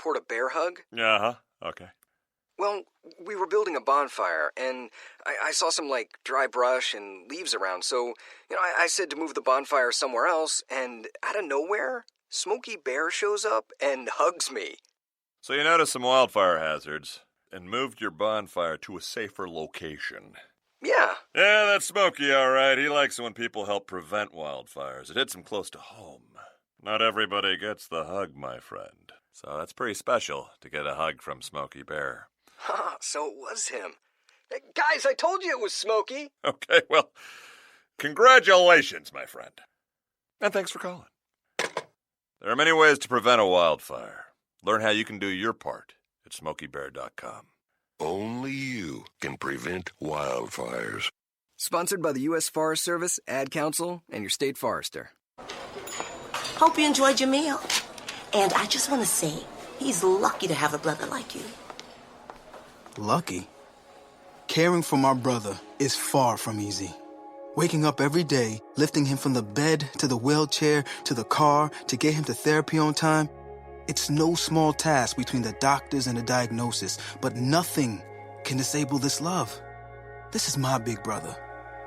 report a bear hug? Uh-huh. Okay. Well, we were building a bonfire, and I saw some, dry brush and leaves around, so, I said to move the bonfire somewhere else, and out of nowhere, Smokey Bear shows up and hugs me. So you noticed some wildfire hazards and moved your bonfire to a safer location. Yeah. Yeah, that's Smokey, all right. He likes it when people help prevent wildfires. It hits him close to home. Not everybody gets the hug, my friend. So that's pretty special to get a hug from Smokey Bear. So it was him. Hey, guys, I told you it was Smokey. Okay, well, congratulations, my friend. And thanks for calling. There are many ways to prevent a wildfire. Learn how you can do your part at SmokeyBear.com. Only you can prevent wildfires. Sponsored by the U.S. Forest Service, Ad Council, and your state forester. Hope you enjoyed your meal. And I just want to say, he's lucky to have a brother like you. Lucky? Caring for my brother is far from easy. Waking up every day, lifting him from the bed to the wheelchair to the car to get him to therapy on time, it's no small task between the doctors and the diagnosis, but nothing can disable this love. This is my big brother,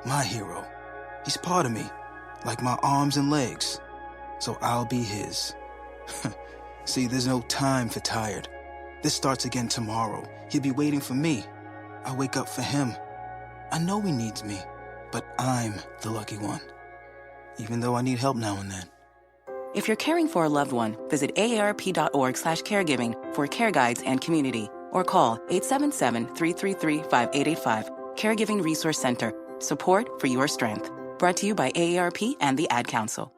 my hero. He's part of me, like my arms and legs. So I'll be his. See, there's no time for tired. This starts again tomorrow. He'll be waiting for me. I wake up for him. I know he needs me, but I'm the lucky one. Even though I need help now and then. If you're caring for a loved one, visit aarp.org/caregiving for care guides and community, or call 877-333-5885. Caregiving Resource Center. Support for your strength. Brought to you by AARP and the Ad Council.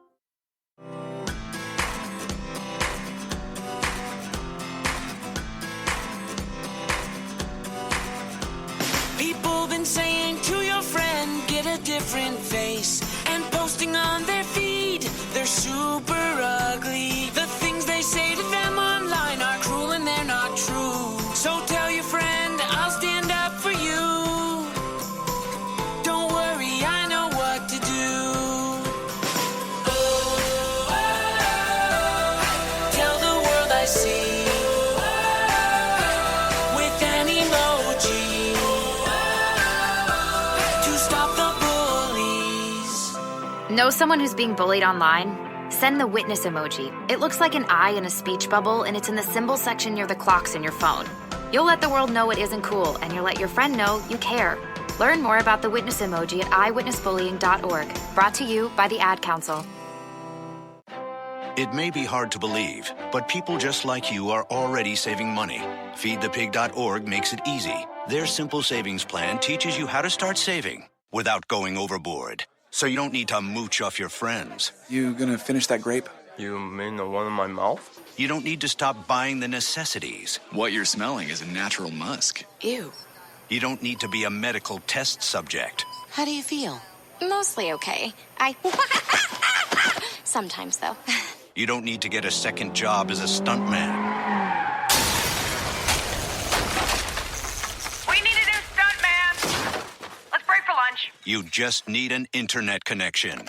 People been saying to your friend, get a different face, and posting on their feed, they're super ugly. The things they say to them online are cruel and they're not true. So tell your friend, I'll stand up for you. Don't worry, I know what to do. Tell the world I see with an emoji to stop the bullies. Know someone who's being bullied online? Send the witness emoji. It looks like an eye in a speech bubble, and it's in the symbol section near the clocks in your phone. You'll let the world know it isn't cool, and you'll let your friend know you care. Learn more about the witness emoji at eyewitnessbullying.org. Brought to you by the Ad Council. It may be hard to believe, but people just like you are already saving money. FeedThePig.org makes it easy. Their simple savings plan teaches you how to start saving without going overboard. So you don't need to mooch off your friends. You gonna finish that grape? You mean the one in my mouth? You don't need to stop buying the necessities. What you're smelling is a natural musk. Ew. You don't need to be a medical test subject. How do you feel? Mostly okay. Sometimes, though. You don't need to get a second job as a stuntman. We need a new stuntman. Let's break for lunch. You just need an internet connection.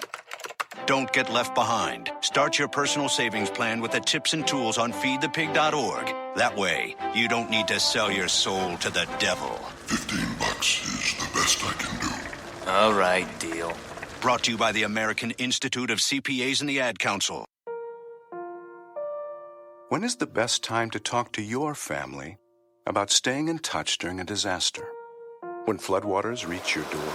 Don't get left behind. Start your personal savings plan with the tips and tools on feedthepig.org. That way, you don't need to sell your soul to the devil. $15 is the best I can do. All right, deal. Brought to you by the American Institute of CPAs and the Ad Council. When is the best time to talk to your family about staying in touch during a disaster? When floodwaters reach your door?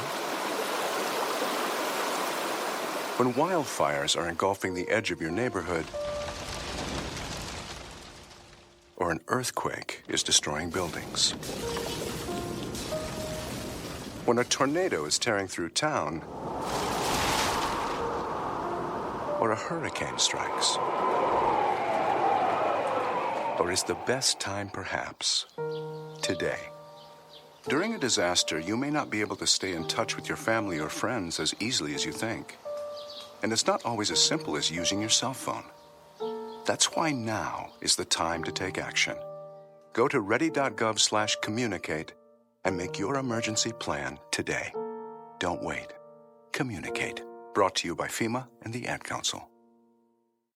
When wildfires are engulfing the edge of your neighborhood? Or an earthquake is destroying buildings? When a tornado is tearing through town? Or a hurricane strikes? Or is the best time perhaps today? During a disaster, you may not be able to stay in touch with your family or friends as easily as you think. And it's not always as simple as using your cell phone. That's why now is the time to take action. Go to ready.gov/communicate and make your emergency plan today. Don't wait. Communicate. Brought to you by FEMA and the Ad Council.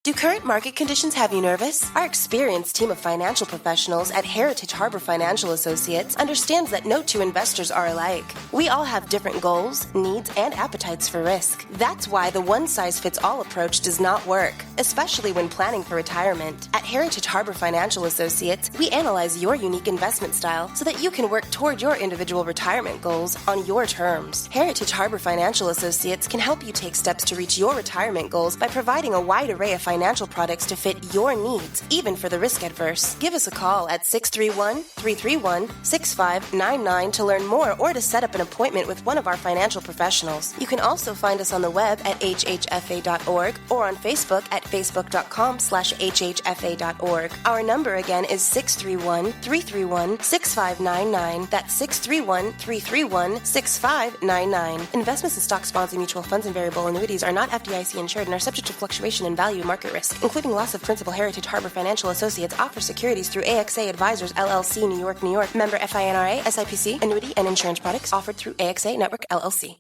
Do current market conditions have you nervous? Our experienced team of financial professionals at Heritage Harbor Financial Associates understands that no two investors are alike. We all have different goals, needs, and appetites for risk. That's why the one-size-fits-all approach does not work, especially when planning for retirement. At Heritage Harbor Financial Associates, we analyze your unique investment style so that you can work toward your individual retirement goals on your terms. Heritage Harbor Financial Associates can help you take steps to reach your retirement goals by providing a wide array of financial products to fit your needs, even for the risk adverse. Give us a call at 631-331-6599 to learn more or to set up an appointment with one of our financial professionals. You can also find us on the web at hhfa.org or on Facebook at facebook.com/hhfa.org. Our number again is 631-331-6599. That's 631-331-6599. Investments in stock, bonds, and mutual funds and variable annuities are not FDIC insured and are subject to fluctuation in value and market risk, including loss of principal. Heritage Harbor Financial Associates offers securities through AXA Advisors, LLC, New York, New York. Member FINRA, SIPC. Annuity and insurance products offered through AXA Network, LLC.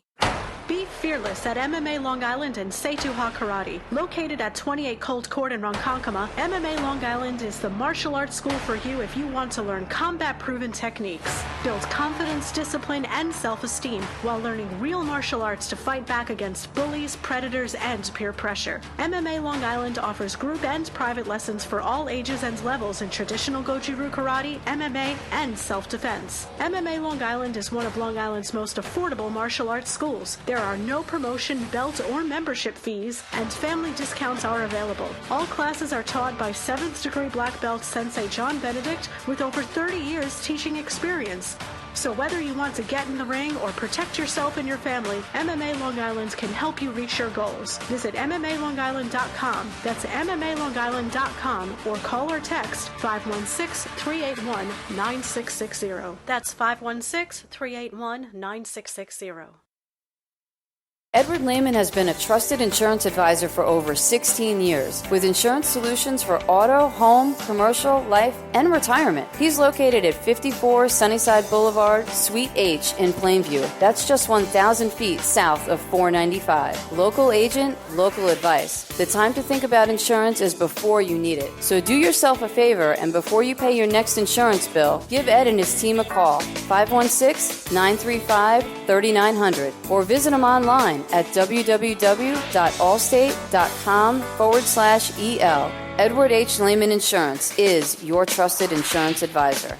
Be fearless at MMA Long Island and Seituha Karate. Located at 28 Colt Court in Ronkonkoma, MMA Long Island is the martial arts school for you if you want to learn combat-proven techniques, build confidence, discipline, and self-esteem while learning real martial arts to fight back against bullies, predators, and peer pressure. MMA Long Island offers group and private lessons for all ages and levels in traditional Goju-Ryu Karate, MMA, and self-defense. MMA Long Island is one of Long Island's most affordable martial arts schools. There are no promotion, belt, or membership fees, and family discounts are available. All classes are taught by 7th degree black belt Sensei John Benedict with over 30 years teaching experience. So whether you want to get in the ring or protect yourself and your family, MMA Long Island can help you reach your goals. Visit MMALongIsland.com. That's MMALongIsland.com or call or text 516-381-9660. That's 516-381-9660. Edward Lehman has been a trusted insurance advisor for over 16 years with insurance solutions for auto, home, commercial, life, and retirement. He's located at 54 Sunnyside Boulevard, Suite H in Plainview. That's just 1,000 feet south of 495. Local agent, local advice. The time to think about insurance is before you need it. So do yourself a favor and before you pay your next insurance bill, give Ed and his team a call, 516-935-3900, or visit him online at www.allstate.com/EL. Edward H. Lehman Insurance is your trusted insurance advisor.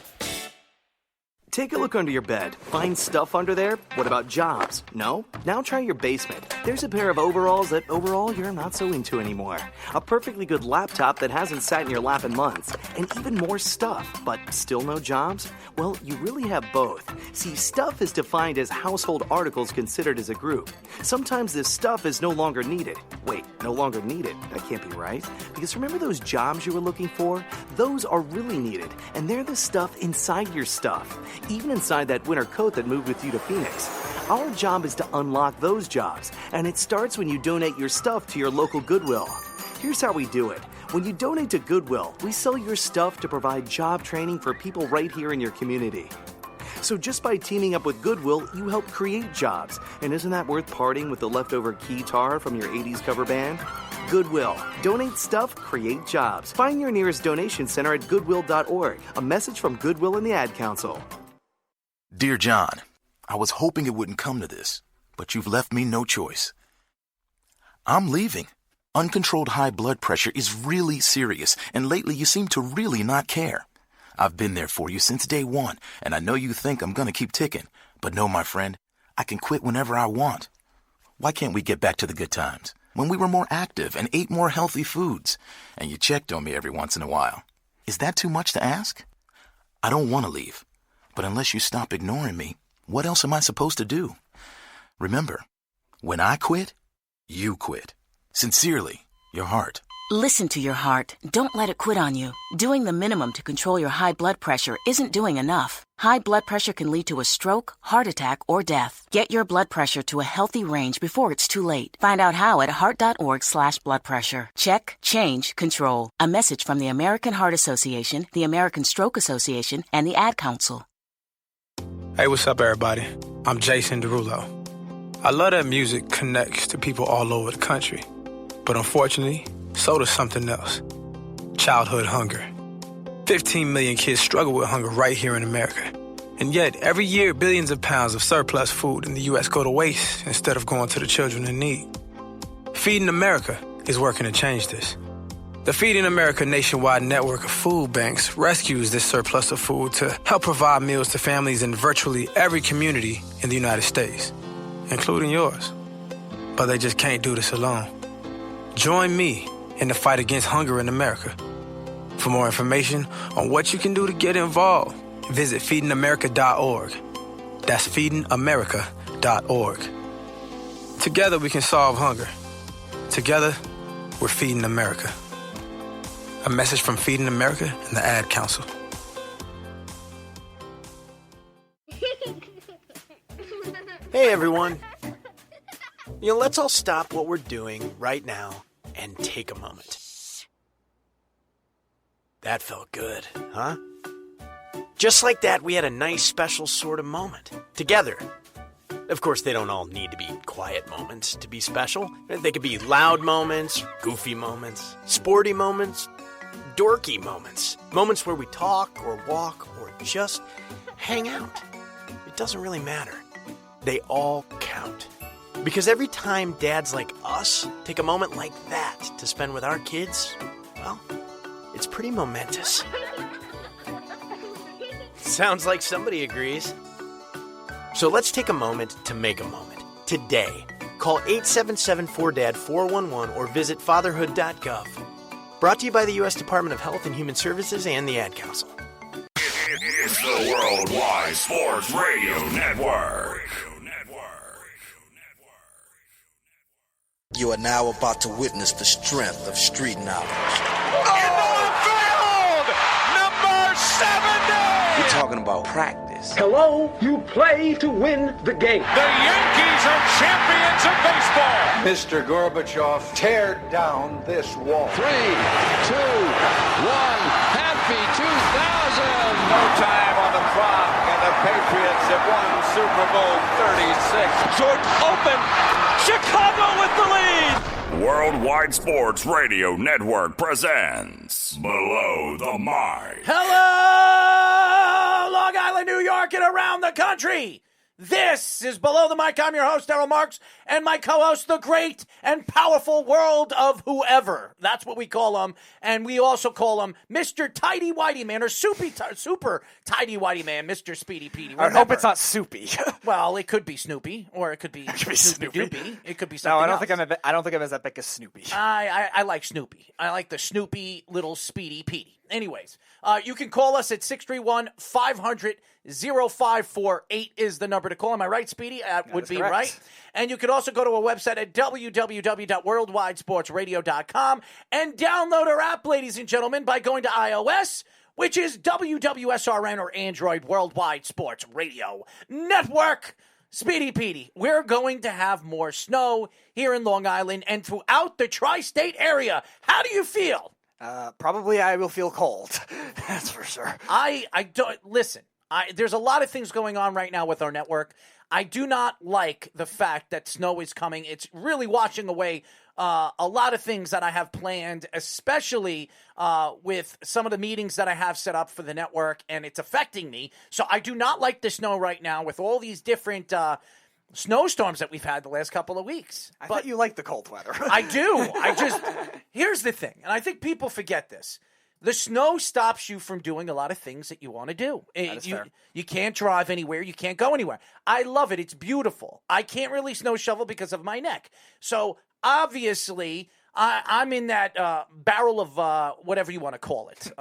Take a look under your bed. Find stuff under there? What about jobs? No? Now try your basement. There's a pair of overalls that overall you're not so into anymore. A perfectly good laptop that hasn't sat in your lap in months. And even more stuff, but still no jobs? Well, you really have both. See, stuff is defined as household articles considered as a group. Sometimes this stuff is no longer needed. Wait, no longer needed? That can't be right. Because remember those jobs you were looking for? Those are really needed, and they're the stuff inside your stuff. Even inside that winter coat that moved with you to Phoenix. Our job is to unlock those jobs, and it starts when you donate your stuff to your local Goodwill. Here's how we do it. When you donate to Goodwill, we sell your stuff to provide job training for people right here in your community. So just by teaming up with Goodwill, you help create jobs. And isn't that worth parting with the leftover keytar from your 80s cover band? Goodwill. Donate stuff, create jobs. Find your nearest donation center at goodwill.org. A message from Goodwill and the Ad Council. Dear John, I was hoping it wouldn't come to this, but you've left me no choice. I'm leaving. Uncontrolled high blood pressure is really serious, and lately you seem to really not care. I've been there for you since day one, and I know you think I'm gonna keep ticking, but no, my friend, I can quit whenever I want. Why can't we get back to the good times, when we were more active and ate more healthy foods, and you checked on me every once in a while? Is that too much to ask? I don't want to leave, but unless you stop ignoring me, what else am I supposed to do? Remember, when I quit, you quit. Sincerely, your heart. Listen to your heart. Don't let it quit on you. Doing the minimum to control your high blood pressure isn't doing enough. High blood pressure can lead to a stroke, heart attack, or death. Get your blood pressure to a healthy range before it's too late. Find out how at heart.org/blood pressure. Check, change, control. A message from the American Heart Association, the American Stroke Association, and the Ad Council. Hey, what's up, everybody? I'm Jason Derulo. I love that music connects to people all over the country. But unfortunately, so does something else. Childhood hunger. 15 million kids struggle with hunger right here in America. And yet, every year, billions of pounds of surplus food in the U.S. go to waste instead of going to the children in need. Feeding America is working to change this. The Feeding America nationwide network of food banks rescues this surplus of food to help provide meals to families in virtually every community in the United States, including yours. But they just can't do this alone. Join me in the fight against hunger in America. For more information on what you can do to get involved, visit feedingamerica.org. That's feedingamerica.org. Together we can solve hunger. Together, we're Feeding America. A message from Feeding America and the Ad Council. Hey, everyone. Let's all stop what we're doing right now and take a moment. That felt good, huh? Just like that, we had a nice, special sort of moment together. Of course, they don't all need to be quiet moments to be special. They could be loud moments, goofy moments, sporty moments, dorky moments. Moments where we talk or walk or just hang out. It doesn't really matter. They all count. Because every time dads like us take a moment like that to spend with our kids, well, it's pretty momentous. Sounds like somebody agrees. So let's take a moment to make a moment. Today, call 877-4DAD-411 or visit fatherhood.gov. Brought to you by the U.S. Department of Health and Human Services and the Ad Council. It's the Worldwide Sports Radio Network. You are now about to witness the strength of street knowledge. Number 70! We're talking about practice. Hello, you play to win the game. The Yankees are champions of baseball. Mr. Gorbachev, tear down this wall. 3, 2, 1, happy 2000! No time on the clock, and the Patriots have won Super Bowl 36. Jordan open, Chicago with the lead! Worldwide Sports Radio Network presents Below the Mic. Hello, Long Island, New York, and around the country. This is Below the Mic. I'm your host, Errol Marks, and my co-host, the great and powerful world of whoever. That's what we call him, and we also call him Mr. Tidy Whitey Man, or super Tidy Whitey Man, Mr. Speedy Petey. I hope it's not Soupy. Well, it could be Snoopy, or it could be Snoopy Doopy. It could be something No, else. I don't think I'm as epic as Snoopy. I like Snoopy. I like the Snoopy little Speedy Petey. Anyways, you can call us at 631-500-0548 is the number to call. Am I right, Speedy? That would be correct. Right. And you can also go to our website at www.worldwidesportsradio.com and download our app, ladies and gentlemen, by going to iOS, which is WWSRN, or Android Worldwide Sports Radio Network. Speedy Petey, we're going to have more snow here in Long Island and throughout the tri-state area. How do you feel? Probably I will feel cold. That's for sure. I don't listen. There's a lot of things going on right now with our network. I do not like the fact that snow is coming. It's really washing away a lot of things that I have planned, especially with some of the meetings that I have set up for the network, and it's affecting me. So I do not like the snow right now with all these different snowstorms that we've had the last couple of weeks. I thought you liked the cold weather. I do. Here's the thing, and I think people forget this. The snow stops you from doing a lot of things that you want to do. That is fair. You can't drive anywhere. You can't go anywhere. I love it. It's beautiful. I can't really snow shovel because of my neck. So obviously, I'm in that barrel of whatever you want to call it.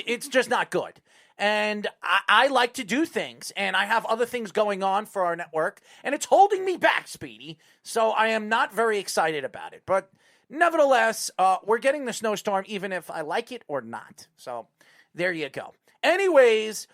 It's just not good. And I like to do things, and I have other things going on for our network, and it's holding me back, Speedy. So I am not very excited about it. But nevertheless, we're getting the snowstorm even if I like it or not. So there you go. Anyways,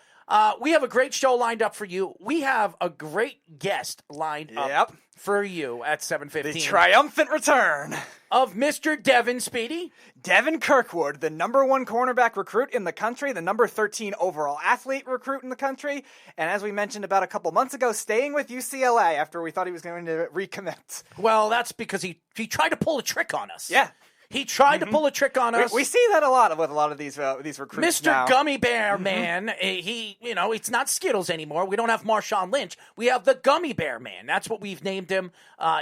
we have a great show lined up for you. We have a great guest lined up for you at 7:15. The triumphant return of Mr. Devin Speedy. Devin Kirkwood, the #1 cornerback recruit in the country, the number 13 overall athlete recruit in the country, and as we mentioned about a couple months ago, staying with UCLA after we thought he was going to recommit. Well, that's because he tried to pull a trick on us. Yeah. He tried to pull a trick on us. We see that a lot with a lot of these recruits Mr. now. Gummy Bear Man, it's not Skittles anymore. We don't have Marshawn Lynch. We have the Gummy Bear Man. That's what we've named him.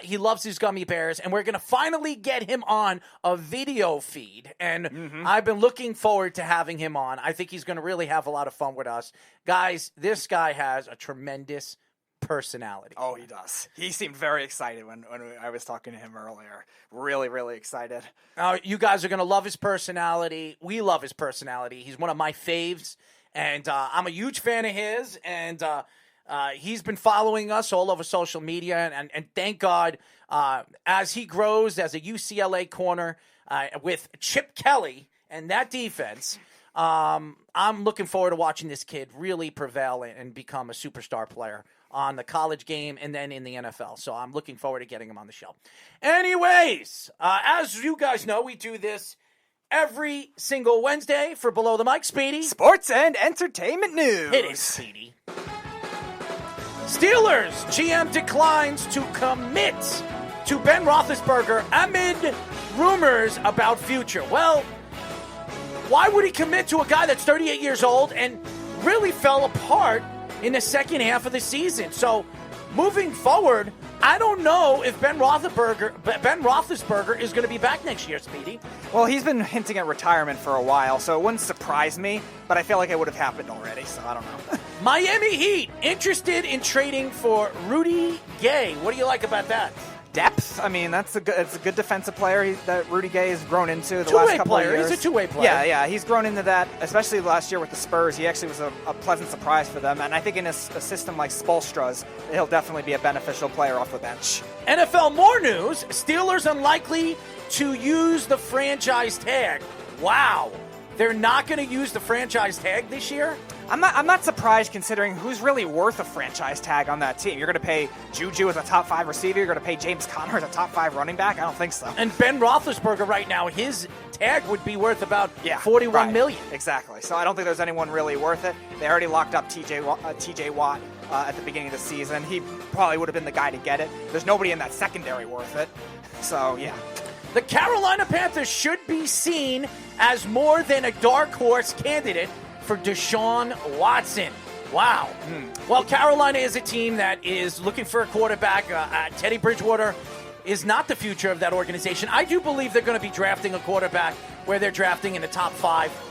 He loves his gummy bears, and we're going to finally get him on a video feed. And I've been looking forward to having him on. I think he's going to really have a lot of fun with us. Guys, this guy has a tremendous personality. Oh, he does. He seemed very excited when I was talking to him earlier. Really, really excited. You guys are going to love his personality. We love his personality. He's one of my faves, and I'm a huge fan of his, and he's been following us all over social media, and thank God, as he grows as a UCLA corner with Chip Kelly and that defense, I'm looking forward to watching this kid really prevail and become a superstar player on the college game and then in the NFL. So I'm looking forward to getting him on the show. Anyways, as you guys know, we do this every single Wednesday for Below the Mic. Speedy. Sports and entertainment news. Hit it, Speedy. Steelers GM declines to commit to Ben Roethlisberger amid rumors about future. Well, why would he commit to a guy that's 38 years old and really fell apart in the second half of the season? So, moving forward, I don't know if Ben Roethlisberger is going to be back next year, Speedy. Well, he's been hinting at retirement for a while, so it wouldn't surprise me, but I feel like it would have happened already, so I don't know. Miami Heat interested in trading for Rudy Gay. What do you like about that? Depth. I mean, it's a good defensive player that Rudy Gay has grown into the last couple of years. He's a two-way player. Yeah, he's grown into that, especially last year with the Spurs. He actually was a pleasant surprise for them, and I think in a system like Spoelstra's, he'll definitely be a beneficial player off the bench. NFL more news. Steelers unlikely to use the franchise tag. Wow. They're not going to use the franchise tag this year? I'm not surprised considering who's really worth a franchise tag on that team. You're going to pay Juju as a top 5 receiver. You're going to pay James Conner as a top 5 running back. I don't think so. And Ben Roethlisberger right now, his tag would be worth about $41 million. Exactly. So I don't think there's anyone really worth it. They already locked up TJ Watt at the beginning of the season. He probably would have been the guy to get it. There's nobody in that secondary worth it. So, yeah. The Carolina Panthers should be seen as more than a dark horse candidate for Deshaun Watson. Wow. Well, Carolina is a team that is looking for a quarterback. Teddy Bridgewater is not the future of that organization. I do believe they're going to be drafting a quarterback where they're drafting in the top 5.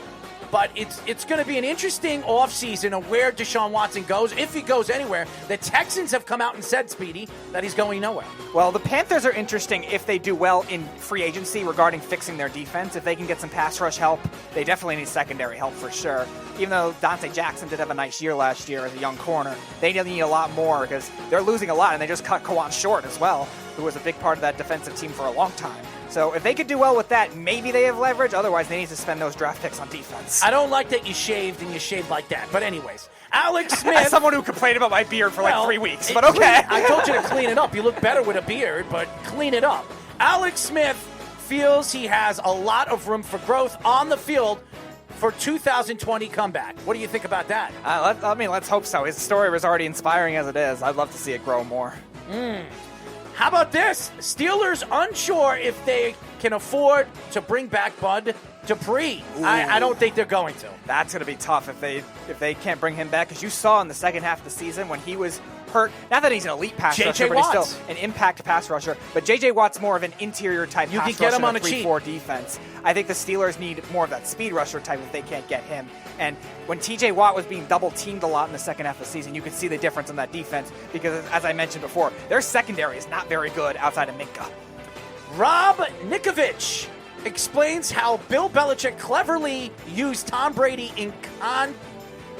But it's going to be an interesting offseason of where Deshaun Watson goes, if he goes anywhere. The Texans have come out and said, Speedy, that he's going nowhere. Well, the Panthers are interesting if they do well in free agency regarding fixing their defense. If they can get some pass rush help, they definitely need secondary help for sure. Even though Dante Jackson did have a nice year last year as a young corner, they need a lot more because they're losing a lot, and they just cut Kawan Short as well, who was a big part of that defensive team for a long time. So if they could do well with that, maybe they have leverage. Otherwise, they need to spend those draft picks on defense. I don't like that you shaved like that. But anyways, Alex Smith. As someone who complained about my beard for like 3 weeks, but okay. I told you to clean it up. You look better with a beard, but clean it up. Alex Smith feels he has a lot of room for growth on the field for 2020 comeback. What do you think about that? Let's hope so. His story was already inspiring as it is. I'd love to see it grow more. How about this? Steelers unsure if they can afford to bring back Bud Dupree. I don't think they're going to. That's going to be tough if they can't bring him back, because you saw in the second half of the season when he was hurt. Not that he's an elite pass rusher, but he's still an impact pass rusher. But J.J. Watt's more of an interior type pass rusher. You can get him on a 3-4 defense. I think the Steelers need more of that speed rusher type if they can't get him. And when T.J. Watt was being double-teamed a lot in the second half of the season, you could see the difference in that defense because, as I mentioned before, their secondary is not very good outside of Minka. Rob Nikovich explains how Bill Belichick cleverly used Tom Brady in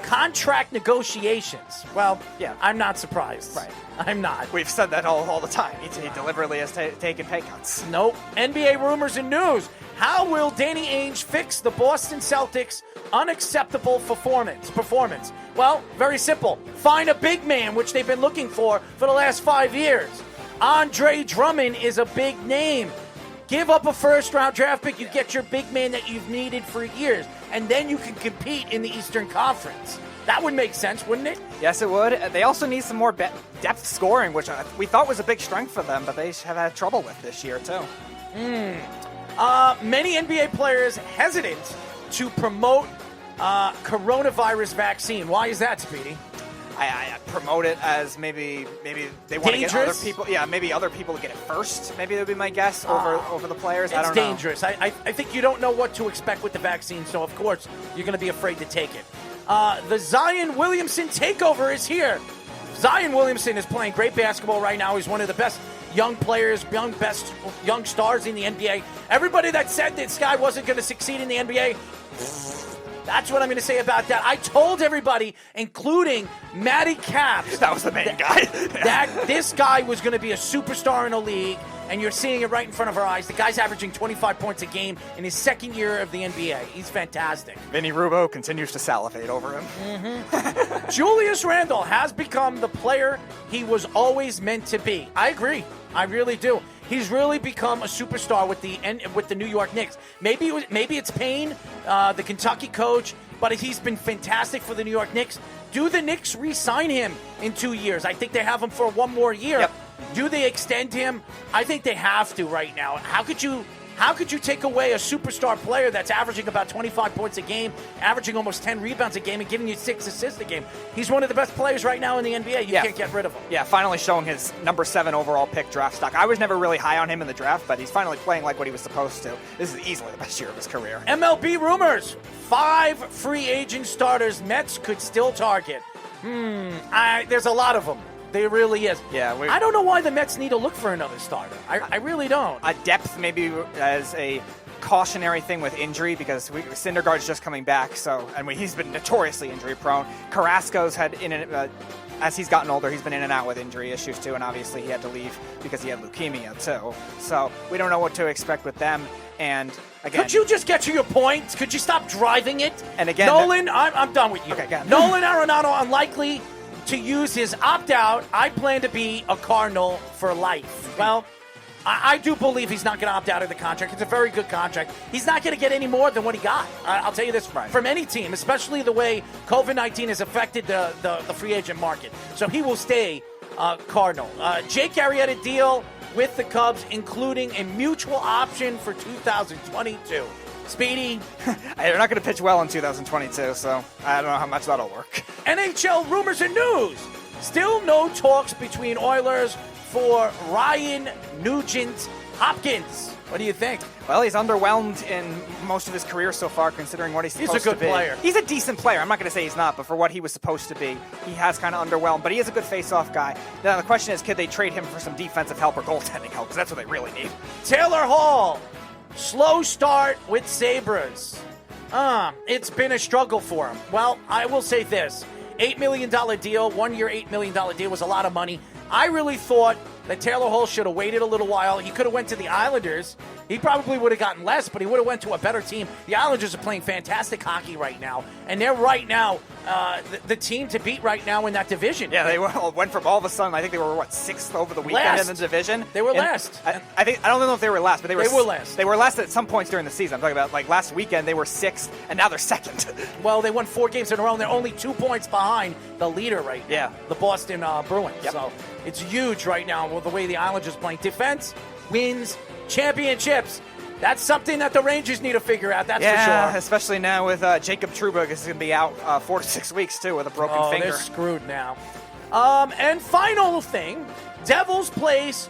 contract negotiations. Well, yeah, I'm not surprised. Right. I'm not. We've said that all the time. He deliberately has taken pay cuts. Nope. NBA rumors and news. How will Danny Ainge fix the Boston Celtics' unacceptable performance? Well, very simple. Find a big man, which they've been looking for the last 5 years. Andre Drummond is a big name. Give up a first-round draft pick. You get your big man that you've needed for years, and then you can compete in the Eastern Conference. That would make sense, wouldn't it? Yes, it would. They also need some more depth scoring, which we thought was a big strength for them, but they have had trouble with this year, too. Many NBA players hesitant to promote coronavirus vaccine. Why is that, Speedy? I promote it as maybe they want to get other people. Yeah, maybe other people to get it first. Maybe that would be my guess over the players. I don't know. It's dangerous. I think you don't know what to expect with the vaccine, so of course you're going to be afraid to take it. The Zion Williamson takeover is here. Zion Williamson is playing great basketball right now. He's one of the best young players, young stars in the NBA. Everybody that said this guy wasn't going to succeed in the NBA, that's what I'm going to say about that. I told everybody, including Matty Caps, that was the main guy, that this guy was going to be a superstar in the league, and you're seeing it right in front of our eyes. The guy's averaging 25 points a game in his second year of the NBA. He's fantastic. Vinny Rubo continues to salivate over him. Mm-hmm. Julius Randle has become the player he was always meant to be. I agree. I really do. He's really become a superstar with the New York Knicks. Maybe it's Payne, the Kentucky coach, but he's been fantastic for the New York Knicks. Do the Knicks re-sign him in 2 years? I think they have him for one more year. Yep. Do they extend him? I think they have to right now. How could you take away a superstar player that's averaging about 25 points a game, averaging almost 10 rebounds a game, and giving you 6 assists a game? He's one of the best players right now in the NBA. You can't get rid of him. Yeah, finally showing his number 7 overall pick draft stock. I was never really high on him in the draft, but he's finally playing like what he was supposed to. This is easily the best year of his career. MLB rumors. 5 free agent starters Mets could still target. There's a lot of them. There really is. Yeah, I don't know why the Mets need to look for another starter. I really don't. A depth maybe as a cautionary thing with injury, because Syndergaard's just coming back, he's been notoriously injury prone. Carrasco's had as he's gotten older, he's been in and out with injury issues too, and obviously he had to leave because he had leukemia too. So we don't know what to expect with them. And again, could you just get to your point? Could you stop driving it? And again, Nolan, I'm done with you. Okay, again. Nolan Arenado unlikely to use his opt-out. I plan to be a Cardinal for life. Well, I do believe he's not going to opt out of the contract. It's a very good contract. He's not going to get any more than what he got. I'll tell you this, from any team, especially the way COVID-19 has affected the free agent market. So he will stay Cardinal. Jake Arrieta deal with the Cubs, including a mutual option for 2022. Speedy. They're not going to pitch well in 2022, so I don't know how much that'll work. NHL rumors and news. Still no talks between Oilers for Ryan Nugent-Hopkins. What do you think? Well, he's underwhelmed in most of his career so far, considering what he's supposed to be. He's a good player. He's a decent player. I'm not going to say he's not, but for what he was supposed to be, he has kind of underwhelmed. But he is a good face-off guy. Now, the question is, could they trade him for some defensive help or goaltending help? Because that's what they really need. Taylor Hall. Slow start with Sabres. It's been a struggle for him. Well, I will say this. $8 million deal, 1 year, $8 million deal was a lot of money. I really thought that Taylor Hall should have waited a little while. He could have went to the Islanders. He probably would have gotten less, but he would have went to a better team. The Islanders are playing fantastic hockey right now, and they're right now the team to beat right now in that division. Yeah, they went from all of a sudden, I think they were, 6th over the weekend in the division? They were last. I don't know if they were last, but they were last. They were last at some points during the season. I'm talking about, last weekend, they were 6th, and now they're 2nd. Well, they won 4 games in a row, and they're only 2 points behind the leader right now. Yeah. The Boston Bruins. Yep. So it's huge right now with the way the Islanders are playing. Defense wins championships. That's something that the Rangers need to figure out, that's for sure. Especially now with Jacob Trouba is going to be out 4 to 6 weeks, too, with a broken finger. They're screwed now. And final thing, Devils place,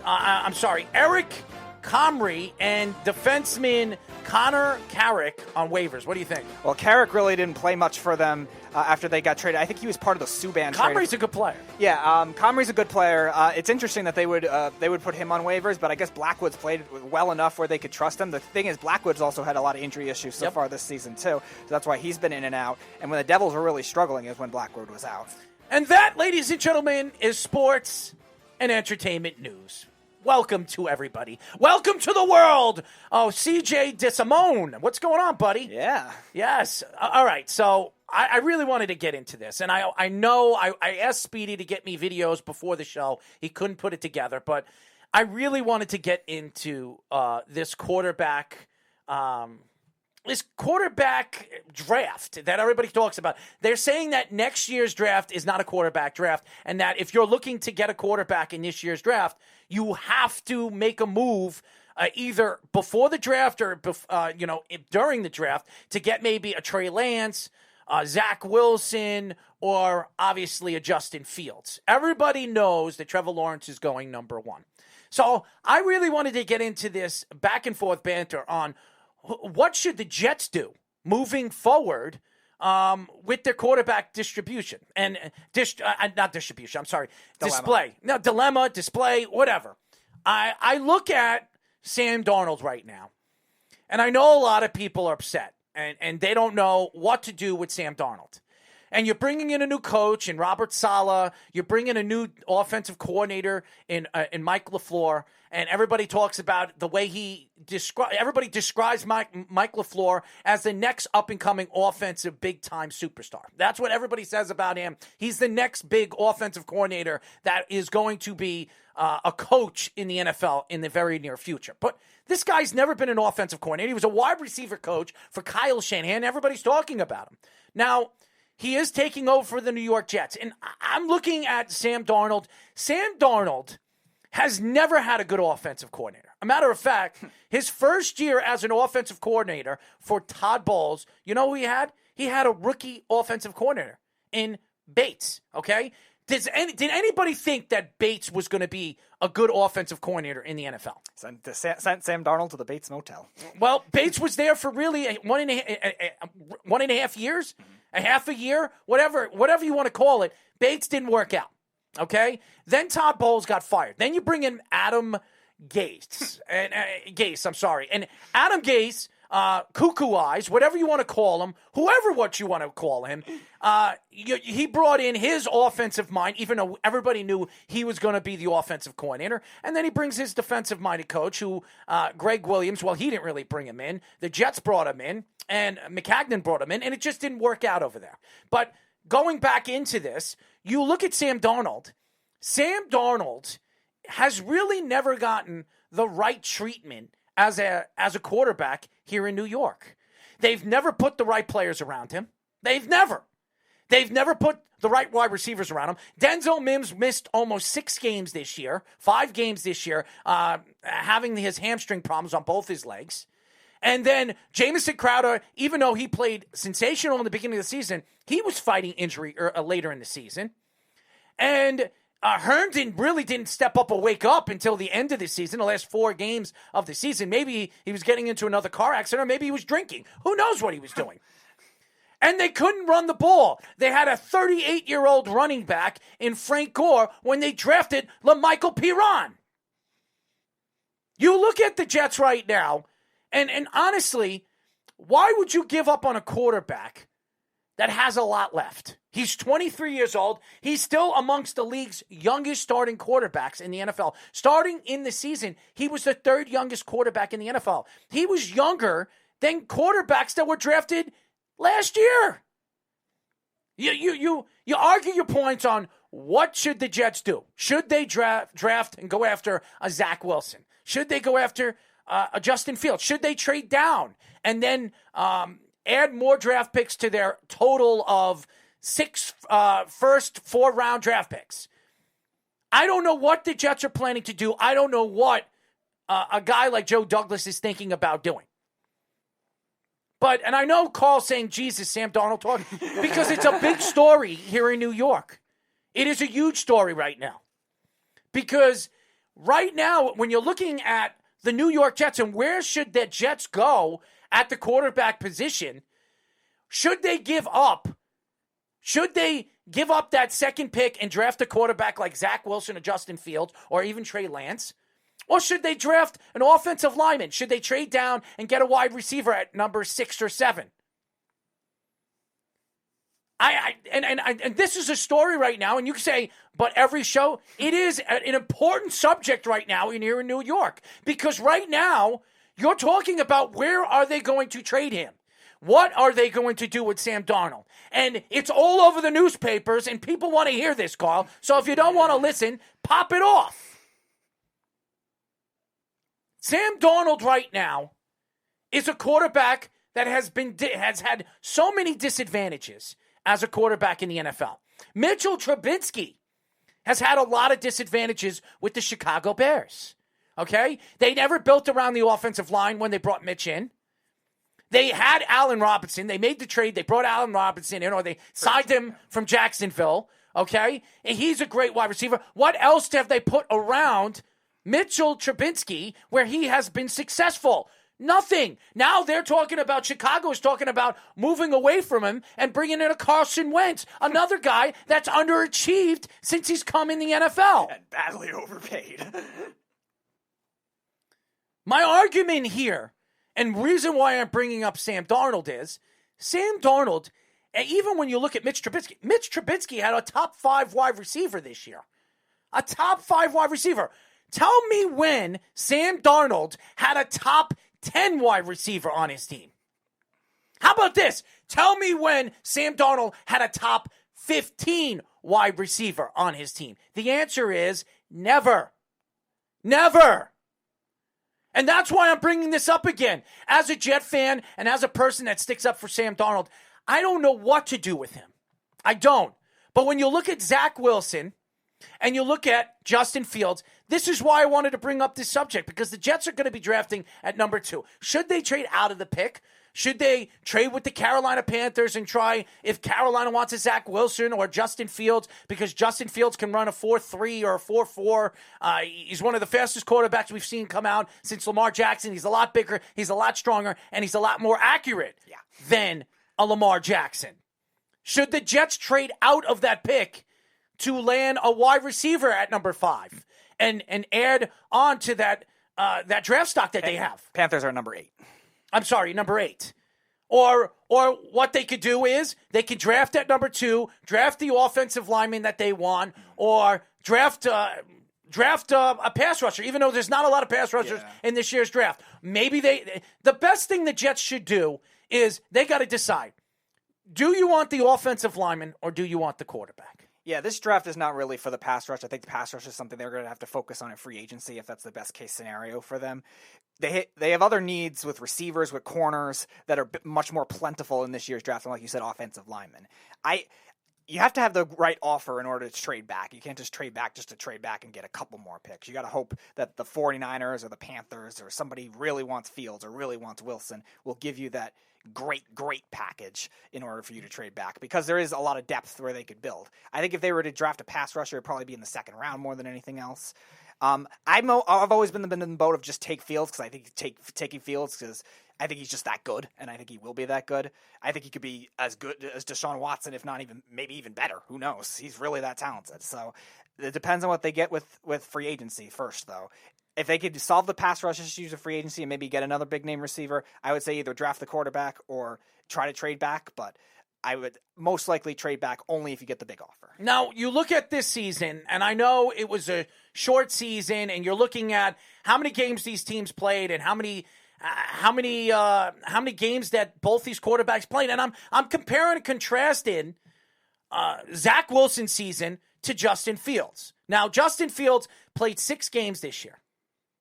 Eric Comrie and defenseman Connor Carrick on waivers. What do you think? Well, Carrick really didn't play much for them after they got traded. I think he was part of the Subban trade. Comrie's a good player. Yeah, Comrie's a good player. It's interesting that they would put him on waivers, but I guess Blackwood's played well enough where they could trust him. The thing is, Blackwood's also had a lot of injury issues so far this season, too. So that's why he's been in and out. And when the Devils were really struggling is when Blackwood was out. And that, ladies and gentlemen, is sports and entertainment news. Welcome to everybody. Welcome to the world. Oh, CJ DeSimone. What's going on, buddy? Yeah. Yes. All right. So I really wanted to get into this. And I know I asked Speedy to get me videos before the show. He couldn't put it together. But I really wanted to get into this quarterback draft that everybody talks about. They're saying that next year's draft is not a quarterback draft, and that if you're looking to get a quarterback in this year's draft, you have to make a move either before the draft or during the draft to get maybe a Trey Lance, Zach Wilson, or obviously a Justin Fields. Everybody knows that Trevor Lawrence is going number 1. So I really wanted to get into this back and forth banter on what should the Jets do moving forward with their quarterback distribution and not distribution. I'm sorry, display. No, dilemma, display, whatever. I look at Sam Darnold right now, and I know a lot of people are upset, and they don't know what to do with Sam Darnold. And you're bringing in a new coach in Robert Saleh. You're bringing a new offensive coordinator in Mike LaFleur. And everybody talks about the way everybody describes Mike LaFleur as the next up-and-coming offensive big-time superstar. That's what everybody says about him. He's the next big offensive coordinator that is going to be a coach in the NFL in the very near future. But this guy's never been an offensive coordinator. He was a wide receiver coach for Kyle Shanahan. Everybody's talking about him. Now, he is taking over for the New York Jets. And I'm looking at Sam Darnold. Sam Darnold has never had a good offensive coordinator. A matter of fact, his first year as an offensive coordinator for Todd Bowles, you know who he had? He had a rookie offensive coordinator in Bates, okay? Did anybody think that Bates was going to be a good offensive coordinator in the NFL? Sent Sam Darnold to the Bates Motel. Well, Bates was there for really 1.5 years, a half a year, whatever you want to call it. Bates didn't work out, okay? Then Todd Bowles got fired. Then you bring in Adam Gase. And Adam Gase, cuckoo eyes, whatever you want to call him, what you want to call him, he brought in his offensive mind, even though everybody knew he was going to be the offensive coordinator. And then he brings his defensive-minded coach, who Greg Williams, well, he didn't really bring him in. The Jets brought him in, and McCagnon brought him in, and it just didn't work out over there. But going back into this, you look at Sam Darnold. Sam Darnold has really never gotten the right treatment as a quarterback here in New York. They've never put the right players around him. They've never put the right wide receivers around him. Denzel Mims missed almost 5 games this year, having his hamstring problems on both his legs. And then Jamison Crowder, even though he played sensational in the beginning of the season, he was fighting injury later in the season. And Herndon really didn't step up or wake up until the end of the season, the last 4 games of the season. Maybe he was getting into another car accident, or maybe he was drinking. Who knows what he was doing? And they couldn't run the ball. They had a 38-year-old running back in Frank Gore when they drafted LaMichael Piron. You look at the Jets right now, and honestly, why would you give up on a quarterback that has a lot left? He's 23 years old. He's still amongst the league's youngest starting quarterbacks in the NFL. Starting in the season, he was the 3rd youngest quarterback in the NFL. He was younger than quarterbacks that were drafted last year. You argue your points on what should the Jets do. Should they draft and go after a Zach Wilson? Should they go after a Justin Fields? Should they trade down and then add more draft picks to their total of 6 first 4-round draft picks? I don't know what the Jets are planning to do. I don't know what a guy like Joe Douglas is thinking about doing. And I know Carl's saying, Jesus, Sam Darnold talking, because it's a big story here in New York. It is a huge story right now. Because right now, when you're looking at the New York Jets and where should the Jets go at the quarterback position, should they give up that second pick and draft a quarterback like Zach Wilson or Justin Fields or even Trey Lance? Or should they draft an offensive lineman? Should they trade down and get a wide receiver at number 6 or 7? And this is a story right now, and you can say, but every show, it is an important subject right now here in New York. Because right now, you're talking about where are they going to trade him? What are they going to do with Sam Darnold? And it's all over the newspapers, and people want to hear this, Carl. So if you don't want to listen, pop it off. Sam Darnold right now is a quarterback that has had so many disadvantages as a quarterback in the NFL. Mitchell Trubisky has had a lot of disadvantages with the Chicago Bears. Okay? They never built around the offensive line when they brought Mitch in. They had Allen Robinson. They made the trade. They brought Allen Robinson in, or they signed him from Jacksonville. Okay? And he's a great wide receiver. What else have they put around Mitchell Trubisky where he has been successful? Nothing. Now they're talking about, Chicago is talking about moving away from him and bringing in a Carson Wentz, another guy that's underachieved since he's come in the NFL. And badly overpaid. My argument here, and reason why I'm bringing up Sam Darnold is, Sam Darnold, even when you look at Mitch Trubisky had a top 5 wide receiver this year. A top 5 wide receiver. Tell me when Sam Darnold had a top 10 wide receiver on his team. How about this? Tell me when Sam Darnold had a top 15 wide receiver on his team. The answer is never. Never. And that's why I'm bringing this up again. As a Jet fan and as a person that sticks up for Sam Darnold, I don't know what to do with him. I don't. But when you look at Zach Wilson and you look at Justin Fields, this is why I wanted to bring up this subject, because the Jets are going to be drafting at number 2. Should they trade out of the pick? Should they trade with the Carolina Panthers and try, if Carolina wants a Zach Wilson or Justin Fields, because Justin Fields can run a 4.3 or a 4.4. He's one of the fastest quarterbacks we've seen come out since Lamar Jackson. He's a lot bigger, he's a lot stronger, and he's a lot more accurate than a Lamar Jackson. Should the Jets trade out of that pick to land a wide receiver at number 5 and add on to that draft stock that they have? Panthers are number 8. I'm sorry, number 8. Or what they could do is they could draft at number 2, draft the offensive lineman that they want, or draft a pass rusher, even though there's not a lot of pass rushers in this year's draft. Maybe the best thing the Jets should do is they got to decide, do you want the offensive lineman or do you want the quarterback? Yeah, this draft is not really for the pass rush. I think the pass rush is something they're going to have to focus on in free agency if that's the best case scenario for them. They have other needs with receivers, with corners that are much more plentiful in this year's draft, and like you said, offensive linemen. You have to have the right offer in order to trade back. You can't just trade back just to trade back and get a couple more picks. You got to hope that the 49ers or the Panthers or somebody really wants Fields or really wants Wilson will give you that great package in order for you to trade back, because there is a lot of depth where they could build. I think if they were to draft a pass rusher, it'd probably be in the second round more than anything else. I've always been in the boat of just take Fields, because I think taking Fields because I think he's just that good, and I think he will be that good. I think he could be as good as Deshaun Watson, if not maybe even better. Who knows? He's really that talented. So it depends on what they get with free agency first, though. If they could solve the pass rush issues of free agency and maybe get another big name receiver, I would say either draft the quarterback or try to trade back, but I would most likely trade back only if you get the big offer. Now, you look at this season, and I know it was a short season, and you're looking at how many games these teams played and how many games that both these quarterbacks played, and I'm comparing and contrasting Zach Wilson's season to Justin Fields. Now, Justin Fields played 6 games this year.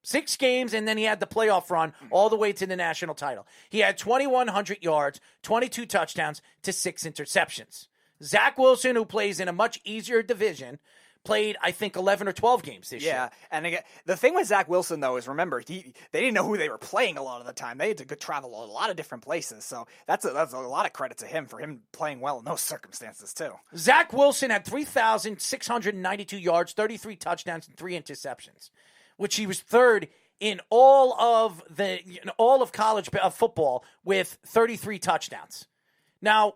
6 games, and then he had the playoff run all the way to the national title. He had 2,100 yards, 22 touchdowns to 6 interceptions. Zach Wilson, who plays in a much easier division, played, I think, 11 or 12 games this year. Yeah, and again, the thing with Zach Wilson, though, is remember, they didn't know who they were playing a lot of the time. They had to travel a lot of different places, so that's a lot of credit to him for him playing well in those circumstances, too. Zach Wilson had 3,692 yards, 33 touchdowns, and 3 interceptions, which he was third in all of college football with 33 touchdowns. Now,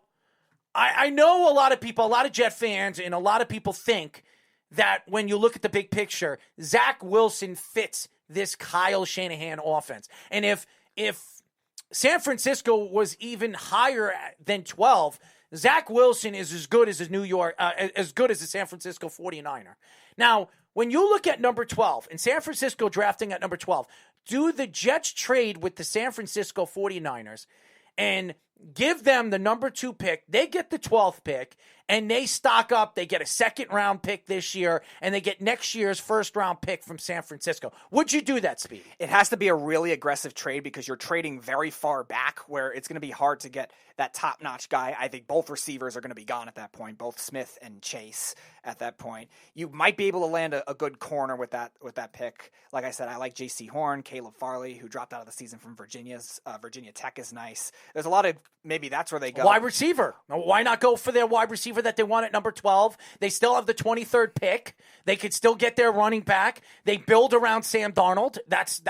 I know a lot of Jet fans, and a lot of people think that when you look at the big picture, Zach Wilson fits this Kyle Shanahan offense. And if San Francisco was even higher than 12, Zach Wilson is as good as the San Francisco 49er. Now, when you look at number 12 and San Francisco drafting at number 12, do the Jets trade with the San Francisco 49ers and give them the number 2 pick. They get the 12th pick, and they stock up. They get a second-round pick this year, and they get next year's first-round pick from San Francisco. Would you do that, Speedy? It has to be a really aggressive trade because you're trading very far back where it's going to be hard to get that top-notch guy. I think both receivers are going to be gone at that point, both Smith and Chase at that point. You might be able to land a good corner with that pick. Like I said, I like J.C. Horn, Caleb Farley, who dropped out of the season from Virginia Tech is nice. There's a lot of, maybe that's where they go. Wide receiver. Why not go for their wide receiver that they want at number 12? They still have the 23rd pick. They could still get their running back. They build around Sam Darnold. That's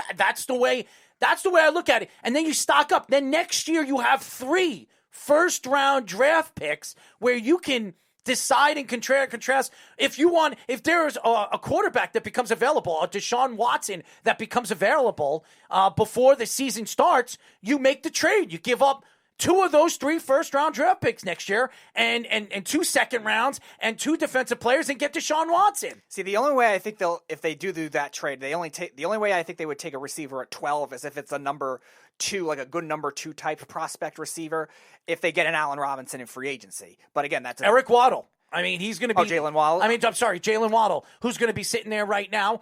the way I look at it. And then you stock up. Then next year you have 3 first-round draft picks where you can decide and contrast. If there's a quarterback that becomes available, a Deshaun Watson that becomes available before the season starts, you make the trade. You give up 2 of those 3 first-round draft picks next year and 2 second rounds and 2 defensive players and get Deshaun Watson. See, the only way I think if they do that trade, the only way I think they would take a receiver at 12 is if it's a number 2, like a good number 2 type prospect receiver, if they get an Allen Robinson in free agency. But again, that's Eric Waddle. I mean, he's going to be... Jalen Waddle? Jalen Waddle, who's going to be sitting there right now.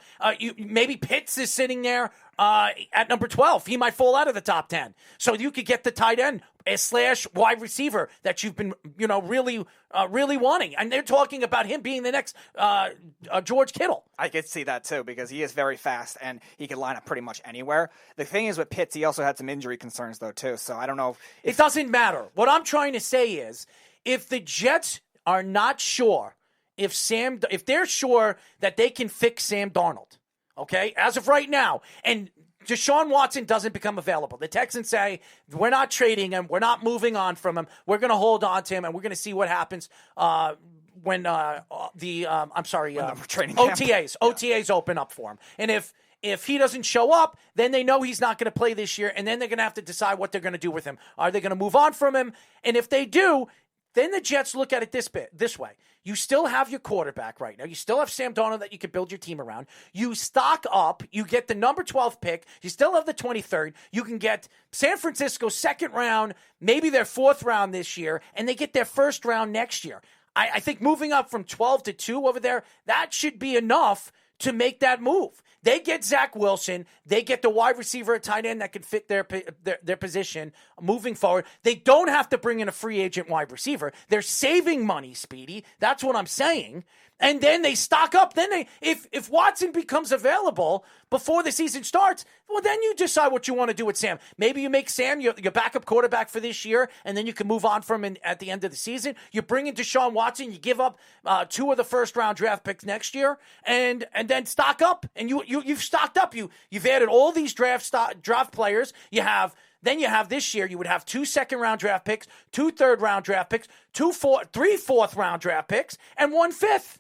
Maybe Pitts is sitting there at number 12. He might fall out of the top 10. So you could get the tight end / wide receiver that you've been, really wanting. And they're talking about him being the next George Kittle. I could see that too because he is very fast and he can line up pretty much anywhere. The thing is with Pitts, he also had some injury concerns though too. So I don't know. It doesn't matter. What I'm trying to say is if the Jets are not sure if they're sure that they can fix Sam Darnold, okay, as of right now, and Deshaun Watson doesn't become available, the Texans say, we're not trading him, we're not moving on from him, we're going to hold on to him, and we're going to see what happens when OTAs open up for him. And if he doesn't show up, then they know he's not going to play this year, and then they're going to have to decide what they're going to do with him. Are they going to move on from him? And if they do, then the Jets look at it this way. You still have your quarterback right now. You still have Sam Darnold that you can build your team around. You stock up. You get the number 12 pick. You still have the 23rd. You can get San Francisco second round, maybe their 4th round this year, and they get their first round next year. I think moving up from 12 to 2 over there, that should be enough to make that move. They get Zach Wilson. They get the wide receiver, a tight end that can fit their position moving forward. They don't have to bring in a free agent wide receiver. They're saving money, Speedy. That's what I'm saying. And then they stock up. Then if Watson becomes available before the season starts, well, then you decide what you want to do with Sam. Maybe you make Sam your backup quarterback for this year, and then you can move on from him at the end of the season. You bring in Deshaun Watson. You give up 2 of the first-round draft picks next year, and then stock up. And you've stocked up. You've added all these draft players. Then you have this year, you would have 2 second-round draft picks, 2 third-round draft picks, 3 fourth-round draft picks, and 1 fifth.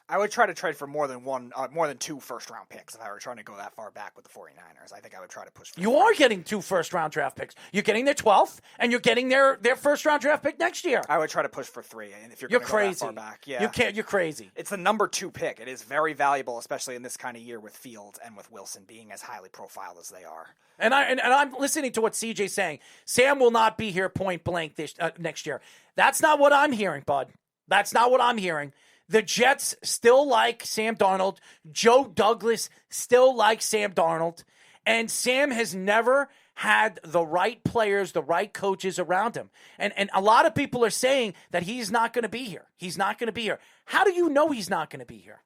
I would try to trade for more than 2 first-round picks if I were trying to go that far back with the 49ers. I think I would try to push for You are getting 2 first-round draft picks. You're getting their 12th, and you're getting their first-round draft pick next year. I would try to push for 3, and if you're crazy. Go that far back. Yeah. You're crazy. It's the number 2 pick. It is very valuable, especially in this kind of year with Fields and with Wilson being as highly profiled as they are. And I'm listening to what CJ's saying. Sam will not be here point blank next year. That's not what I'm hearing, bud. That's not what I'm hearing. The Jets still like Sam Darnold. Joe Douglas still likes Sam Darnold. And Sam has never had the right players, the right coaches around him. And a lot of people are saying that he's not going to be here. He's not going to be here. How do you know he's not going to be here?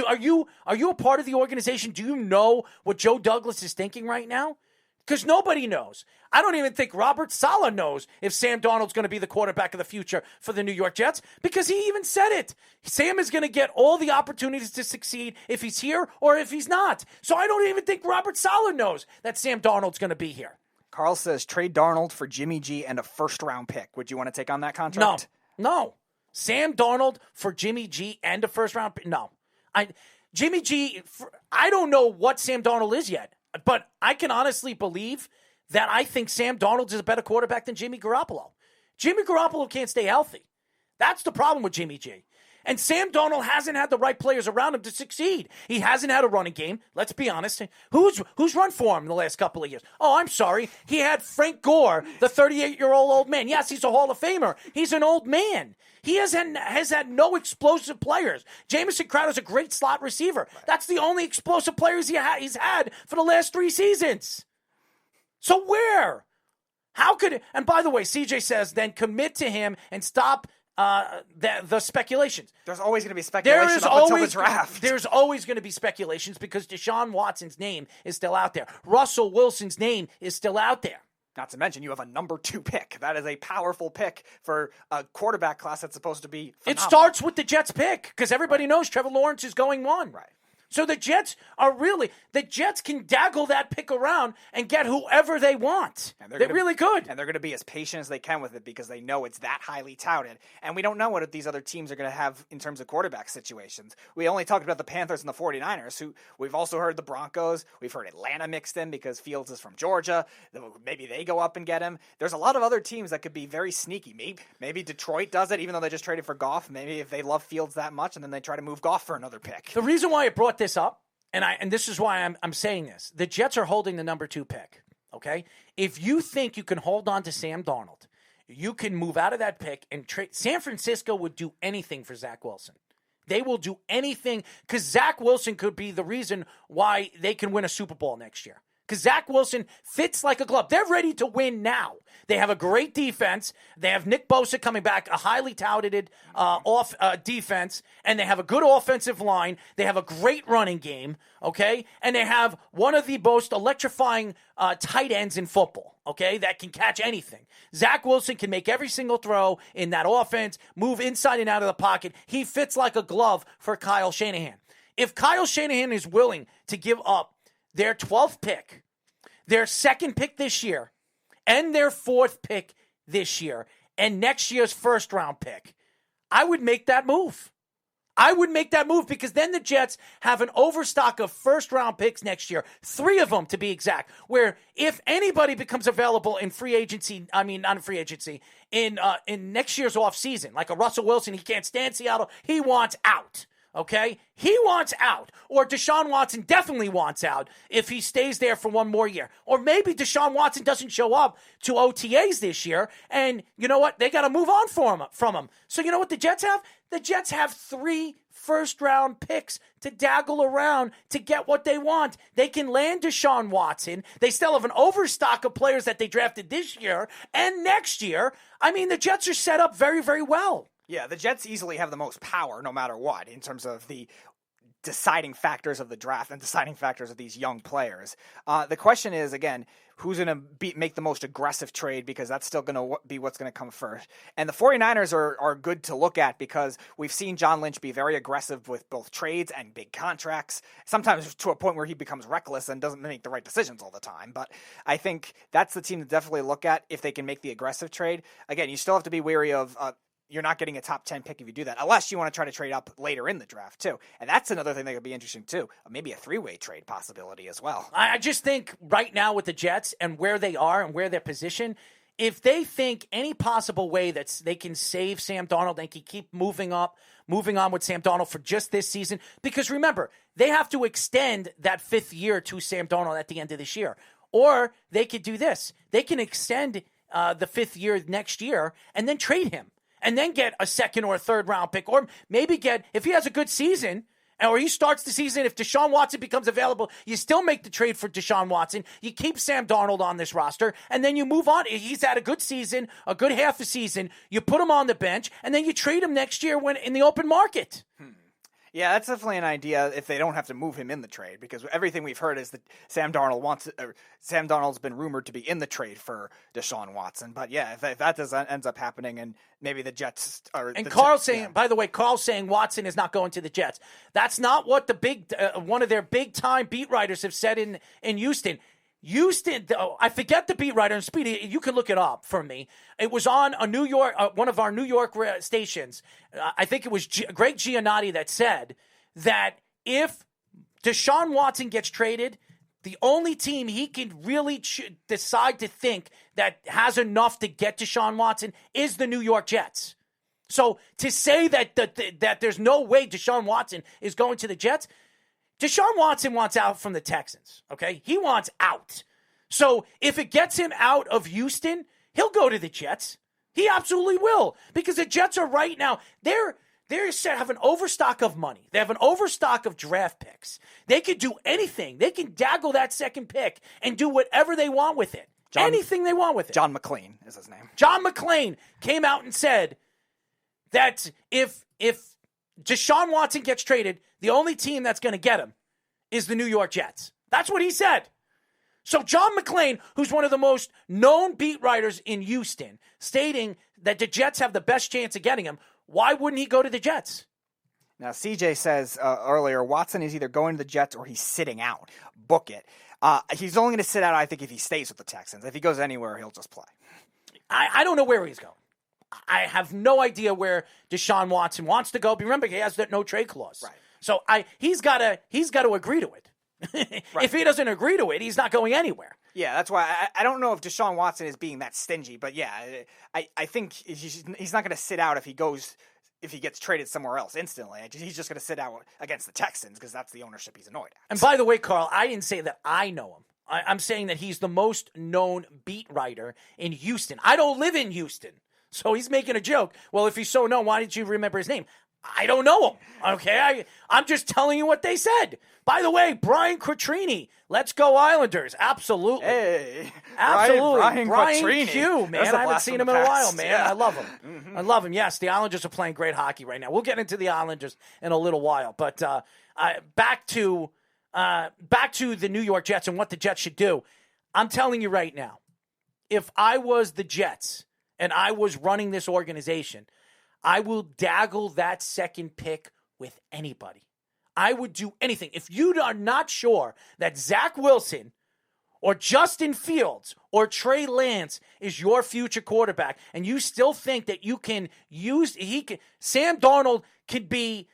Are you a part of the organization? Do you know what Joe Douglas is thinking right now? Because nobody knows. I don't even think Robert Saleh knows if Sam Darnold's going to be the quarterback of the future for the New York Jets, because he even said it. Sam is going to get all the opportunities to succeed if he's here or if he's not. So I don't even think Robert Saleh knows that Sam Darnold's going to be here. Carl says, trade Darnold for Jimmy G and a first-round pick. Would you want to take on that contract? No. Sam Darnold for Jimmy G and a first-round pick? No. Jimmy G, I don't know what Sam Darnold is yet. But I can honestly believe that I think Sam Darnold is a better quarterback than Jimmy Garoppolo. Jimmy Garoppolo can't stay healthy. That's the problem with Jimmy G. And Sam Darnold hasn't had the right players around him to succeed. He hasn't had a running game. Let's be honest. Who's run for him the last couple of years? Oh, I'm sorry. He had Frank Gore, the 38-year-old old man. Yes, he's a Hall of Famer. He's an old man. He has had no explosive players. Jamison Crowder's a great slot receiver. That's the only explosive players he's had for the last 3 seasons. So where? How could? And by the way, CJ says then commit to him and stop the speculations. There's always going to be speculation until the draft. There's always going to be speculations because Deshaun Watson's name is still out there. Russell Wilson's name is still out there. Not to mention, you have a number 2 pick. That is a powerful pick for a quarterback class that's supposed to be phenomenal. It starts with the Jets pick because everybody knows Trevor Lawrence is going 1. Right. So the Jets can daggle that pick around and get whoever they want. They're really good. And they're going to be as patient as they can with it because they know it's that highly touted. And we don't know what these other teams are going to have in terms of quarterback situations. We only talked about the Panthers and the 49ers, who we've also heard the Broncos. We've heard Atlanta mixed in because Fields is from Georgia. Maybe they go up and get him. There's a lot of other teams that could be very sneaky. Maybe Detroit does it, even though they just traded for Goff. Maybe if they love Fields that much, and then they try to move Goff for another pick. The reason why I brought this up, and this is why I'm saying this. The Jets are holding the number 2 pick, okay? If you think you can hold on to Sam Darnold, you can move out of that pick and trade. San Francisco would do anything for Zach Wilson. They will do anything because Zach Wilson could be the reason why they can win a Super Bowl next year. Because Zach Wilson fits like a glove. They're ready to win now. They have a great defense. They have Nick Bosa coming back, a highly touted defense, and they have a good offensive line. They have a great running game, okay? And they have one of the most electrifying tight ends in football, okay, that can catch anything. Zach Wilson can make every single throw in that offense, move inside and out of the pocket. He fits like a glove for Kyle Shanahan. If Kyle Shanahan is willing to give up their 12th pick, their 2nd pick this year, and their 4th pick this year, and next year's 1st-round pick, I would make that move. I would make that move because then the Jets have an overstock of 1st-round picks next year, 3 of them to be exact, where if anybody becomes available in free agency, not in free agency, in next year's offseason, like a Russell Wilson, he can't stand Seattle, he wants out. Okay? He wants out. Or Deshaun Watson definitely wants out if he stays there for 1 more year. Or maybe Deshaun Watson doesn't show up to OTAs this year, and you know what? They got to move on from him. So you know what the Jets have? The Jets have 3 first-round picks to daggle around to get what they want. They can land Deshaun Watson. They still have an overstock of players that they drafted this year and next year. I mean, the Jets are set up very, very well. Yeah, the Jets easily have the most power no matter what in terms of the deciding factors of the draft and deciding factors of these young players. The question is, again, who's going to make the most aggressive trade because that's still going to be what's going to come first. And the 49ers are good to look at because we've seen John Lynch be very aggressive with both trades and big contracts, sometimes to a point where he becomes reckless and doesn't make the right decisions all the time. But I think that's the team to definitely look at if they can make the aggressive trade. Again, you still have to be wary of you're not getting a top 10 pick if you do that, unless you want to try to trade up later in the draft, too. And that's another thing that could be interesting, too. Maybe a 3-way trade possibility as well. I just think right now with the Jets and where they are and where they're positioned, if they think any possible way that they can save Sam Darnold, they can keep moving on with Sam Darnold for just this season. Because remember, they have to extend that 5th year to Sam Darnold at the end of this year. Or they could do this. They can extend the 5th year next year and then trade him. And then get a 2nd or a 3rd round pick, or maybe if he has a good season, or he starts the season, if Deshaun Watson becomes available, you still make the trade for Deshaun Watson. You keep Sam Darnold on this roster, and then you move on. He's had a good season, a good half a season. You put him on the bench, and then you trade him next year when in the open market. Yeah, that's definitely an idea if they don't have to move him in the trade, because everything we've heard is that Sam Darnold's been rumored to be in the trade for Deshaun Watson. But yeah, if that ends up happening, and maybe the Jets are. And Carl's saying, by the way, Carl's saying Watson is not going to the Jets. That's not what the one of their big time beat writers have said in Houston. I forget the beat writer, and Speedy, you can look it up for me. It was on a New York, one of our New York stations. I think it was Greg Giannotti that said that if Deshaun Watson gets traded, the only team he can really decide to think that has enough to get Deshaun Watson is the New York Jets. So to say that there's no way Deshaun Watson is going to the Jets, Deshaun Watson wants out from the Texans, okay? He wants out. So if it gets him out of Houston, he'll go to the Jets. He absolutely will, because the Jets are right now, they have an overstock of money. They have an overstock of draft picks. They could do anything. They can daggle that second pick and do whatever they want with it. Anything they want with it. John McClain is his name. John McClain came out and said that if Deshaun Watson gets traded, the only team that's going to get him is the New York Jets. That's what he said. So John McClain, who's one of the most known beat writers in Houston, stating that the Jets have the best chance of getting him, why wouldn't he go to the Jets? Now, CJ says earlier, Watson is either going to the Jets or he's sitting out. Book it. He's only going to sit out, I think, if he stays with the Texans. If he goes anywhere, he'll just play. I don't know where he's going. I have no idea where Deshaun Watson wants to go. But remember, he has that no trade clause. Right. So he's got to agree to it. Right. If he doesn't agree to it, he's not going anywhere. Yeah, that's why I don't know if Deshaun Watson is being that stingy, but yeah, I think he's not going to sit out if he gets traded somewhere else instantly. He's just going to sit out against the Texans because that's the ownership he's annoyed at. And by the way, Carl, I didn't say that I know him. I'm saying that he's the most known beat writer in Houston. I don't live in Houston, so he's making a joke. Well, if he's so known, why did you remember his name? I don't know him, okay? I'm just telling you what they said. By the way, Brian Quattrini, let's go Islanders. Absolutely. Hey. Absolutely. Brian Quattrini. Q, man. I haven't seen him in a while, man. Yeah. I love him. Mm-hmm. I love him. Yes, the Islanders are playing great hockey right now. We'll get into the Islanders in a little while. But back to the New York Jets and what the Jets should do. I'm telling you right now, if I was the Jets and I was running this organization, I will daggle that second pick with anybody. I would do anything. If you are not sure that Zach Wilson or Justin Fields or Trey Lance is your future quarterback, and you still think that you can Sam Darnold could be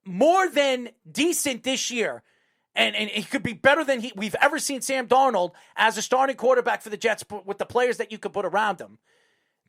more than decent this year, and he could be better than we've ever seen Sam Darnold as a starting quarterback for the Jets with the players that you could put around him,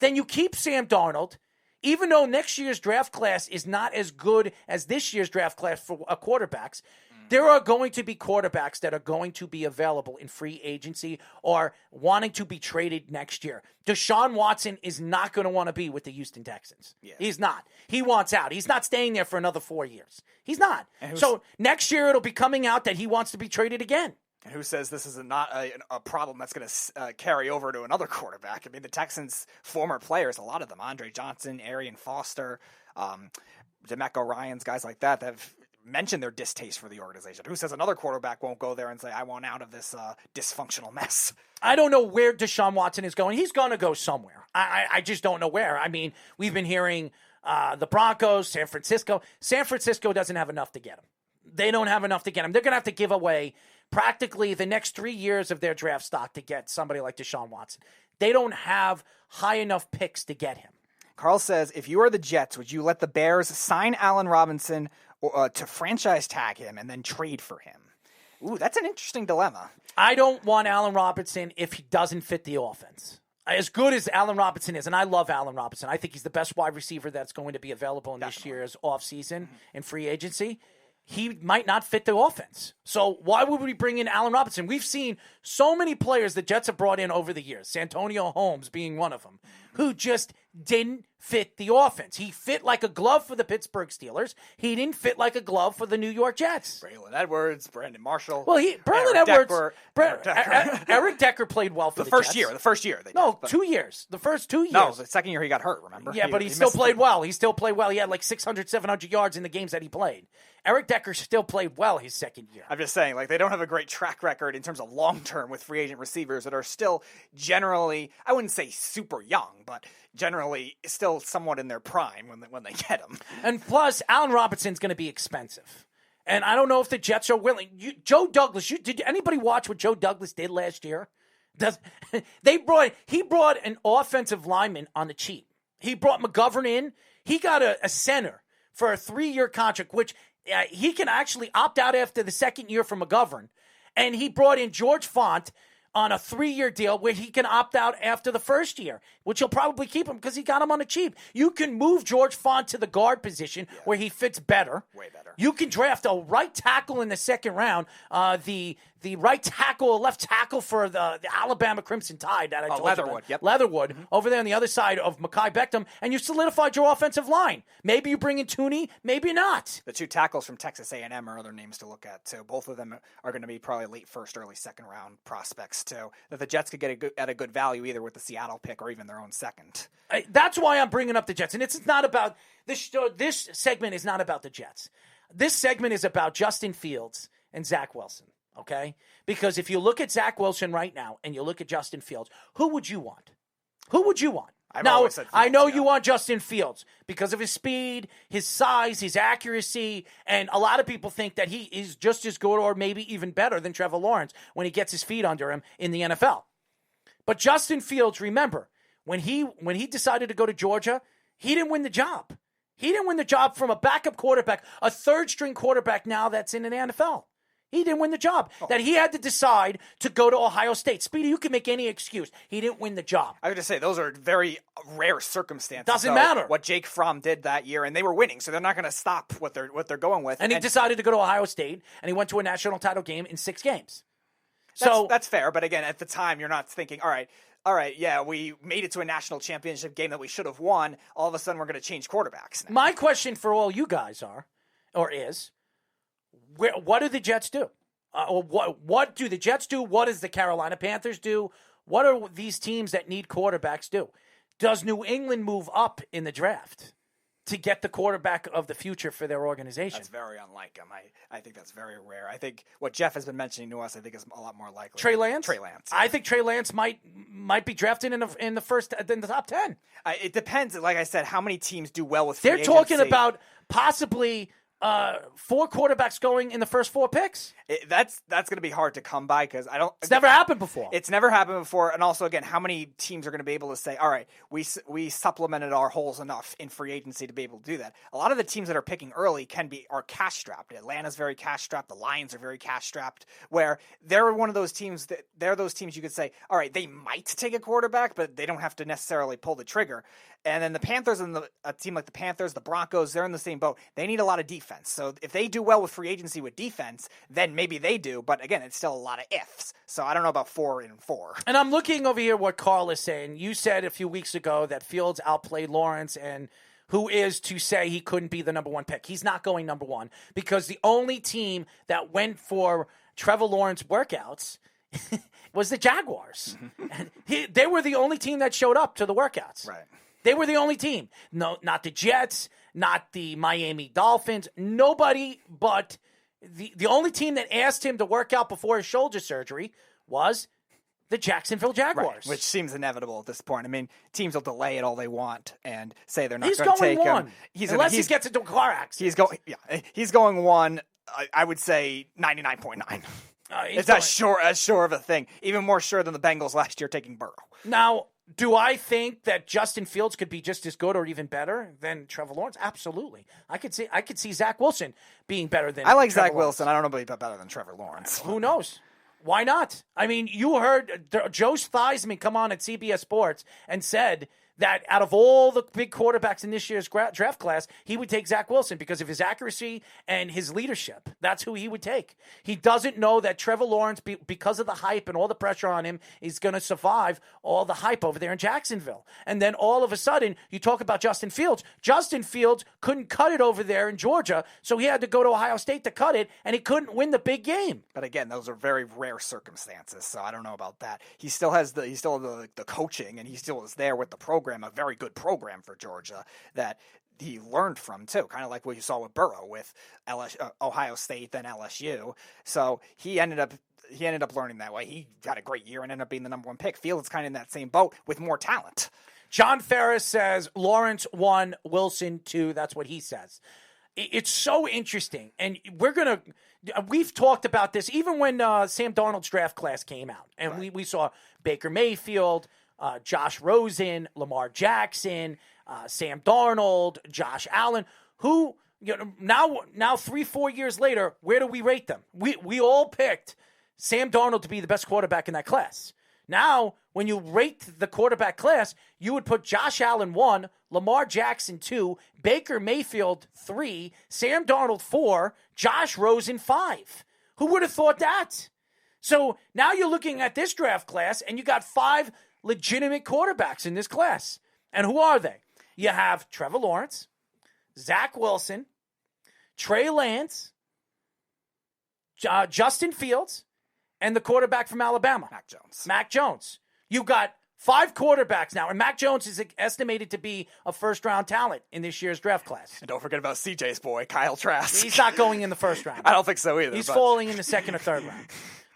then you keep Sam Darnold. Even though next year's draft class is not as good as this year's draft class for quarterbacks, there are going to be quarterbacks that are going to be available in free agency or wanting to be traded next year. Deshaun Watson is not going to want to be with the Houston Texans. Yeah. He's not. He wants out. He's not staying there for another 4 years. He's not. So next year it'll be coming out that he wants to be traded again. And who says this is not a problem that's going to carry over to another quarterback? I mean, the Texans' former players, a lot of them, Andre Johnson, Arian Foster, DeMeco Ryans, guys like that have mentioned their distaste for the organization. Who says another quarterback won't go there and say, I want out of this dysfunctional mess? I don't know where Deshaun Watson is going. He's going to go somewhere. I just don't know where. I mean, we've been hearing the Broncos, San Francisco. San Francisco doesn't have enough to get him. They don't have enough to get him. They're going to have to give away practically the next 3 years of their draft stock to get somebody like Deshaun Watson. They don't have high enough picks to get him. Carl says, if you are the Jets, would you let the Bears sign Allen Robinson to franchise tag him and then trade for him? Ooh, that's an interesting dilemma. I don't want Allen Robinson if he doesn't fit the offense. As good as Allen Robinson is, and I love Allen Robinson, I think he's the best wide receiver that's going to be available in this year's offseason in free agency. He might not fit the offense. So why would we bring in Allen Robinson? We've seen so many players the Jets have brought in over the years, Santonio Holmes being one of them, who just didn't fit the offense. He fit like a glove for the Pittsburgh Steelers. He didn't fit like a glove for the New York Jets. Braylon Edwards, Brandon Marshall. Well, Eric Decker played well for the first Jets. year. The first year. 2 years. The first 2 years. No, the second year he got hurt, remember? Yeah, but he still played well. He still played well. He had like 600, 700 yards in the games that he played. Eric Decker still played well his second year. I'm just saying, like, they don't have a great track record in terms of long-term with free agent receivers that are still generally, I wouldn't say super young, but generally still somewhat in their prime when they get them. And plus, Allen Robinson's going to be expensive. And I don't know if the Jets are willing. Joe Douglas, did anybody watch what Joe Douglas did last year? He brought an offensive lineman on the cheap. He brought McGovern in. He got a center for a 3-year contract, which he can actually opt out after the second year for McGovern. And he brought in George Font on a 3-year deal where he can opt out after the first year, which he'll probably keep him because he got him on the cheap. You can move George Font to the guard position where he fits better. Way better. You can draft a right tackle in the second round, the right tackle, left tackle for the Alabama Crimson Tide that I told Leatherwood, you about. Leatherwood, over there on the other side of Mekhi Beckham, and you solidified your offensive line. Maybe you bring in Tooney, maybe not. The 2 tackles from Texas A&M are other names to look at, too. Both of them are going to be probably late first, early second round prospects, too, that the Jets could get at a good value either with the Seattle pick or even their own second. That's why I'm bringing up the Jets. And it's not about this segment is not about the Jets. This segment is about Justin Fields and Zach Wilson, okay? Because if you look at Zach Wilson right now and you look at Justin Fields, who would you want? Who would you want? Now, I know you want Justin Fields because of his speed, his size, his accuracy, and a lot of people think that he is just as good or maybe even better than Trevor Lawrence when he gets his feet under him in the NFL. But Justin Fields, remember, when he decided to go to Georgia, he didn't win the job. He didn't win the job from a backup quarterback, a third-string quarterback now that's in the NFL. He didn't win the job. That he had to decide to go to Ohio State. Speedy, you can make any excuse. He didn't win the job. I would just say those are very rare circumstances. Doesn't matter. What Jake Fromm did that year, and they were winning, so they're not going to stop what they're going with. And he decided to go to Ohio State, and he went to a national title game in 6 games. That's fair, but again, at the time, you're not thinking, all right, yeah, we made it to a national championship game that we should have won. All of a sudden, we're going to change quarterbacks now. My question for all you guys is, what do the Jets do? What do the Jets do? What does the Carolina Panthers do? What are these teams that need quarterbacks do? Does New England move up in the draft to get the quarterback of the future for their organization? That's very unlike him. I think that's very rare. I think what Jeff has been mentioning to us, I think is a lot more likely. Trey Lance? Trey Lance. I think Trey Lance might be drafted in the top 10. It depends, like I said, how many teams do well with free They're talking about possibly 4 quarterbacks going in the first 4 picks. That's going to be hard to come by because It's never happened before. It's never happened before, and also again, how many teams are going to be able to say, "All right, we supplemented our holes enough in free agency to be able to do that." A lot of the teams that are picking early are cash strapped. Atlanta's very cash strapped. The Lions are very cash strapped. Where they're one of those teams they're those teams you could say, "All right, they might take a quarterback, but they don't have to necessarily pull the trigger." And then the Panthers and a team like the Panthers, the Broncos, they're in the same boat. They need a lot of defense. So if they do well with free agency with defense, then maybe they do. But again, it's still a lot of ifs. So I don't know about 4 and 4. And I'm looking over here what Carl is saying. You said a few weeks ago that Fields outplayed Lawrence, and who is to say he couldn't be the number 1 pick? He's not going number 1 because the only team that went for Trevor Lawrence workouts was the Jaguars. And they were the only team that showed up to the workouts. Right. They were the only team. No, not the Jets, not the Miami Dolphins. Nobody but the only team that asked him to work out before his shoulder surgery was the Jacksonville Jaguars. Right, which seems inevitable at this point. I mean, teams will delay it all they want and say they're not going to take him. Unless he gets into a car accident. He's going 1, I would say 99.9. It's as sure of a thing. Even more sure than the Bengals last year taking Burrow. Now, do I think that Justin Fields could be just as good or even better than Trevor Lawrence? Absolutely. I could see Zach Wilson being better than I like Trevor Zach Lawrence. Wilson. I don't know about better than Trevor Lawrence. Who knows? Why not? I mean, you heard Joe Theismann come on at CBS Sports and said that out of all the big quarterbacks in this year's draft class, he would take Zach Wilson because of his accuracy and his leadership. That's who he would take. He doesn't know that Trevor Lawrence, because of the hype and all the pressure on him, is going to survive all the hype over there in Jacksonville. And then all of a sudden, you talk about Justin Fields. Justin Fields couldn't cut it over there in Georgia, so he had to go to Ohio State to cut it, and he couldn't win the big game. But again, those are very rare circumstances, so I don't know about that. He still has the coaching, and he still is there with the program, a very good program for Georgia that he learned from too, kind of like what you saw with Burrow with Ohio State, then LSU. So he ended up learning that way. He had a great year and ended up being the number 1 pick. Fields kind of in that same boat with more talent. John Ferris says Lawrence 1, Wilson 2. That's what he says. It's so interesting, and we've talked about this even when Sam Darnold's draft class came out, and we saw Baker Mayfield, Josh Rosen, Lamar Jackson, Sam Darnold, Josh Allen, who now 3-4 years later, where do we rate them? We all picked Sam Darnold to be the best quarterback in that class. Now, when you rate the quarterback class, you would put Josh Allen 1, Lamar Jackson 2, Baker Mayfield 3, Sam Darnold 4, Josh Rosen 5. Who would have thought that? So now you're looking at this draft class, and you got 5 legitimate quarterbacks in this class. And who are they? You have Trevor Lawrence, Zach Wilson, Trey Lance, Justin Fields, and the quarterback from Alabama, Mac Jones. You've got 5 quarterbacks now, and Mac Jones is estimated to be a first-round talent in this year's draft class. And don't forget about CJ's boy, Kyle Trask. He's not going in the first round. I don't think so either. He's falling in the second or third round.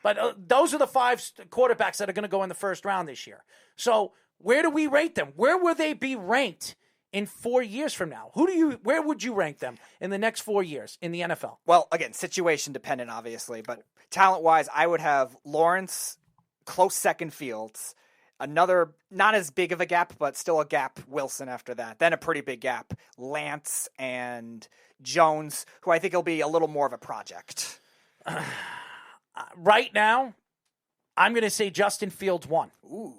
But those are the 5 quarterbacks that are going to go in the first round this year. So where do we rate them? Where will they be ranked in 4 years from now? Where would you rank them in the next 4 years in the NFL? Well, again, situation dependent, obviously, but talent-wise, I would have Lawrence, close second, Fields, another not as big of a gap, but still a gap, Wilson after that. Then a pretty big gap, Lance and Jones, who I think will be a little more of a project. Right now, I'm going to say Justin Fields 1. Ooh.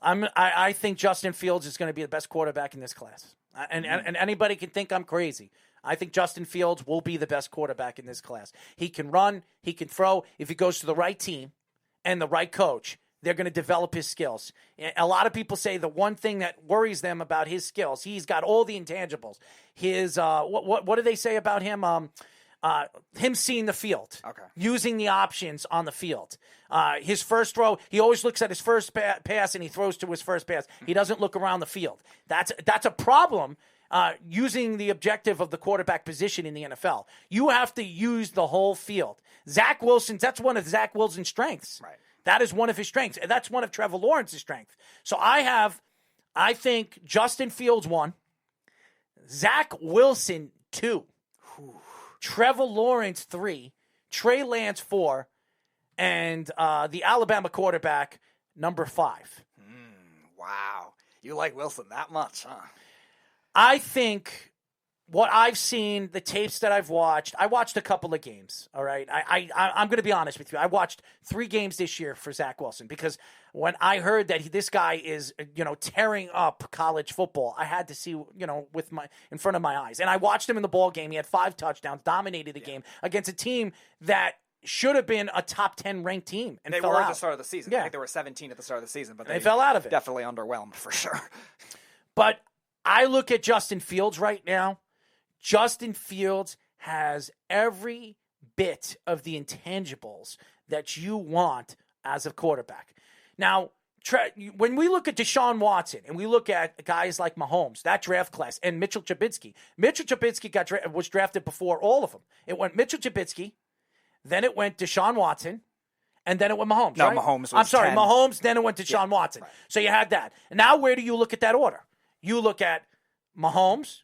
I think Justin Fields is going to be the best quarterback in this class. And anybody can think I'm crazy. I think Justin Fields will be the best quarterback in this class. He can run, he can throw. If he goes to the right team and the right coach, they're going to develop his skills. A lot of people say the one thing that worries them about his skills, he's got all the intangibles. His what do they say about him? Him seeing the field, using the options on the field. His first throw, he always looks at his first pass and he throws to his first pass. He doesn't look around the field. That's a problem. Using the objective of the quarterback position in the NFL. You have to use the whole field. Zach Wilson, that's one of Zach Wilson's strengths. Right. That is one of his strengths. And that's one of Trevor Lawrence's strengths. So I think Justin Fields 1, Zach Wilson 2, Trevor Lawrence 3, Trey Lance 4, and the Alabama quarterback number 5. Wow. You like Wilson that much, huh? I think what I've seen, the tapes that I've watched, I watched a couple of games, all right? I'm going to be honest with you. I watched 3 games this year for Zach Wilson because when I heard that this guy is, tearing up college football, I had to see, in front of my eyes. And I watched him in the ball game. He had 5 touchdowns, dominated the game against a team that should have been a top 10 ranked team. And they fell were out at the start of the season. Yeah. I think they were 17 at the start of the season, but they fell out of it. Definitely underwhelmed for sure. But I look at Justin Fields right now. Justin Fields has every bit of the intangibles that you want as a quarterback. Now, when we look at Deshaun Watson and we look at guys like Mahomes, that draft class, and Mitchell Trubisky was drafted before all of them. It went Mitchell Trubisky, then it went Deshaun Watson, and then it went Mahomes. No, right? Mahomes was I'm sorry, 10. Mahomes, then it went Deshaun Watson. Right. So you had that. And now where do you look at that order? You look at Mahomes,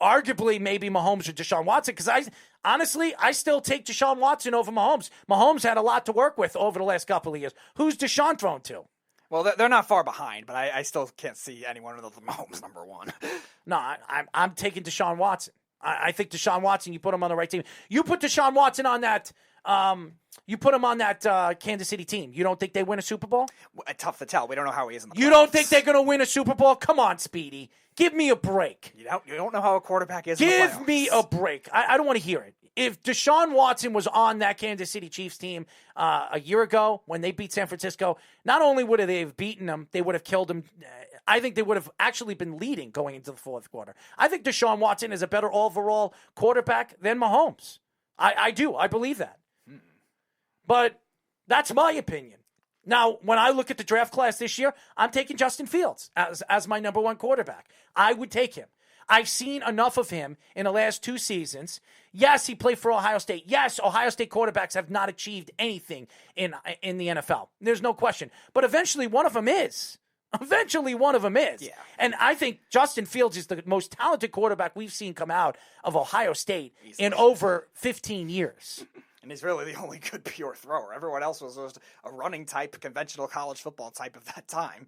arguably maybe Mahomes or Deshaun Watson, because I still take Deshaun Watson over Mahomes. Mahomes had a lot to work with over the last couple of years. Who's Deshaun thrown to? Well, they're not far behind, but I still can't see anyone other than Mahomes number 1. No, I'm taking Deshaun Watson. I think Deshaun Watson, you put him on the right team. You put Deshaun Watson on that Kansas City team. You don't think they win a Super Bowl? Tough to tell. We don't know how he is in the playoffs. You don't think they're going to win a Super Bowl? Come on, Speedy. Give me a break. You don't know how a quarterback is in the playoffs. Give me a break. I don't want to hear it. If Deshaun Watson was on that Kansas City Chiefs team a year ago when they beat San Francisco, not only would they have beaten them, they would have killed them. I think they would have actually been leading going into the fourth quarter. I think Deshaun Watson is a better overall quarterback than Mahomes. I do. I believe that. But that's my opinion. Now, when I look at the draft class this year, I'm taking Justin Fields as my number 1 quarterback. I would take him. I've seen enough of him in the last 2 seasons. Yes, he played for Ohio State. Yes, Ohio State quarterbacks have not achieved anything in the NFL. There's no question. But eventually one of them is. Yeah. And I think Justin Fields is the most talented quarterback we've seen come out of Ohio State in over 15 years. And he's really the only good pure thrower. Everyone else was just a running type, conventional college football type of that time.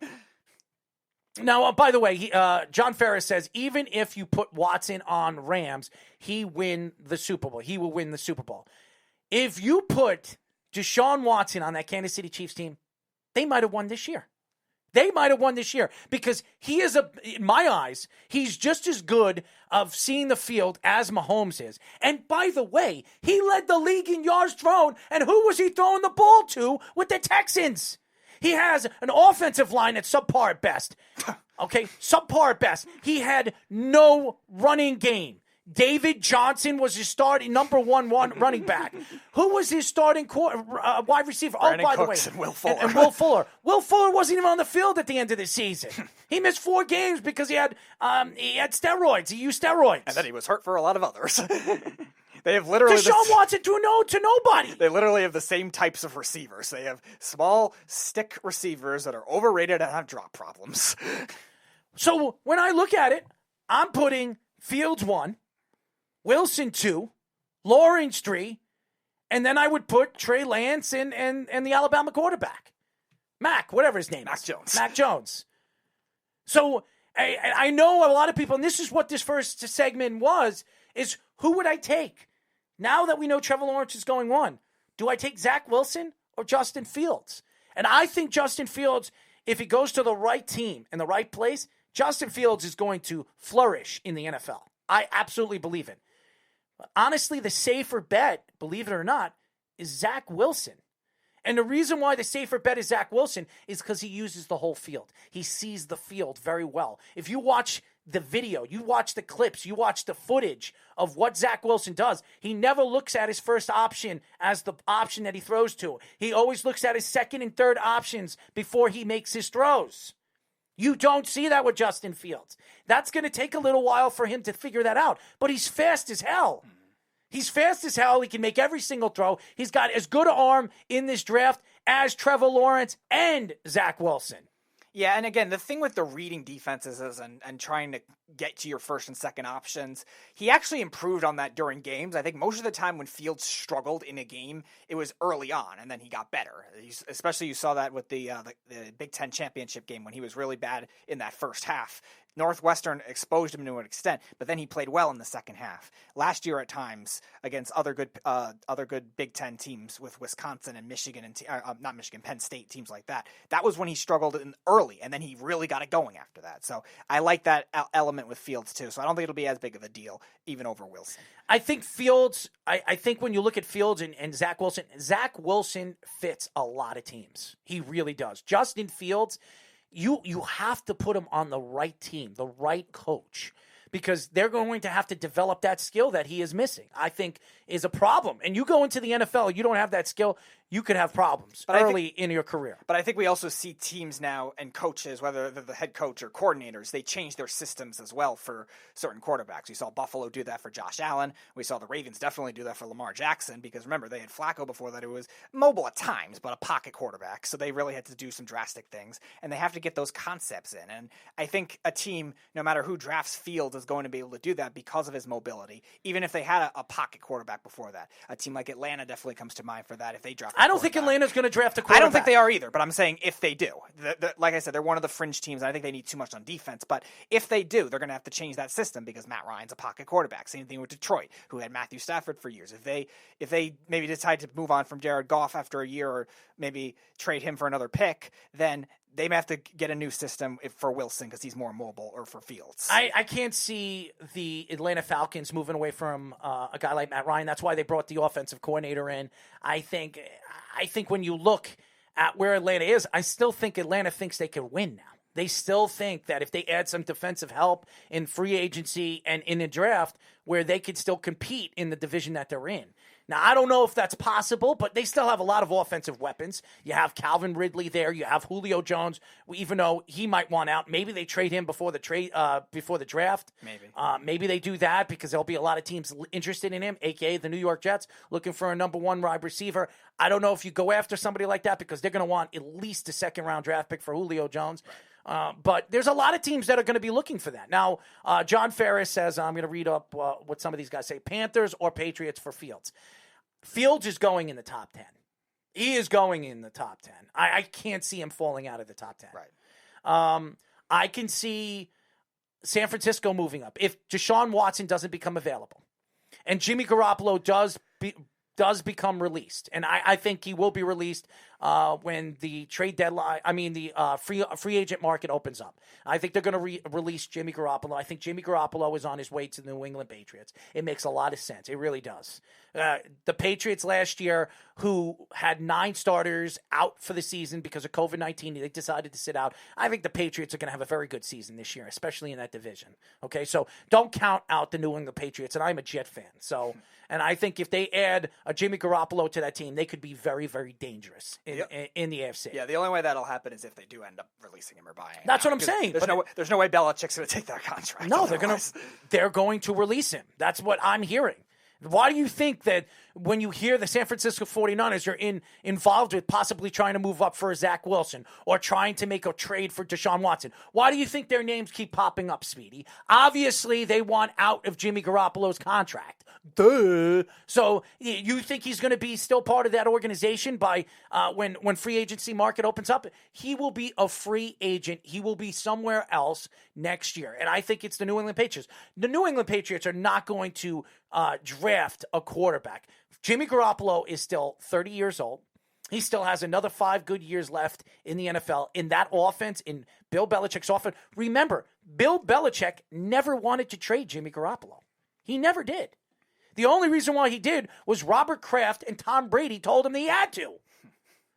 Now, by the way, John Ferris says, even if you put Watson on Rams, he will win the Super Bowl. If you put Deshaun Watson on that Kansas City Chiefs team, they might have won this year. They might have won this year because he is, in my eyes, he's just as good of seeing the field as Mahomes is. And by the way, he led the league in yards thrown. And who was he throwing the ball to with the Texans? He has an offensive line that's subpar at best. Okay, subpar at best. He had no running game. David Johnson was his starting number one running back. Who was his starting wide receiver? Brandon by Cooks the way, and Will Fuller. And Will Fuller. Will Fuller wasn't even on the field at the end of the season. He missed 4 games because he had steroids. He used steroids, and then he was hurt for a lot of others. They have literally Deshaun Watson threw to nobody. They literally have the same types of receivers. They have small stick receivers that are overrated and have drop problems. So when I look at it, I'm putting Fields 1, Wilson 2, Lawrence 3, and then I would put Trey Lance and the Alabama quarterback. Mac, whatever his name is. Mac Jones. So I know a lot of people, and this is what this first segment was, is who would I take? Now that we know Trevor Lawrence is going 1, do I take Zach Wilson or Justin Fields? And I think Justin Fields, if he goes to the right team in the right place, Justin Fields is going to flourish in the NFL. I absolutely believe it. Honestly, the safer bet, believe it or not, is Zach Wilson. And the reason why the safer bet is Zach Wilson is because he uses the whole field. He sees the field very well. If you watch the video, you watch the clips, you watch the footage of what Zach Wilson does, he never looks at his first option as the option that he throws to. He always looks at his second and third options before he makes his throws. You don't see that with Justin Fields. That's going to take a little while for him to figure that out. But he's fast as hell. He's fast as hell. He can make every single throw. He's got as good an arm in this draft as Trevor Lawrence and Zach Wilson. Yeah, and again, the thing with the reading defenses is and trying to get to your first and second options, he actually improved on that during games. I think most of the time when Fields struggled in a game, it was early on, and then he got better. Especially you saw that with the Big Ten championship game when he was really bad in that first half. Northwestern exposed him to an extent, but then he played well in the second half. Last year at times against other good Big Ten teams with Wisconsin and Michigan and not Michigan, Penn State teams like that. That was when he struggled early, and then he really got it going after that. So I like that element with Fields too. So I don't think it'll be as big of a deal even over Wilson. I think Fields. I think when you look at Fields and Zach Wilson fits a lot of teams. He really does. Justin Fields. You have to put him on the right team, the right coach, because they're going to have to develop that skill that he is missing, I think is a problem. And you go into the NFL, you don't have that skill, you could have problems early in your career. But I think we also see teams now and coaches, whether they're the head coach or coordinators, they change their systems as well for certain quarterbacks. We saw Buffalo do that for Josh Allen. We saw the Ravens definitely do that for Lamar Jackson because, remember, they had Flacco before that, who was mobile at times, but a pocket quarterback. So they really had to do some drastic things, and they have to get those concepts in. And I think a team, no matter who drafts Fields, is going to be able to do that because of his mobility, even if they had a pocket quarterback before that. A team like Atlanta definitely comes to mind for that if they draft I don't think Atlanta's going to draft a quarterback. I don't think they are either, but I'm saying if they do. Like I said, they're one of the fringe teams, and I think they need too much on defense. But if they do, they're going to have to change that system because Matt Ryan's a pocket quarterback. Same thing with Detroit, who had Matthew Stafford for years. If they maybe decide to move on from Jared Goff after a year or maybe trade him for another pick, then they may have to get a new system for Wilson because he's more mobile, or for Fields. I can't see the Atlanta Falcons moving away from a guy like Matt Ryan. That's why they brought the offensive coordinator in. I think when you look at where Atlanta is, I still think Atlanta thinks they can win now. They still think that if they add some defensive help in free agency and in the draft, where they could still compete in the division that they're in. Now, I don't know if that's possible, but they still have a lot of offensive weapons. You have Calvin Ridley there. You have Julio Jones, even though he might want out. Maybe they trade him before the draft. Maybe they do that because there'll be a lot of teams interested in him, a.k.a. the New York Jets, looking for a number one wide receiver. I don't know if you go after somebody like that because they're going to want at least a second-round draft pick for Julio Jones. But there's a lot of teams that are going to be looking for that. Now, John Ferris says, I'm going to read up what some of these guys say, Panthers or Patriots for Fields. Fields is going in the top 10. He is going in the top 10. I can't see him falling out of the top 10. Right. I can see San Francisco moving up. If Deshaun Watson doesn't become available and Jimmy Garoppolo does does become released, and I think he will be released when the trade deadline, the free agent market opens up. I think they're going to release Jimmy Garoppolo. I think Jimmy Garoppolo is on his way to the New England Patriots. It makes a lot of sense. It really does. The Patriots last year, who had 9 starters out for the season because of COVID-19, they decided to sit out. I think the Patriots are going to have a very good season this year, especially in that division. Okay, so don't count out the New England Patriots, and I'm a Jet fan. So, and I think if they add a Jimmy Garoppolo to that team, they could be very, very dangerous in the AFC. Yeah, the only way that'll happen is if they do end up releasing him or buying him. That's what I'm saying. There's no way Belichick's going to take that contract. No, they're going to release him. That's what I'm hearing. Why do you think that when you hear the San Francisco 49ers are involved with possibly trying to move up for Zach Wilson or trying to make a trade for Deshaun Watson? Why do you think their names keep popping up, Speedy? Obviously, they want out of Jimmy Garoppolo's contract. Duh. So you think he's going to be still part of that organization by when free agency market opens up? He will be a free agent. He will be somewhere else next year. And I think it's the New England Patriots. The New England Patriots are not going to draft a quarterback. Jimmy Garoppolo is still 30 years old. He still has another 5 good years left in the NFL, in that offense, in Bill Belichick's offense. Remember, Bill Belichick never wanted to trade Jimmy Garoppolo. He never did. The only reason why he did was Robert Kraft and Tom Brady told him that he had to.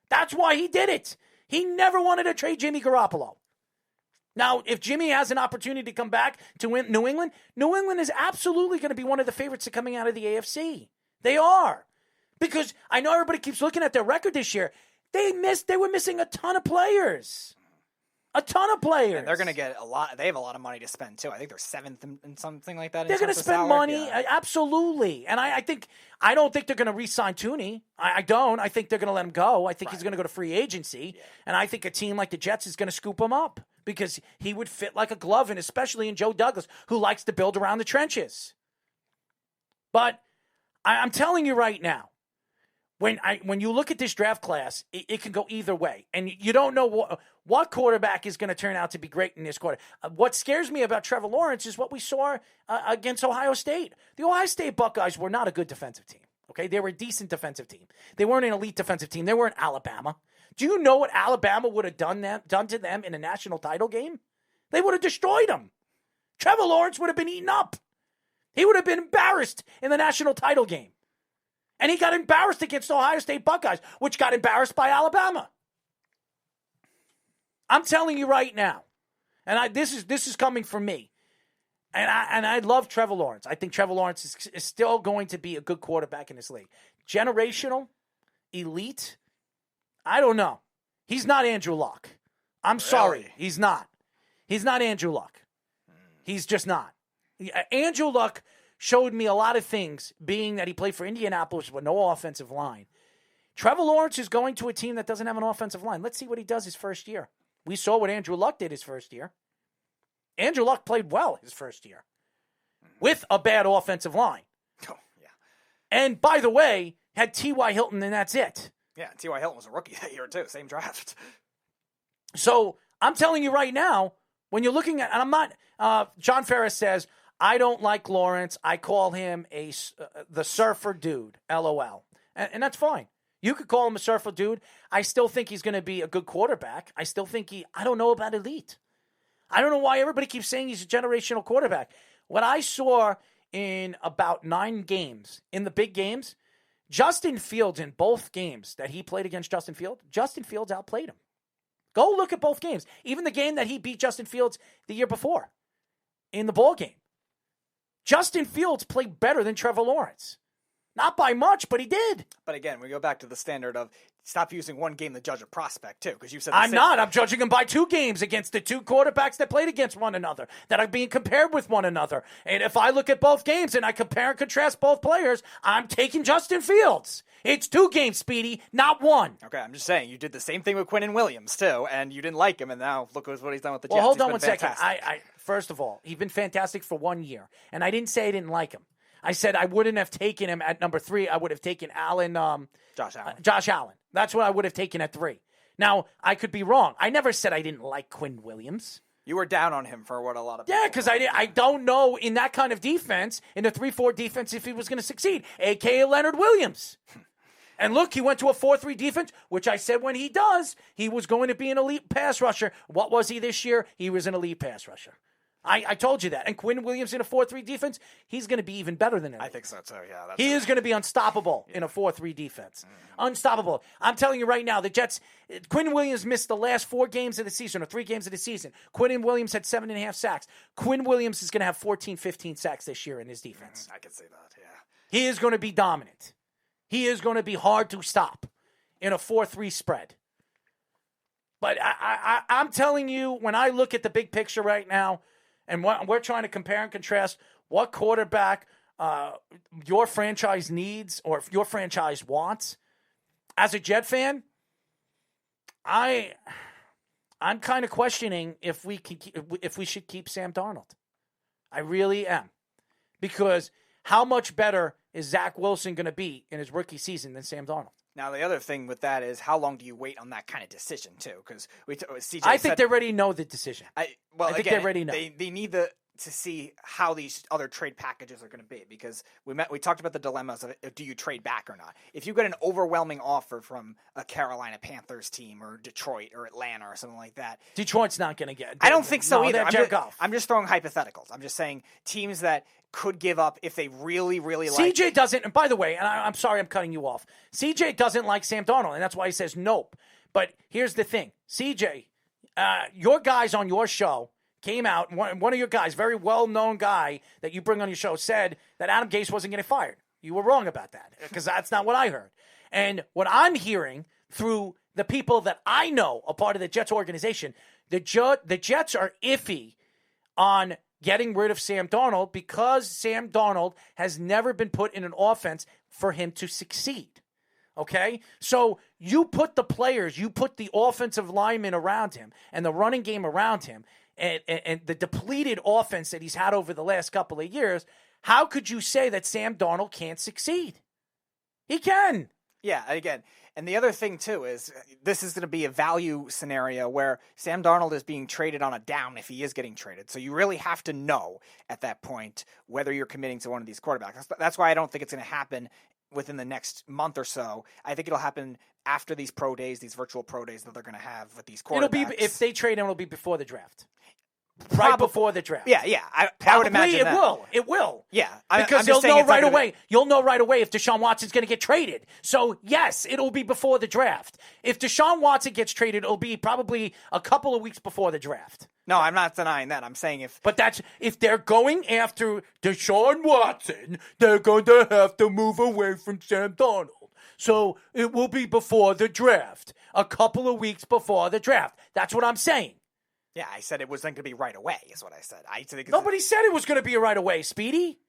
That's why he did it. He never wanted to trade Jimmy Garoppolo. Now, if Jimmy has an opportunity to come back to win New England is absolutely going to be one of the favorites to coming out of the AFC. They are. Because I know everybody keeps looking at their record this year. They were missing a ton of players. A ton of players. And they're going to get a lot. They have a lot of money to spend, too. I think they're 7th in something like that. They're going to spend money. Yeah. Absolutely. And I don't think they're going to re-sign Tooney. I don't. I think they're going to let him go. I think he's going to go to free agency. Yeah. And I think a team like the Jets is going to scoop him up because he would fit like a glove, and especially in Joe Douglas, who likes to build around the trenches. But I'm telling you right now, when you look at this draft class, it can go either way. And you don't know what quarterback is going to turn out to be great in this quarter. What scares me about Trevor Lawrence is what we saw against Ohio State. The Ohio State Buckeyes were not a good defensive team. Okay, they were a decent defensive team. They weren't an elite defensive team. They weren't Alabama. Do you know what Alabama would have done to them in a national title game? They would have destroyed them. Trevor Lawrence would have been eaten up. He would have been embarrassed in the national title game. And he got embarrassed against Ohio State Buckeyes, which got embarrassed by Alabama. I'm telling you right now, and this is coming from me, and I love Trevor Lawrence. I think Trevor Lawrence is still going to be a good quarterback in this league. Generational, elite, I don't know. He's not Andrew Luck. I'm sorry, he's not. He's not Andrew Luck. He's just not. Andrew Luck showed me a lot of things, being that he played for Indianapolis with no offensive line. Trevor Lawrence is going to a team that doesn't have an offensive line. Let's see what he does his first year. We saw what Andrew Luck did his first year. Andrew Luck played well his first year with a bad offensive line. Oh, yeah. And by the way, had T.Y. Hilton, and that's it. Yeah, T.Y. Hilton was a rookie that year, too. Same draft. So I'm telling you right now, when you're looking at, and I'm not, John Ferris says, I don't like Lawrence. I call him the surfer dude, LOL. And that's fine. You could call him a surfer dude. I still think he's going to be a good quarterback. I still think I don't know about elite. I don't know why everybody keeps saying he's a generational quarterback. What I saw in about 9 games, in the big games, Justin Fields in both games that he played against Justin Fields outplayed him. Go look at both games. Even the game that he beat Justin Fields the year before in the ball game. Justin Fields played better than Trevor Lawrence. Not by much, but he did. But again, we go back to the standard of stop using one game to judge a prospect, too, because you said I'm not. I'm judging him by 2 games against the 2 quarterbacks that played against one another, that are being compared with one another. And if I look at both games and I compare and contrast both players, I'm taking Justin Fields. It's 2 games, Speedy, not 1. Okay, I'm just saying, you did the same thing with Quinnen Williams, too, and you didn't like him, and now look what he's done with the Jets. Well, hold on one second. First of all, he's been fantastic for 1 year, and I didn't say I didn't like him. I said I wouldn't have taken him at number 3. I would have taken Josh Allen. That's what I would have taken at 3. Now, I could be wrong. I never said I didn't like Quinn Williams. You were down on him for what a lot of people. Yeah, because I don't know in that kind of defense, in the 3-4 defense, if he was going to succeed, a.k.a. Leonard Williams. And look, he went to a 4-3 defense, which I said when he does, he was going to be an elite pass rusher. What was he this year? He was an elite pass rusher. I told you that. And Quinn Williams in a 4-3 defense, he's going to be even better than him. I think so, too, yeah. He is going to be unstoppable in a 4-3 defense. Unstoppable. I'm telling you right now, the Jets, Quinn Williams missed the last 4 games of the season, or 3 games of the season. Quinn Williams had 7.5 sacks. Quinn Williams is going to have 14, 15 sacks this year in his defense. I can see that, yeah. He is going to be dominant. He is going to be hard to stop in a 4-3 spread. But I'm telling you, when I look at the big picture right now, and we're trying to compare and contrast what quarterback your franchise needs or if your franchise wants. As a Jet fan, I'm kind of questioning if we should keep Sam Darnold. I really am, because how much better is Zach Wilson going to be in his rookie season than Sam Darnold? Now, the other thing with that is how long do you wait on that kind of decision, too? Because I think they already know the decision. I think they already know. They need to see how these other trade packages are going to be, because we talked about the dilemmas of do you trade back or not. If you get an overwhelming offer from a Carolina Panthers team or Detroit or Atlanta or something like that. Detroit's not going to get. I don't think so either. I'm just throwing hypotheticals. I'm just saying teams that could give up if they really, really like. CJ doesn't, and by the way, and I'm sorry I'm cutting you off. CJ doesn't like Sam Darnold, and that's why he says nope. But here's the thing. CJ, your guys on your show came out, one of your guys, very well-known guy that you bring on your show, said that Adam Gase wasn't getting fired. You were wrong about that, because that's not what I heard. And what I'm hearing through the people that I know are part of the Jets organization, the Jets are iffy on getting rid of Sam Darnold because Sam Darnold has never been put in an offense for him to succeed. Okay? So you put the players, you put the offensive linemen around him and the running game around him and the depleted offense that he's had over the last couple of years, how could you say that Sam Darnold can't succeed? He can. Yeah, again. And the other thing, too, is this is going to be a value scenario where Sam Darnold is being traded on a down if he is getting traded. So you really have to know at that point whether you're committing to one of these quarterbacks. That's why I don't think it's going to happen within the next month or so. I think it'll happen after these pro days, these virtual pro days that they're going to have with these quarterbacks. It'll be, if they trade him, it'll be before the draft. Right before the draft. Yeah. I would imagine that. It will. Yeah. Because you'll know right away. You'll know right away if Deshaun Watson's going to get traded. So, yes, it'll be before the draft. If Deshaun Watson gets traded, it'll be probably a couple of weeks before the draft. No, I'm not denying that. I'm saying if... But if they're going after Deshaun Watson, they're going to have to move away from Sam Darnold. So, it will be before the draft. A couple of weeks before the draft. That's what I'm saying. Yeah, I said it wasn't going to be right away, is what I said. Nobody said it was going to be right away, Speedy.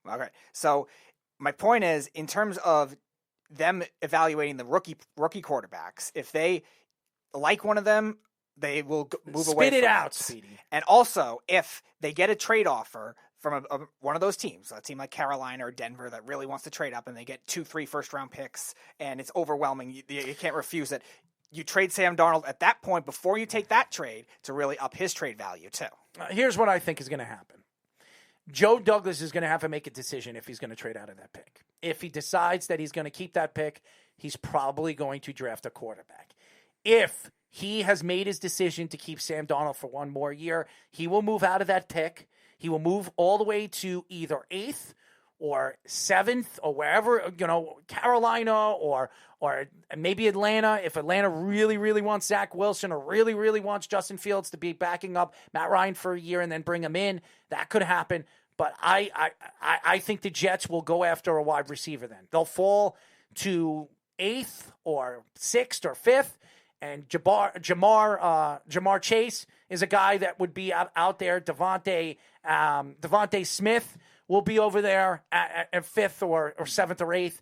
Okay, so my point is, in terms of them evaluating the rookie quarterbacks, if they like one of them, they will move away from it. Spit it out, Speedy. And also, if they get a trade offer from one of those teams, a team like Carolina or Denver that really wants to trade up and they get 2-3 first-round picks and it's overwhelming, you can't refuse it. You trade Sam Darnold at that point before you take that trade to really up his trade value, too. Here's what I think is going to happen. Joe Douglas is going to have to make a decision if he's going to trade out of that pick. If he decides that he's going to keep that pick, he's probably going to draft a quarterback. If he has made his decision to keep Sam Darnold for one more year, he will move out of that pick. He will move all the way to either 8th or 7th or wherever, Carolina or maybe Atlanta. If Atlanta really, really wants Zach Wilson or really, really wants Justin Fields to be backing up Matt Ryan for a year and then bring him in, that could happen. But I think the Jets will go after a wide receiver then. They'll fall to 8th or 6th or 5th. And Jamar Chase is a guy that would be out there. Devontae Smith will be over there at 5th or 7th or 8th.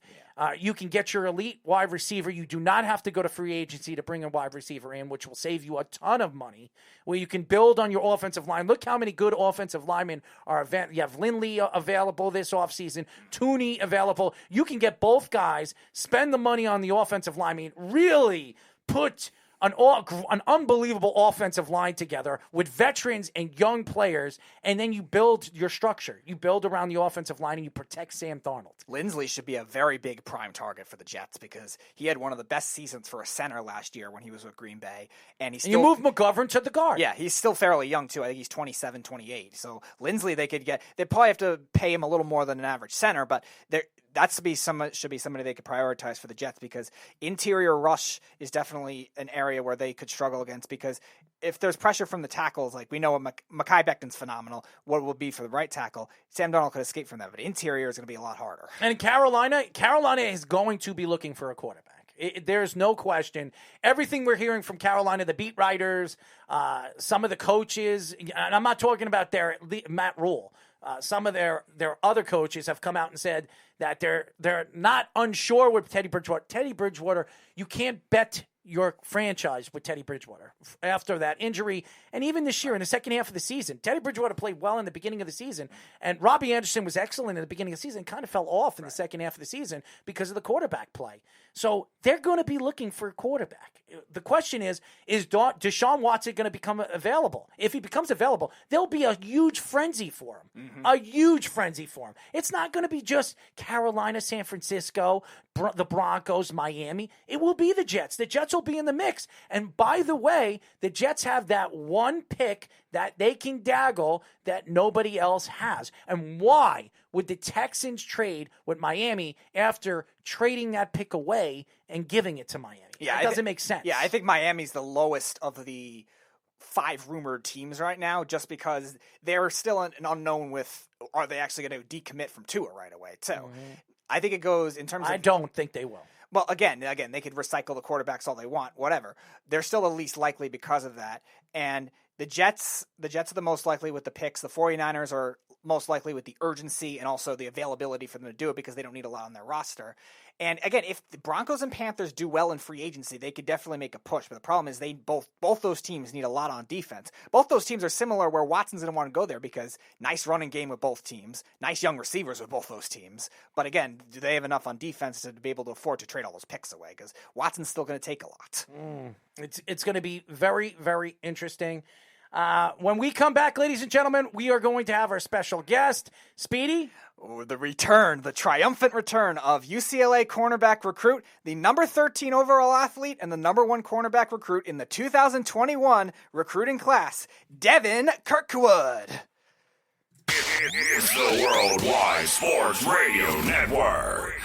You can get your elite wide receiver. You do not have to go to free agency to bring a wide receiver in, which will save you a ton of money, where you can build on your offensive line. Look how many good offensive linemen are available. You have Lindley available this offseason, Tooney available. You can get both guys, spend the money on the offensive line, really put an unbelievable offensive line together with veterans and young players, and then you build your structure. You build around the offensive line, and you protect Sam Darnold. Lindsley should be a very big prime target for the Jets because he had one of the best seasons for a center last year when he was with Green Bay. And you move McGovern to the guard. Yeah, he's still fairly young, too. I think he's 27, 28. So Lindsley, they'd probably have to pay him a little more than an average center, but should be somebody they could prioritize for the Jets because interior rush is definitely an area where they could struggle against because if there's pressure from the tackles, like we know Mekhi Becton's phenomenal, what it will be for the right tackle, Sam Darnold could escape from that, but interior is going to be a lot harder. And Carolina is going to be looking for a quarterback. There's no question. Everything we're hearing from Carolina, the beat writers, some of the coaches, and I'm not talking about Matt Rule. Some of their other coaches have come out and said that they're not unsure with Teddy Bridgewater. Teddy Bridgewater, you can't bet your franchise with Teddy Bridgewater after that injury. And even this year in the second half of the season, Teddy Bridgewater played well in the beginning of the season. And Robbie Anderson was excellent in the beginning of the season, kind of fell off in the second half of the season because of the quarterback play. So they're going to be looking for a quarterback. The question is Deshaun Watson going to become available? If he becomes available, there'll be a huge frenzy for him. Mm-hmm. A huge frenzy for him. It's not going to be just Carolina, San Francisco, the Broncos, Miami. It will be the Jets. The Jets will be in the mix. And by the way, the Jets have that one pick that they can daggle that nobody else has. And why would the Texans trade with Miami after trading that pick away and giving it to Miami? Yeah, it doesn't make sense. Yeah, I think Miami's the lowest of the 5 rumored teams right now just because they're still an unknown with are they actually going to decommit from Tua right away, too. Mm-hmm. I think it goes in terms of... I don't think they will. Well, again, they could recycle the quarterbacks all they want, whatever. They're still the least likely because of that. And the Jets are the most likely with the picks. The 49ers are most likely with the urgency and also the availability for them to do it because they don't need a lot on their roster. And again, if the Broncos and Panthers do well in free agency, they could definitely make a push. But the problem is both those teams need a lot on defense. Both those teams are similar where Watson's going to want to go there because nice running game with both teams, nice young receivers with both those teams. But again, do they have enough on defense to be able to afford to trade all those picks away? Because Watson's still going to take a lot. It's going to be very, very interesting. When we come back, ladies and gentlemen, we are going to have our special guest, Speedy. The triumphant return of UCLA cornerback recruit, the number 13 overall athlete, and the number 1 cornerback recruit in the 2021 recruiting class, Devin Kirkwood. It's the Worldwide Sports Radio Network.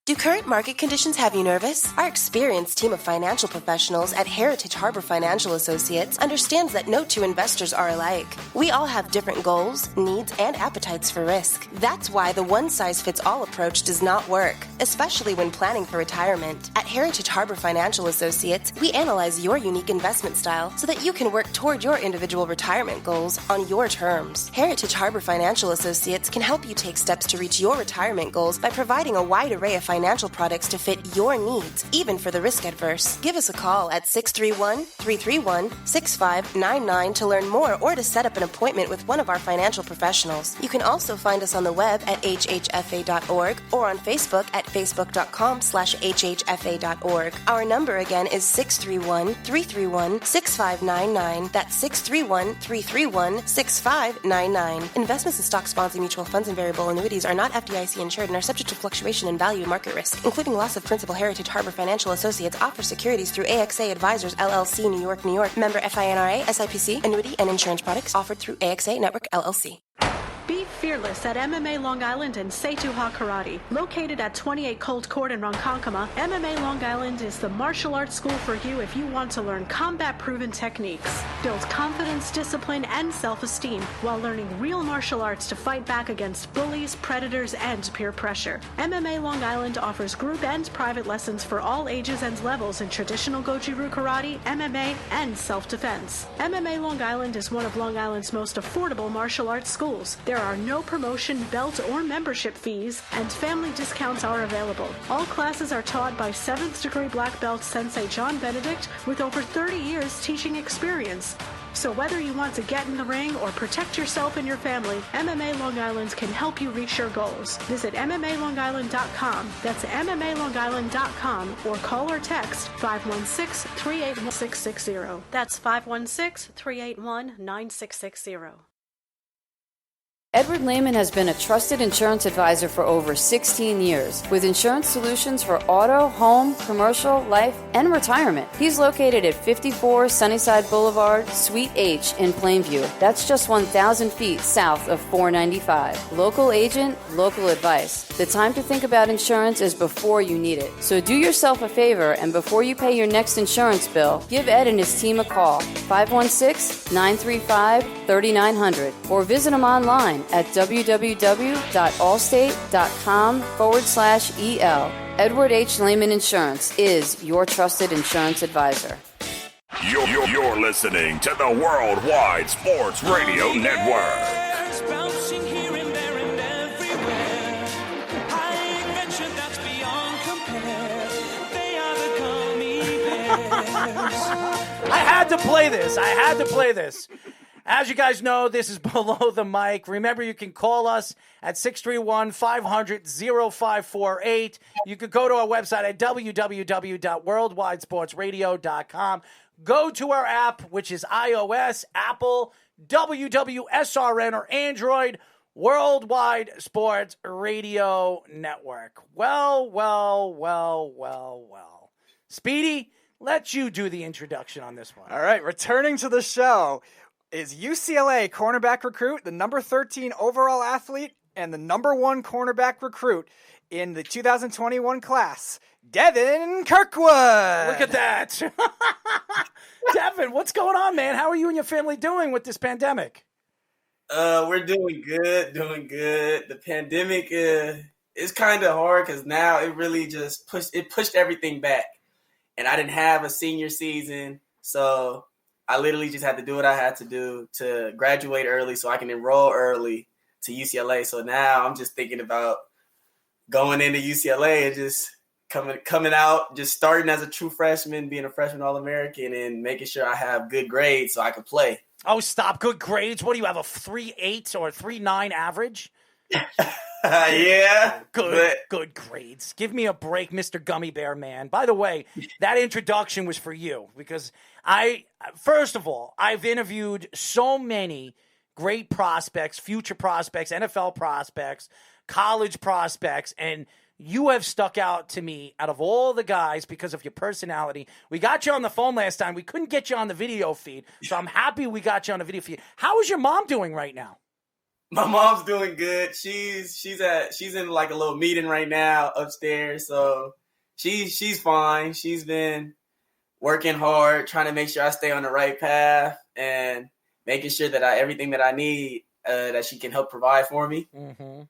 Do current market conditions have you nervous? Our experienced team of financial professionals at Heritage Harbor Financial Associates understands that no two investors are alike. We all have different goals, needs, and appetites for risk. That's why the one-size-fits-all approach does not work, especially when planning for retirement. At Heritage Harbor Financial Associates, we analyze your unique investment style so that you can work toward your individual retirement goals on your terms. Heritage Harbor Financial Associates can help you take steps to reach your retirement goals by providing a wide array of financial products to fit your needs, even for the risk adverse. Give us a call at 631-331-6599 to learn more or to set up an appointment with one of our financial professionals. You can also find us on the web at hhfa.org or on Facebook at facebook.com/hhfa.org. Our number again is 631-331-6599. That's 631-331-6599. Investments in stock, bonds, and mutual funds and variable annuities are not FDIC insured and are subject to fluctuation in value and market risk, including loss of principal. Heritage Harbor Financial Associates offers securities through AXA Advisors, LLC, New York, New York. Member FINRA, SIPC. Annuity and insurance products offered through AXA Network, LLC. Be fearless at MMA Long Island and Seituha Karate. Located at 28 Colt Court in Ronkonkoma, MMA Long Island is the martial arts school for you if you want to learn combat-proven techniques, build confidence, discipline, and self-esteem while learning real martial arts to fight back against bullies, predators, and peer pressure. MMA Long Island offers group and private lessons for all ages and levels in traditional Goju-Ryu Karate, MMA, and self-defense. MMA Long Island is one of Long Island's most affordable martial arts schools. There are no promotion, belt, or membership fees, and family discounts are available. All classes are taught by 7th degree black belt Sensei John Benedict with over 30 years teaching experience. So whether you want to get in the ring or protect yourself and your family, MMA Long Island can help you reach your goals. Visit MMALongIsland.com. That's MMALongIsland.com or call or text 516-381-9660. That's 516-381-9660. Edward Lehman has been a trusted insurance advisor for over 16 years with insurance solutions for auto, home, commercial, life, and retirement. He's located at 54 Sunnyside Boulevard, Suite H in Plainview. That's just 1,000 feet south of 495. Local agent, local advice. The time to think about insurance is before you need it. So do yourself a favor and before you pay your next insurance bill, give Ed and his team a call, 516-935-3900, or visit him online at www.allstate.com/EL. Edward H. Lehman Insurance is your trusted insurance advisor. You're listening to the Worldwide Sports Radio Network. I had to play this. As you guys know, this is Below the Mic. Remember, you can call us at 631-500-0548. You could go to our website at www.worldwidesportsradio.com. Go to our app, which is iOS, Apple, WWSRN, or Android, Worldwide Sports Radio Network. Well. Speedy, let you do the introduction on this one. All right, returning to the show is UCLA cornerback recruit, the number 13 overall athlete, and the number 1 cornerback recruit in the 2021 class, Devin Kirkwood. Look at that. Devin, what's going on, man? How are you and your family doing with this pandemic? We're doing good. The pandemic is kind of hard because now it really just pushed everything back. And I didn't have a senior season, so I literally just had to do what I had to do to graduate early so I can enroll early to UCLA. So now I'm just thinking about going into UCLA and just coming out, just starting as a true freshman, being a freshman All-American, and making sure I have good grades so I can play. Oh, stop. Good grades? What do you have, a 3.8 or a 3.9 average? Yeah. Good grades. Give me a break, Mr. Gummy Bear Man. By the way, that introduction was for you because first of all, I've interviewed so many great prospects, future prospects, NFL prospects, college prospects, and you have stuck out to me out of all the guys because of your personality. We got you on the phone last time. We couldn't get you on the video feed, so I'm happy we got you on the video feed. How is your mom doing right now? My mom's doing good. She's in like a little meeting right now upstairs, so she's fine. She's been working hard, trying to make sure I stay on the right path and making sure that everything that I need that she can help provide for me. Mm-hmm.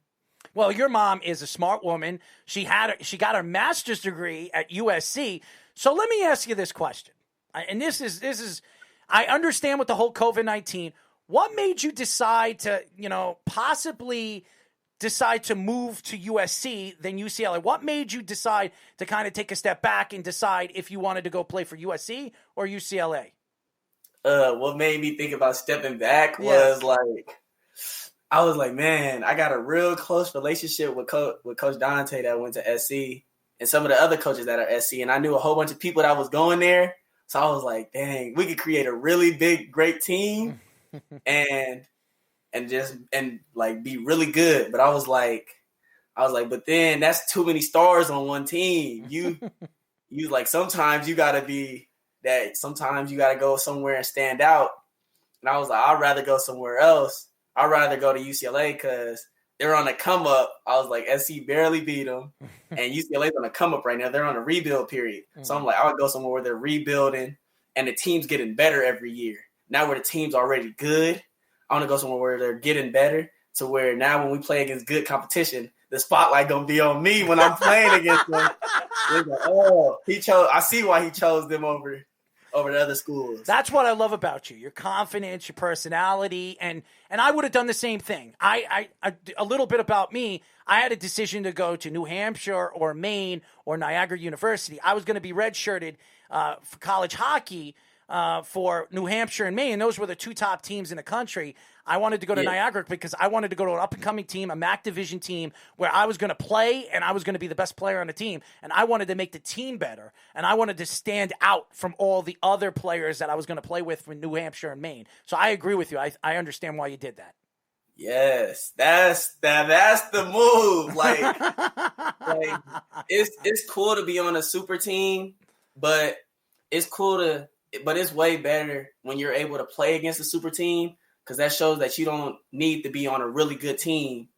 Well, your mom is a smart woman. She got her master's degree at USC. So let me ask you this question, and this is I understand with the whole COVID-19. What made you decide to, possibly decide to move to USC than UCLA? What made you decide to kind of take a step back and decide if you wanted to go play for USC or UCLA? What made me think about stepping back was I was like, man, I got a real close relationship with Coach Dante that went to SC and some of the other coaches that are SC. And I knew a whole bunch of people that was going there. So I was like, dang, we could create a really big, great team. and be really good. But I was like, but then that's too many stars on one team. You sometimes you gotta be that. Sometimes you gotta go somewhere and stand out. And I was like, I'd rather go somewhere else. I'd rather go to UCLA because they're on a come up. I was like, SC barely beat them, and UCLA's on a come up right now. They're on a rebuild period. So I'm like, I would go somewhere where they're rebuilding and the team's getting better every year. Now where the team's already good, I want to go somewhere where they're getting better to where now when we play against good competition, the spotlight going to be on me when I'm playing against them. They're like, oh, I see why he chose them over the other schools. That's what I love about you. Your confidence, your personality, and I would have done the same thing. I a little bit about me, I had a decision to go to New Hampshire or Maine or Niagara University. I was going to be redshirted for college hockey, for New Hampshire and Maine. Those were the two top teams in the country. I wanted to go to Niagara because I wanted to go to an up-and-coming team, a MAC division team, where I was going to play and I was going to be the best player on the team. And I wanted to make the team better. And I wanted to stand out from all the other players that I was going to play with from New Hampshire and Maine. So I agree with you. I understand why you did that. Yes, that's the move. Like it's cool to be on a super team, but it's way better when you're able to play against a super team, because that shows that you don't need to be on a really good team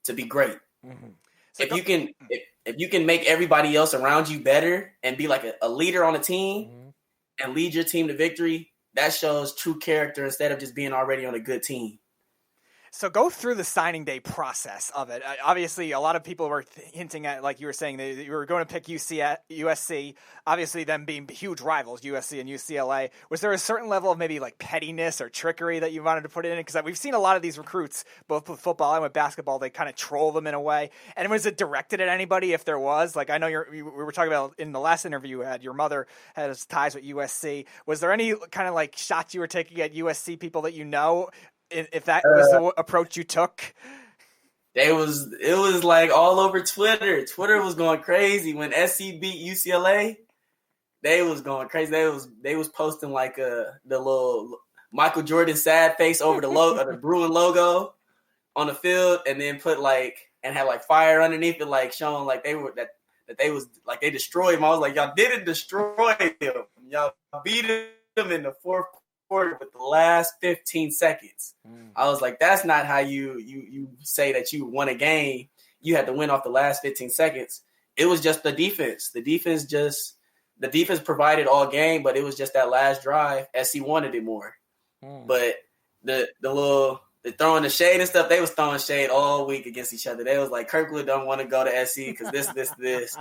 to be great. Mm-hmm. So if you can make everybody else around you better and be like a leader on a team and lead your team to victory, that shows true character instead of just being already on a good team. So go through the signing day process of it. Obviously, a lot of people were hinting at, like you were saying, that you were going to pick USC, obviously them being huge rivals, USC and UCLA. Was there a certain level of maybe like pettiness or trickery that you wanted to put in? Because we've seen a lot of these recruits, both with football and with basketball, they kind of troll them in a way. And was it directed at anybody if there was? Like I know we were talking about in the last interview you had, your mother has ties with USC. Was there any kind of like shots you were taking at USC people that you know? If that was the approach you took? It was like all over Twitter. Twitter was going crazy when SC beat UCLA. They was going crazy. They was posting like the little Michael Jordan sad face over the logo, the Bruin logo on the field, and then put and had like fire underneath it, like showing like they were that they was like they destroyed him. I was like, y'all didn't destroy him. Y'all beat him in the fourth quarter with the last 15 seconds. I was like, that's not how you say that you won a game. You had to win off the last 15 seconds. It was just the defense. The defense provided all game, but it was just that last drive. SC wanted it more. But the throwing the shade and stuff, they was throwing shade all week against each other. They was like, Kirkwood don't want to go to SC because this.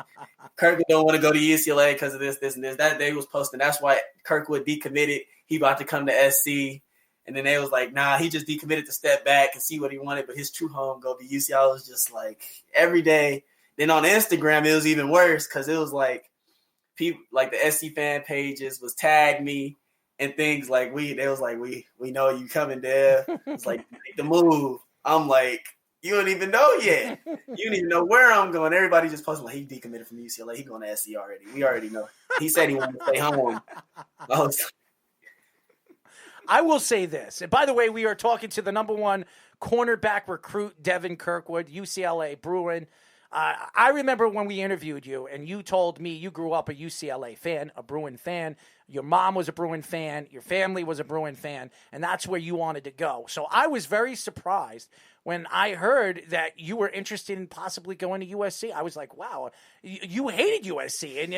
Kirkwood don't want to go to UCLA because of this, and this. That they was posting. That's why Kirkwood decommitted. He about to come to SC. And then they was like, nah, he just decommitted to step back and see what he wanted, but his true home go to UCLA. I was just like every day. Then on Instagram, it was even worse because it was like people like the SC fan pages was tag me and things like they was like, we know you coming there. It's like, make the move. I'm like, you don't even know yet. You don't even know where I'm going. Everybody just posting like he decommitted from UCLA. He going to SC already. We already know. He said he wanted to stay home. I will say this. And by the way, we are talking to the number one cornerback recruit, Devin Kirkwood, UCLA Bruin. I remember when we interviewed you, and you told me you grew up a UCLA fan, a Bruin fan. Your mom was a Bruin fan. Your family was a Bruin fan. And that's where you wanted to go. So I was very surprised when I heard that you were interested in possibly going to USC. I was like, wow, you hated USC. And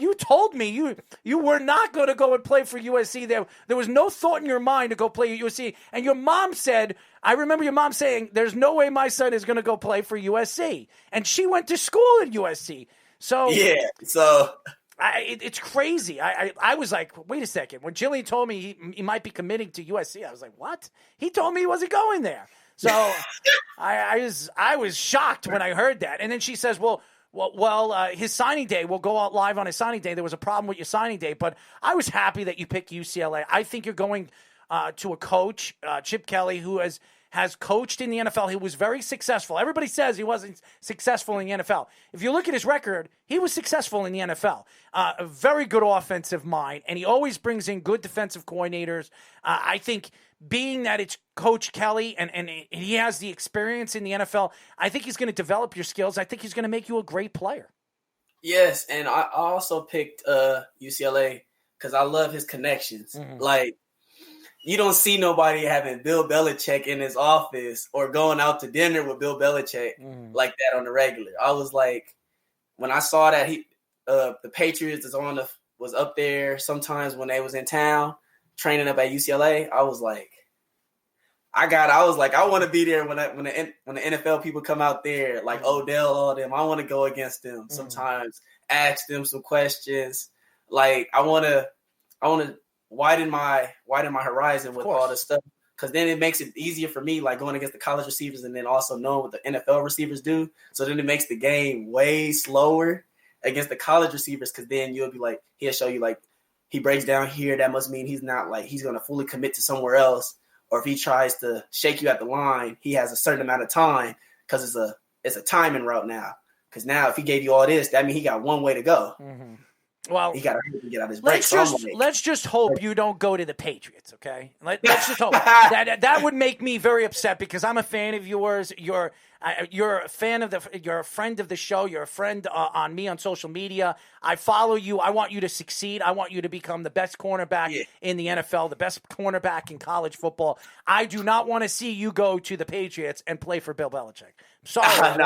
you told me you were not going to go and play for USC. There was no thought in your mind to go play at USC. And your mom said, I remember your mom saying, there's no way my son is going to go play for USC. And she went to school at USC. So yeah, so it's crazy. I was like, wait a second. When Jillian told me he might be committing to USC, I was like, what? He told me he wasn't going there. So I was shocked when I heard that. And then she says, well, his signing day, we'll go out live on his signing day. There was a problem with your signing day, but I was happy that you picked UCLA. I think you're going to a coach, Chip Kelly, who has coached in the NFL. He was very successful. Everybody says he wasn't successful in the NFL. If you look at his record, he was successful in the NFL. A very good offensive mind, and he always brings in good defensive coordinators. I think being that it's Coach Kelly and he has the experience in the NFL, I think he's going to develop your skills. I think he's going to make you a great player. Yes, and I also picked UCLA because I love his connections. Mm-hmm. Like, you don't see nobody having Bill Belichick in his office or going out to dinner with Bill Belichick like that on the regular. I was like, when I saw that the Patriots was up there sometimes when they was in town training up at UCLA, I was like, I want to be there when the NFL people come out there, like Odell, all them. I want to go against them sometimes, ask them some questions. Like I want to widen my horizon with all this stuff, because then it makes it easier for me, like going against the college receivers and then also knowing what the NFL receivers do. So then it makes the game way slower against the college receivers, because then you'll be like, he'll show you like he breaks down here, that must mean he's not like he's going to fully commit to somewhere else. Or if he tries to shake you at the line, he has a certain amount of time because it's a timing route now. Because now if he gave you all this, that means he got one way to go. Mm-hmm. Well, he got to get out his break. Let's just hope you don't go to the Patriots, okay? Let's just hope. that would make me very upset because I'm a fan of yours. You're a fan of you're a friend of the show. You're a friend on me on social media. I follow you. I want you to succeed. I want you to become the best cornerback in the NFL, the best cornerback in college football. I do not want to see you go to the Patriots and play for Bill Belichick. I'm sorry. I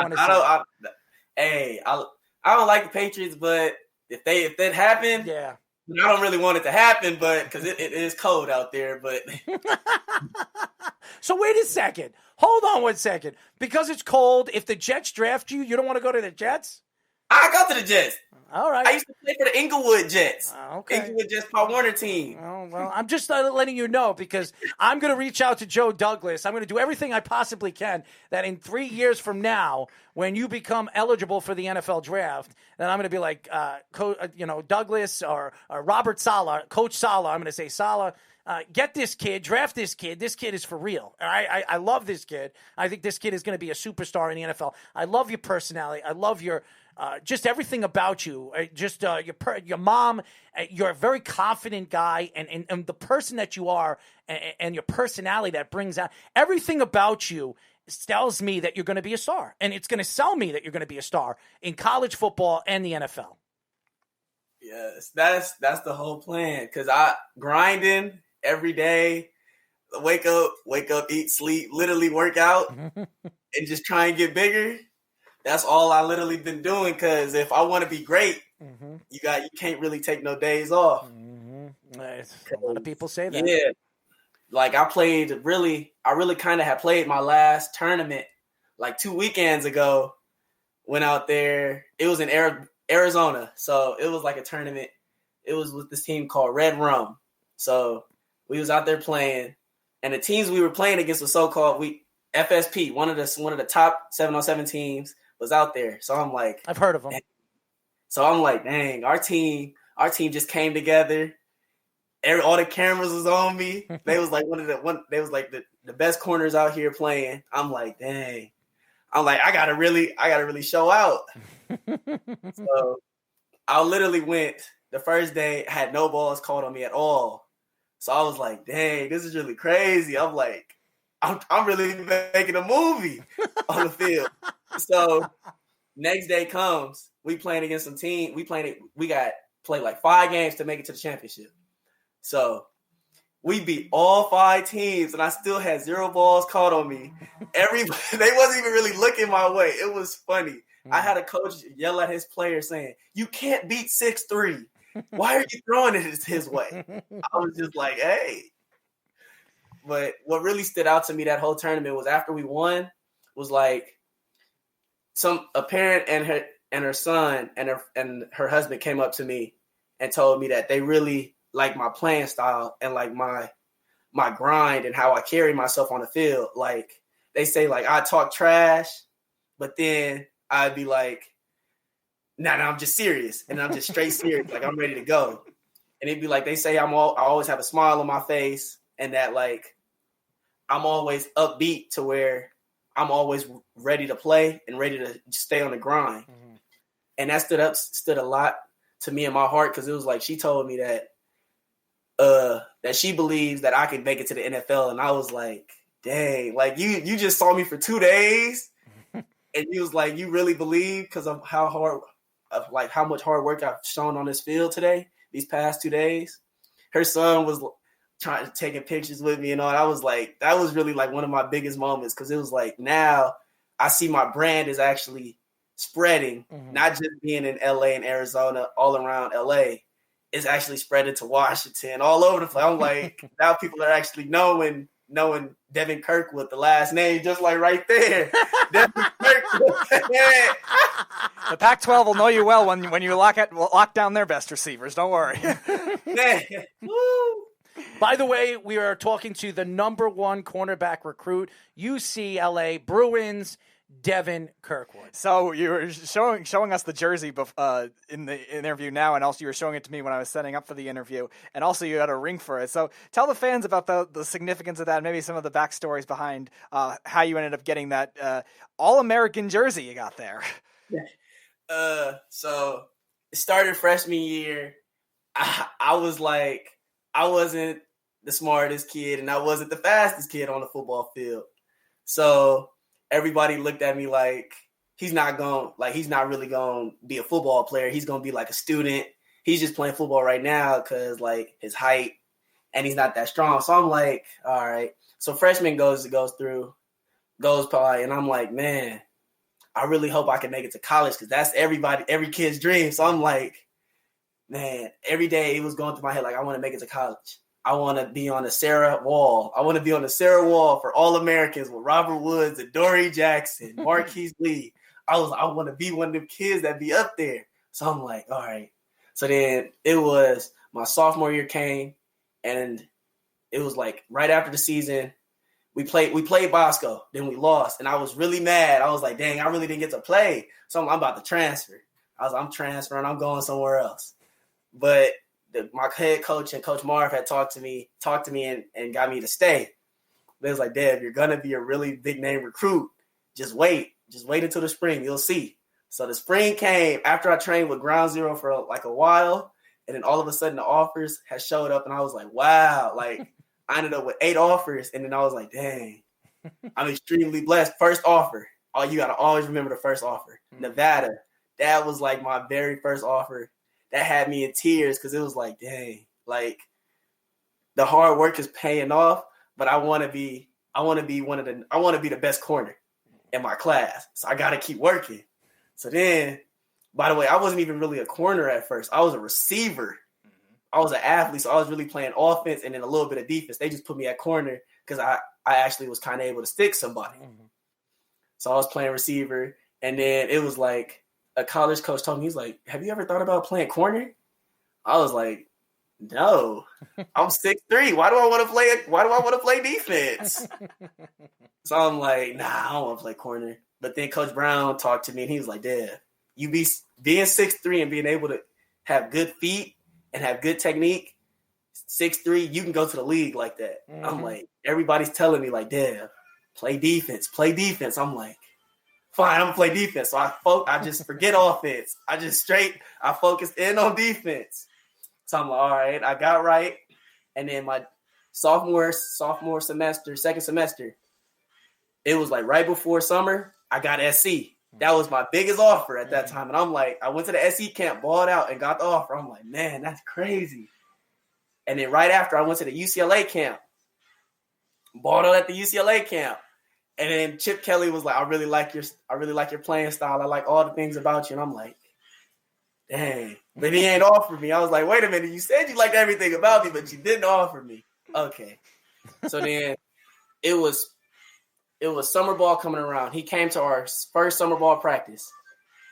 don't like the Patriots, but if that happened, I don't really want it to happen, but because it is cold out there. But so wait a second. Hold on 1 second. Because it's cold, if the Jets draft you, you don't want to go to the Jets? I go to the Jets. All right. I used to play for the Inglewood Jets. Okay. Inglewood Jets, Paul Warner team. Oh, well, I'm just letting you know because I'm going to reach out to Joe Douglas. I'm going to do everything I possibly can that in 3 years from now, when you become eligible for the NFL draft, then I'm going to be like, Douglas or Robert Saleh, Coach Saleh. I'm going to say, Saleh, get this kid, draft this kid. This kid is for real. I love this kid. I think this kid is going to be a superstar in the NFL. I love your personality. I love your just everything about you. Your mom. You're a very confident guy, and the person that you are, and your personality that brings out everything about you tells me that you're going to be a star, and it's going to sell me that you're going to be a star in college football and the NFL. Yes, that's the whole plan. Cause I grinding every day, wake up, eat, sleep, literally work out, and just try and get bigger. That's all I literally been doing. Cause if I want to be great, you can't really take no days off. A lot of people say that. Yeah, like I really kind of had played my last tournament like 2 weekends ago. Went out there. It was in Arizona, so it was like a tournament. It was with this team called Red Rum. So we was out there playing, and the teams we were playing against was so-called FSP, one of the top 7-on-7 teams was out there. So I'm like, I've heard of them. So I'm like, dang, our team just came together. All the cameras was on me. They was like the best corners out here playing. I'm like, dang. I'm like, I gotta really show out. So I literally went the first day, had no balls called on me at all. So I was like, dang, this is really crazy. I'm like, I'm really making a movie on the field. So next day comes, we playing against some team. We played like 5 games to make it to the championship. So we beat all 5 teams, and I still had 0 balls caught on me. They wasn't even really looking my way. It was funny. I had a coach yell at his players saying, "You can't beat 6'3". Why are you throwing it his way?" I was just like, hey. But what really stood out to me that whole tournament was after we won, was like a parent and her son and her husband came up to me and told me that they really like my playing style and like my grind and how I carry myself on the field. Like they say, like I talk trash, but then I'd be like, nah, I'm just serious, and I'm just straight serious. Like I'm ready to go. And it'd be like they say I always have a smile on my face, and that like I'm always upbeat to where I'm always ready to play and ready to stay on the grind. Mm-hmm. And that stood a lot to me in my heart, because it was like she told me that she believes that I can make it to the NFL, and I was like, dang, like you just saw me for 2 days, and you was like, you really believe because of how much hard work I've shown on this field today, these past 2 days. Her son was taking pictures with me and all. I was like, that was really like one of my biggest moments, because it was like now I see my brand is actually spreading, not just being in LA and Arizona, all around LA. It's actually spreading to Washington, all over the place. I'm like, now people are actually knowing Devin Kirkwood, the last name, just like right there. Devin Kirkwood. Yeah. The Pac-12 will know you well when you lock down their best receivers. Don't worry. By the way, we are talking to the #1 cornerback recruit, UCLA Bruins, Devin Kirkwood. So you were showing us the jersey in the interview now, and also you were showing it to me when I was setting up for the interview, and also you had a ring for it. So tell the fans about the significance of that, and maybe some of the backstories behind how you ended up getting that All-American jersey you got there. So it started freshman year. I was like, I wasn't the smartest kid, and I wasn't the fastest kid on the football field. So everybody looked at me like he's not really going to be a football player. He's going to be like a student. He's just playing football right now because like his height and he's not that strong. So I'm like, all right. So freshman goes by, and I'm like, man, I really hope I can make it to college because that's every kid's dream. So I'm like, man, every day it was going through my head like I want to make it to college. I want to be on the Sarah Wall. I want to be on the Sarah Wall for All-Americans with Robert Woods and Dory Jackson, Marquise Lee. I want to be one of them kids that be up there. So I'm like, all right. So then it was my sophomore year came, and it was like right after the season, we played Bosco. Then we lost, and I was really mad. I was like, dang, I really didn't get to play. So I'm about to transfer. I'm transferring. I'm going somewhere else. But my head coach and Coach Marv had talked to me and got me to stay. They was like, Dev, you're going to be a really big name recruit. Just wait until the spring. You'll see. So the spring came after I trained with Ground Zero for like a while. And then all of a sudden the offers had showed up and I was like, wow, like I ended up with 8 offers. And then I was like, dang, I'm extremely blessed. First offer. Oh, you got to always remember the first offer. Nevada. That was like my very first offer. That had me in tears because it was like, dang, like the hard work is paying off, but I want to be the best corner in my class. So I got to keep working. So then, by the way, I wasn't even really a corner at first. I was a receiver. I was an athlete, so I was really playing offense and then a little bit of defense. They just put me at corner because I actually was kind of able to stick somebody. So I was playing receiver, and then it was like, a college coach told me, he's like, have you ever thought about playing corner? I was like, no, I'm 6'3". Why do I want to play defense? So I'm like, nah, I don't want to play corner. But then Coach Brown talked to me and he was like, Dad, you being 6'3" and being able to have good feet and have good technique, 6'3", you can go to the league like that. I'm like, everybody's telling me like, Dad, play defense. I'm like, fine, I'm going to play defense. So I just forget offense. I focused in on defense. So I'm like, all right, I got right. And then my sophomore semester, second semester, it was like right before summer, I got SC. That was my biggest offer at that time. And I'm like, I went to the SC camp, balled out, and got the offer. I'm like, man, that's crazy. And then right after, I went to the UCLA camp, balled out at the UCLA camp. And then Chip Kelly was like, I really like your playing style. I like all the things about you. And I'm like, dang. But he ain't offered me. I was like, wait a minute. You said you liked everything about me, but you didn't offer me. Okay. So then it was summer ball coming around. He came to our first summer ball practice.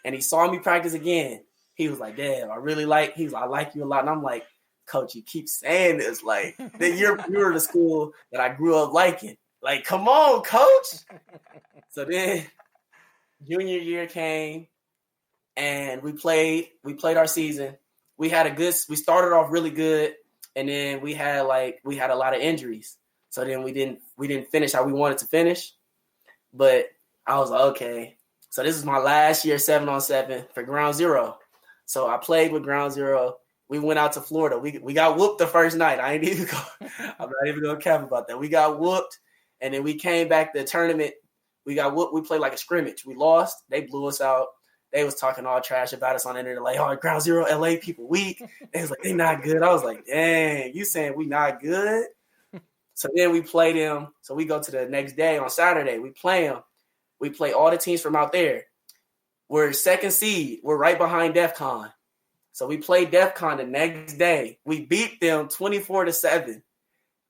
And he saw me practice again. He was like, Dad, I like you a lot. And I'm like, Coach, you keep saying this. Like, you're the school that I grew up liking. Like, come on, Coach. So then junior year came and we played our season. We started off really good, and then we had a lot of injuries. So then we didn't finish how we wanted to finish. But I was like, okay. So this is my last year 7-on-7 for Ground Zero. So I played with Ground Zero. We went out to Florida. We got whooped the first night. I'm not even going to cap about that. We got whooped. And then we came back to the tournament. We got whooped. We played like a scrimmage. We lost. They blew us out. They was talking all trash about us on the internet. Like, oh, Ground Zero, LA people weak. They was like, they not good. I was like, dang, you saying we not good? So then we played them. So we go to the next day on Saturday. We play them. We play all the teams from out there. We're second seed. We're right behind DEFCON. So we played DEFCON the next day. We beat them 24-7.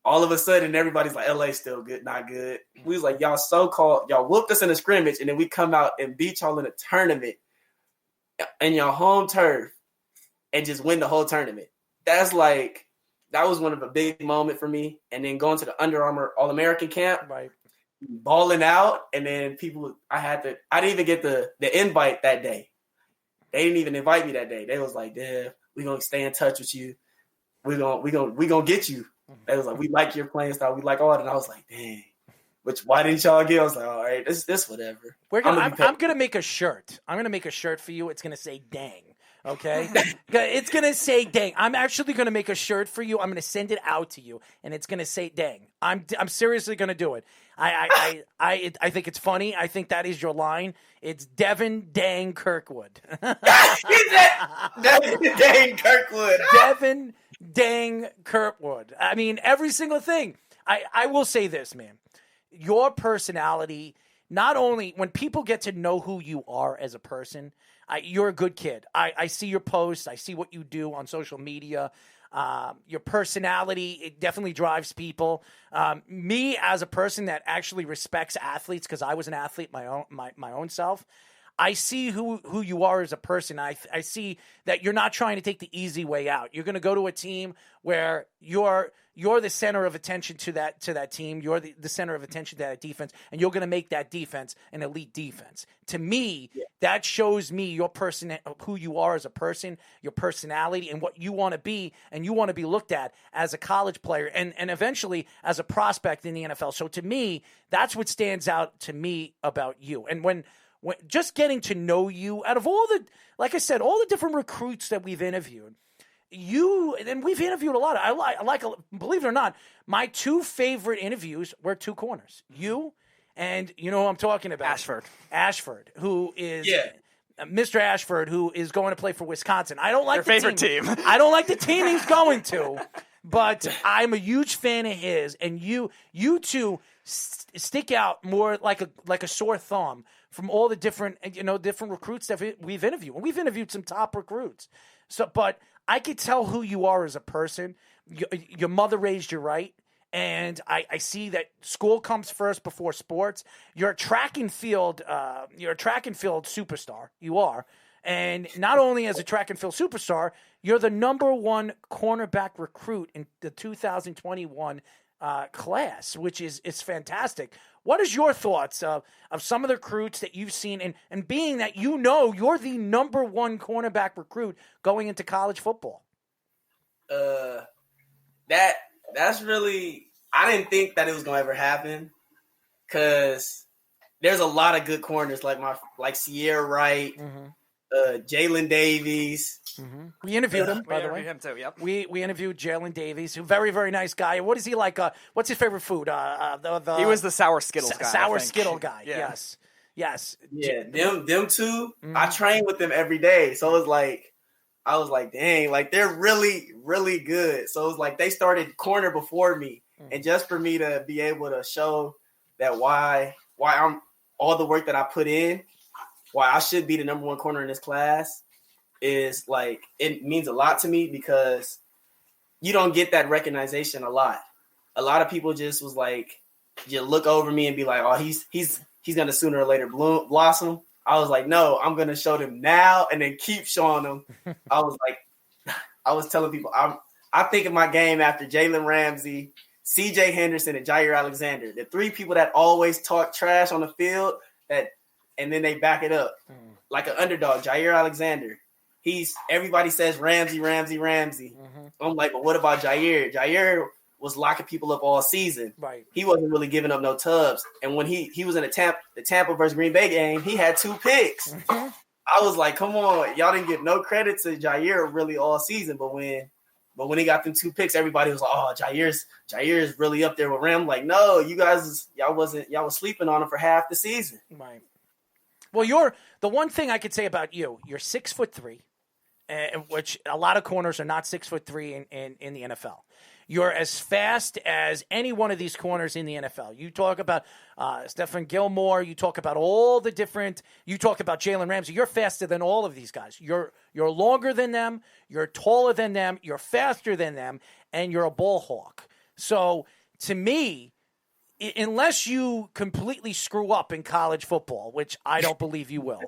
All of a sudden, everybody's like, LA still good, not good. We was like, y'all whooped us in a scrimmage, and then we come out and beat y'all in a tournament in your home turf and just win the whole tournament. That was one of a big moment for me. And then going to the Under Armour All-American camp, right? balling out, and then I didn't even get the invite that day. They didn't even invite me that day. They was like, "Dev, we gonna stay in touch with you. We gonna get you." They was like, "We like your playing style. We like all that." And I was like, "Dang, why didn't y'all get?" I was like, "All right, this whatever." I'm gonna make a shirt. I'm gonna make a shirt for you. It's gonna say "dang." Okay, it's gonna say "dang." I'm actually gonna make a shirt for you. I'm gonna send it out to you, and it's gonna say "dang." I'm seriously gonna do it. I think it's funny. I think that is your line. It's Devin Dang Kirkwood. Devin Dang Kirkwood. Devin Dang Kirkwood. I mean, every single thing. I will say this, man. Your personality, not only when people get to know who you are as a person, you're a good kid. I see your posts. I see what you do on social media. Your personality, it definitely drives people. Me as a person that actually respects athletes, because I was an athlete my own self, I see who you are as a person. I see that you're not trying to take the easy way out. You're going to go to a team where you're the center of attention to that team. You're the center of attention to that defense, and you're going to make that defense an elite defense. To me, that shows me your person, who you are as a person, your personality, and what you want to be, and you want to be looked at as a college player and eventually as a prospect in the NFL. So to me, that's what stands out to me about you. And when just getting to know you, out of all the, like I said, all the different recruits that we've interviewed, and we've interviewed a lot. I like, believe it or not, my two favorite interviews were two corners. You and you know who I'm talking about. Ashford, who is Mr. Ashford, who is going to play for Wisconsin. I don't like your favorite team. I don't like the team he's going to, but I'm a huge fan of his. And you two stick out more like a sore thumb from all the different recruits that we've interviewed. And we've interviewed some top recruits. So, but I could tell who you are as a person. Your mother raised you right. And I see that school comes first before sports. You're a track and field superstar. You are. And not only as a track and field superstar, you're the #1 cornerback recruit in the 2021 class, which is fantastic. What is your thoughts of some of the recruits that you've seen, and being that you're the #1 cornerback recruit going into college football? That's really, I didn't think that it was gonna ever happen, because there's a lot of good corners like Sierra Wright, Jalen Davies. We interviewed him, by the way. Him too, yep. We interviewed Jalen Davies, a very, very nice guy. What is he like? What's his favorite food? He was the sour Skittles guy. Sour Skittle guy. Yeah. Yes. Yeah, them two. I train with them every day, so it's like I was like, dang, like they're really, really good. So it's like they started corner before me, and just for me to be able to show that why I'm all the work that I put in, why I should be the #1 corner in this class, is like, it means a lot to me, because you don't get that recognition a lot. A lot of people just was like, you look over me and be like, oh, he's gonna sooner or later blossom. I was like, no, I'm gonna show them now and then keep showing them. I was telling people, I think of my game after Jalen Ramsey, CJ Henderson, and Jair Alexander, the three people that always talk trash on the field, and then they back it up like an underdog. Jair Alexander, everybody says Ramsey. I'm like, but what about Jair? Jair was locking people up all season. Right. He wasn't really giving up no tubs. And when he was in the Tampa versus Green Bay game, he had 2 picks. I was like, come on, y'all didn't give no credit to Jair really all season. But when he got them 2 picks, everybody was like, oh, Jair's really up there with Ram. Like, no, y'all was sleeping on him for half the season. Right. Well, the one thing I could say about you're 6'3", which a lot of corners are not 6'3" in the NFL. You're as fast as any one of these corners in the NFL. You talk about Stephon Gilmore. You talk about you talk about Jalen Ramsey. You're faster than all of these guys. You're longer than them. You're taller than them. You're faster than them. And you're a ball hawk. So to me, unless you completely screw up in college football, which I don't believe you will,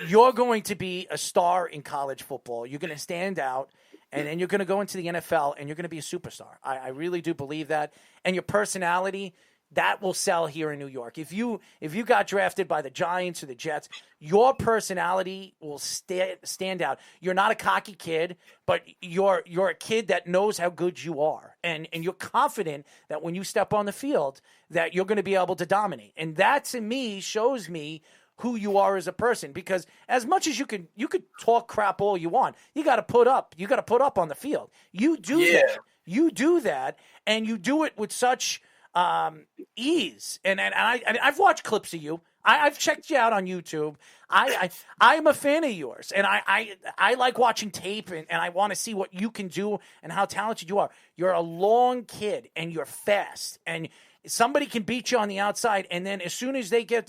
you're going to be a star in college football. You're going to stand out. And then you're going to go into the NFL and you're going to be a superstar. I really do believe that. And your personality, that will sell here in New York. If you got drafted by the Giants or the Jets, your personality will stand out. You're not a cocky kid, but you're a kid that knows how good you are, and you're confident that when you step on the field that you're going to be able to dominate. And that to me shows me who you are as a person, because as much as you could talk crap all you want, you got to put up on the field. You do that, and you do it with such ease. And I've watched clips of you. I've checked you out on YouTube. I'm a fan of yours, and I like watching tape, and I want to see what you can do and how talented you are. You're a long kid, and you're fast, and somebody can beat you on the outside, and then as soon as they go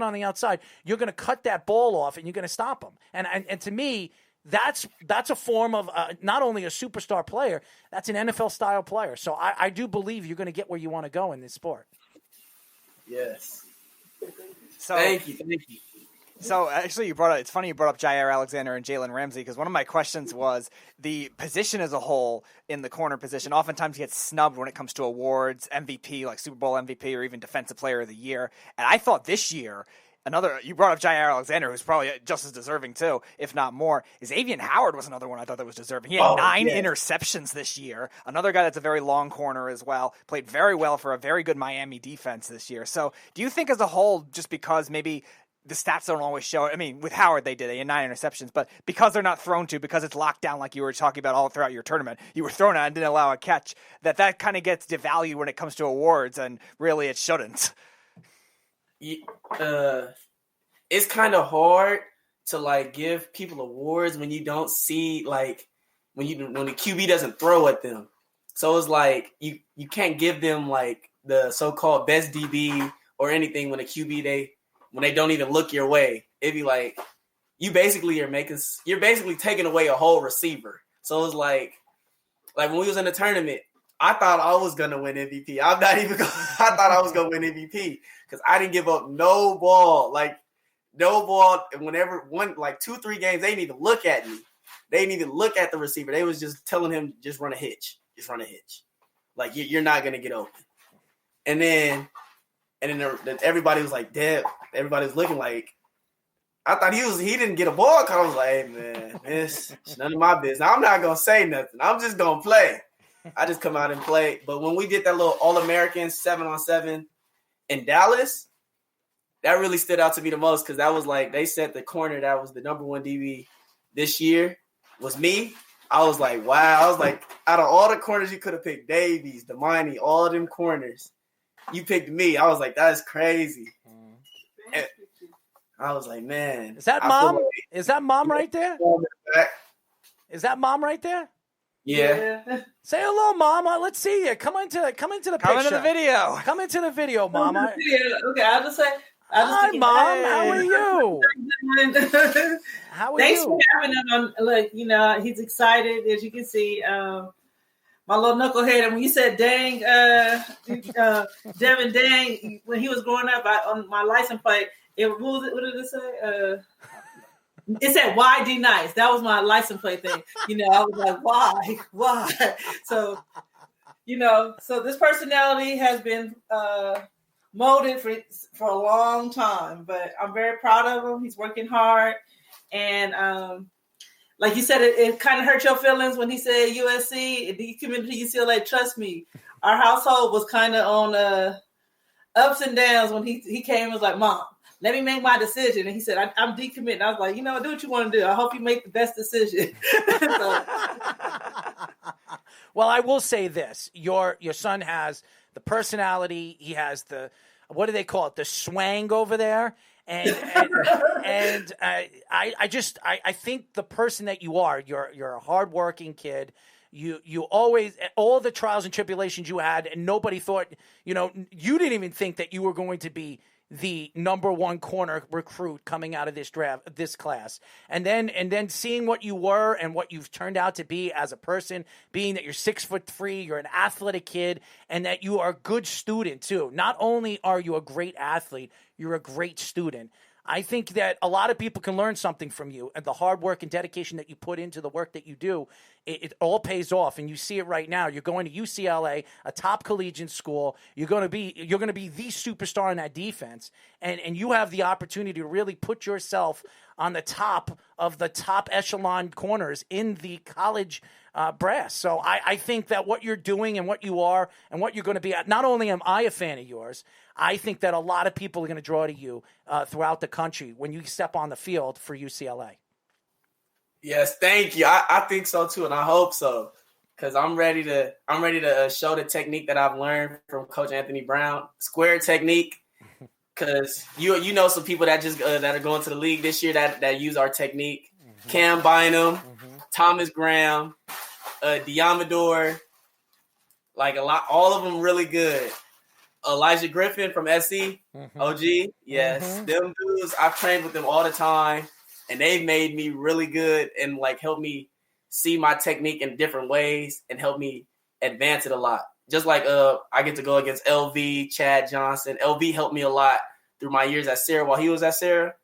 on the outside, you're going to cut that ball off, and you're going to stop them. And to me, that's a form of not only a superstar player, that's an NFL style player. So I do believe you're going to get where you want to go in this sport. Yes. So, Thank you. So actually, it's funny you brought up Jair Alexander and Jalen Ramsey, because one of my questions was the position as a whole in the corner position oftentimes gets snubbed when it comes to awards, MVP, like Super Bowl MVP or even Defensive Player of the Year. And I thought this year, you brought up Jair Alexander, who's probably just as deserving too, if not more. Xavier Howard was another one I thought that was deserving. He had 9 interceptions this year. Another guy that's a very long corner as well. Played very well for a very good Miami defense this year. So do you think as a whole, just because maybe the stats don't always show it. I mean, with Howard, they had 9 interceptions, but because they're not thrown to, because it's locked down like you were talking about all throughout your tournament, you were thrown out and didn't allow a catch, that kind of gets devalued when it comes to awards, and really it shouldn't. It's kind of hard to give people awards when you don't see when the QB doesn't throw at them. So it's you can't give them the so-called best DB or anything when the QB when they don't even look your way. It'd be you're basically taking away a whole receiver. So it's like when we was in the tournament, I thought I was gonna win MVP. I thought I was gonna win MVP because I didn't give up no ball. No ball. Whenever 2-3 games, they didn't even look at me. They didn't even look at the receiver. They was just telling him, just run a hitch. Just run a hitch. You're not going to get open. And then everybody was like, damn. Everybody was looking I thought he didn't get a ball because I was like, hey, man, it's none of my business. I'm not going to say nothing. I'm just going to play. I just come out and play. But when we did that little All-American 7-on-7 in Dallas, that really stood out to me the most because that was they said the corner that was the number 1 DB this year was me. I was like, wow. I was like, out of all the corners you could have picked, Davies, Damani, all of them corners, you picked me. I was like, that is crazy. And I was like, man. Is that mom? Is that mom right there? Is that mom right there? Yeah. Say hello, Mom. Let's see you. Come into the picture. Come into the video. Come into the video, Mom. Okay, I'll just say. Hi, Mom. How are you? How are Thanks you? for having him. He's excited, as you can see. My little knucklehead. And when you said dang, Devin, dang, when he was growing up, on my license plate, what did it say? It said YD nice. That was my license plate thing. I was like, why? So, so this personality has been molded for a long time, but I'm very proud of him. He's working hard. And like you said, it kind of hurt your feelings when he said USC. He committed to UCLA. Trust me, our household was kind of on ups and downs when he came and was like, Mom, let me make my decision. And he said, I'm decommitting. I was like, do what you want to do. I hope you make the best decision. Well, I will say this. Your son has the personality. He has the, what do they call it? The swang over there. And I think the person that you are, you're a hardworking kid. You always, all the trials and tribulations you had, and nobody thought, you didn't even think that you were going to be the number 1 corner recruit coming out of this draft, this class. And then seeing what you were and what you've turned out to be as a person, being that you're 6'3", you're an athletic kid, and that you are a good student too. Not only are you a great athlete, You're a great student. I think that a lot of people can learn something from you, and the hard work and dedication that you put into the work that you do, it all pays off, and you see it right now. You're going to UCLA, a top collegiate school. You're going to be the superstar in that defense, and you have the opportunity to really put yourself on the top of the top echelon corners in the college brass. So I think that what you're doing and what you are and what you're going to be at, not only am I a fan of yours, I think that a lot of people are going to draw to you throughout the country when you step on the field for UCLA. Yes, thank you. I think so too, and I hope so, because I'm ready to show the technique that I've learned from Coach Anthony Brown, square technique. Because you know some people that just that are going to the league this year that use our technique. Cam Bynum, Thomas Graham, Diamador, like a lot, all of them really good. Elijah Griffin from SC, OG, yes, them dudes. I've trained with them all the time, and they've made me really good and like helped me see my technique in different ways and help me advance it a lot. Just like I get to go against LV, Chad Johnson. LV helped me a lot through my years at Sarah while he was at Sarah.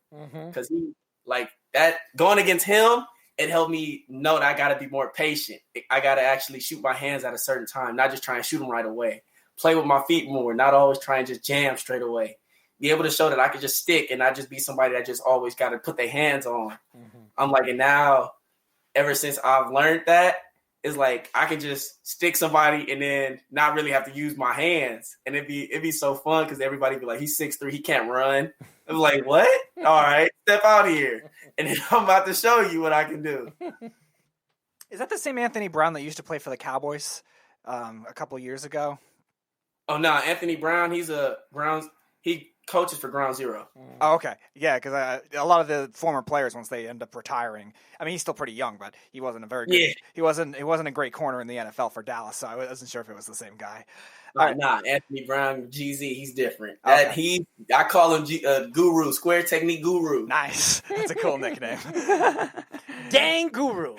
Because he like that going against him, it helped me know that I got to be more patient. I got to actually shoot my hands at a certain time, not just try and shoot them right away. Play with my feet more, not always try and just jam straight away. Be able to show that I could just stick and not just be somebody that just always got to put their hands on. I'm like, and now ever since I've learned that, it's like I can just stick somebody and then not really have to use my hands. And it'd be so fun because everybody be like, he's 6'3", he can't run. I'm like, what? All right, step out here. And then I'm about to show you what I can do. Is that the same Anthony Brown that used to play for the Cowboys a couple of years ago? Oh, no, Anthony Brown, he coaches for Ground Zero. Oh, okay. Yeah, because a lot of the former players, once they end up retiring, I mean, he's still pretty young, but he wasn't a very good. Yeah. He wasn't a great corner in the NFL for Dallas, so I wasn't sure if it was the same guy. Nah, Anthony Brown, GZ, he's different. Okay. I call him Guru, Square Technique Guru. Nice. That's a cool nickname. Dang Guru.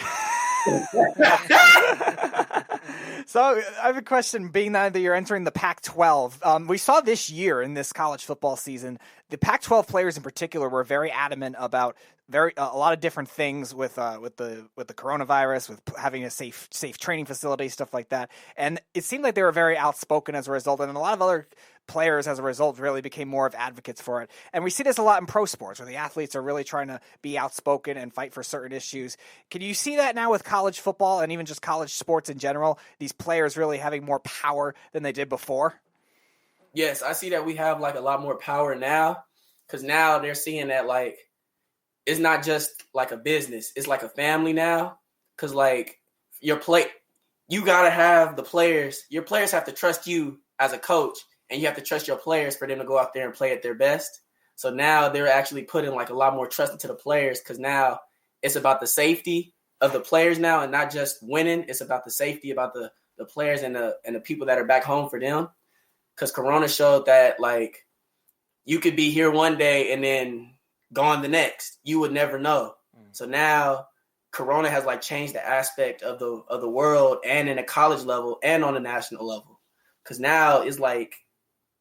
So I have a question, being that you're entering the Pac-12. We saw this year in this college football season, the Pac-12 players in particular were very adamant about a lot of different things with the coronavirus, with having a safe training facility, stuff like that. And it seemed like they were very outspoken as a result, and a lot of other players as a result really became more of advocates for it. And we see this a lot in pro sports where the athletes are really trying to be outspoken and fight for certain issues. Can you see that now with college football and even just college sports in general, these players really having more power than they did before? Yes, I see that we have like a lot more power now, because now they're seeing that like it's not just like a business, it's like a family now. Because like you gotta have the players. Your players have to trust you as a coach, and you have to trust your players for them to go out there and play at their best. So now they're actually putting like a lot more trust into the players, because now it's about the safety of the players now, and not just winning. It's about the safety, about the players and the people that are back home for them. Because Corona showed that like you could be here one day and then gone the next. You would never know. So now Corona has like changed the aspect of the world, and in a college level and on a national level. Because now it's like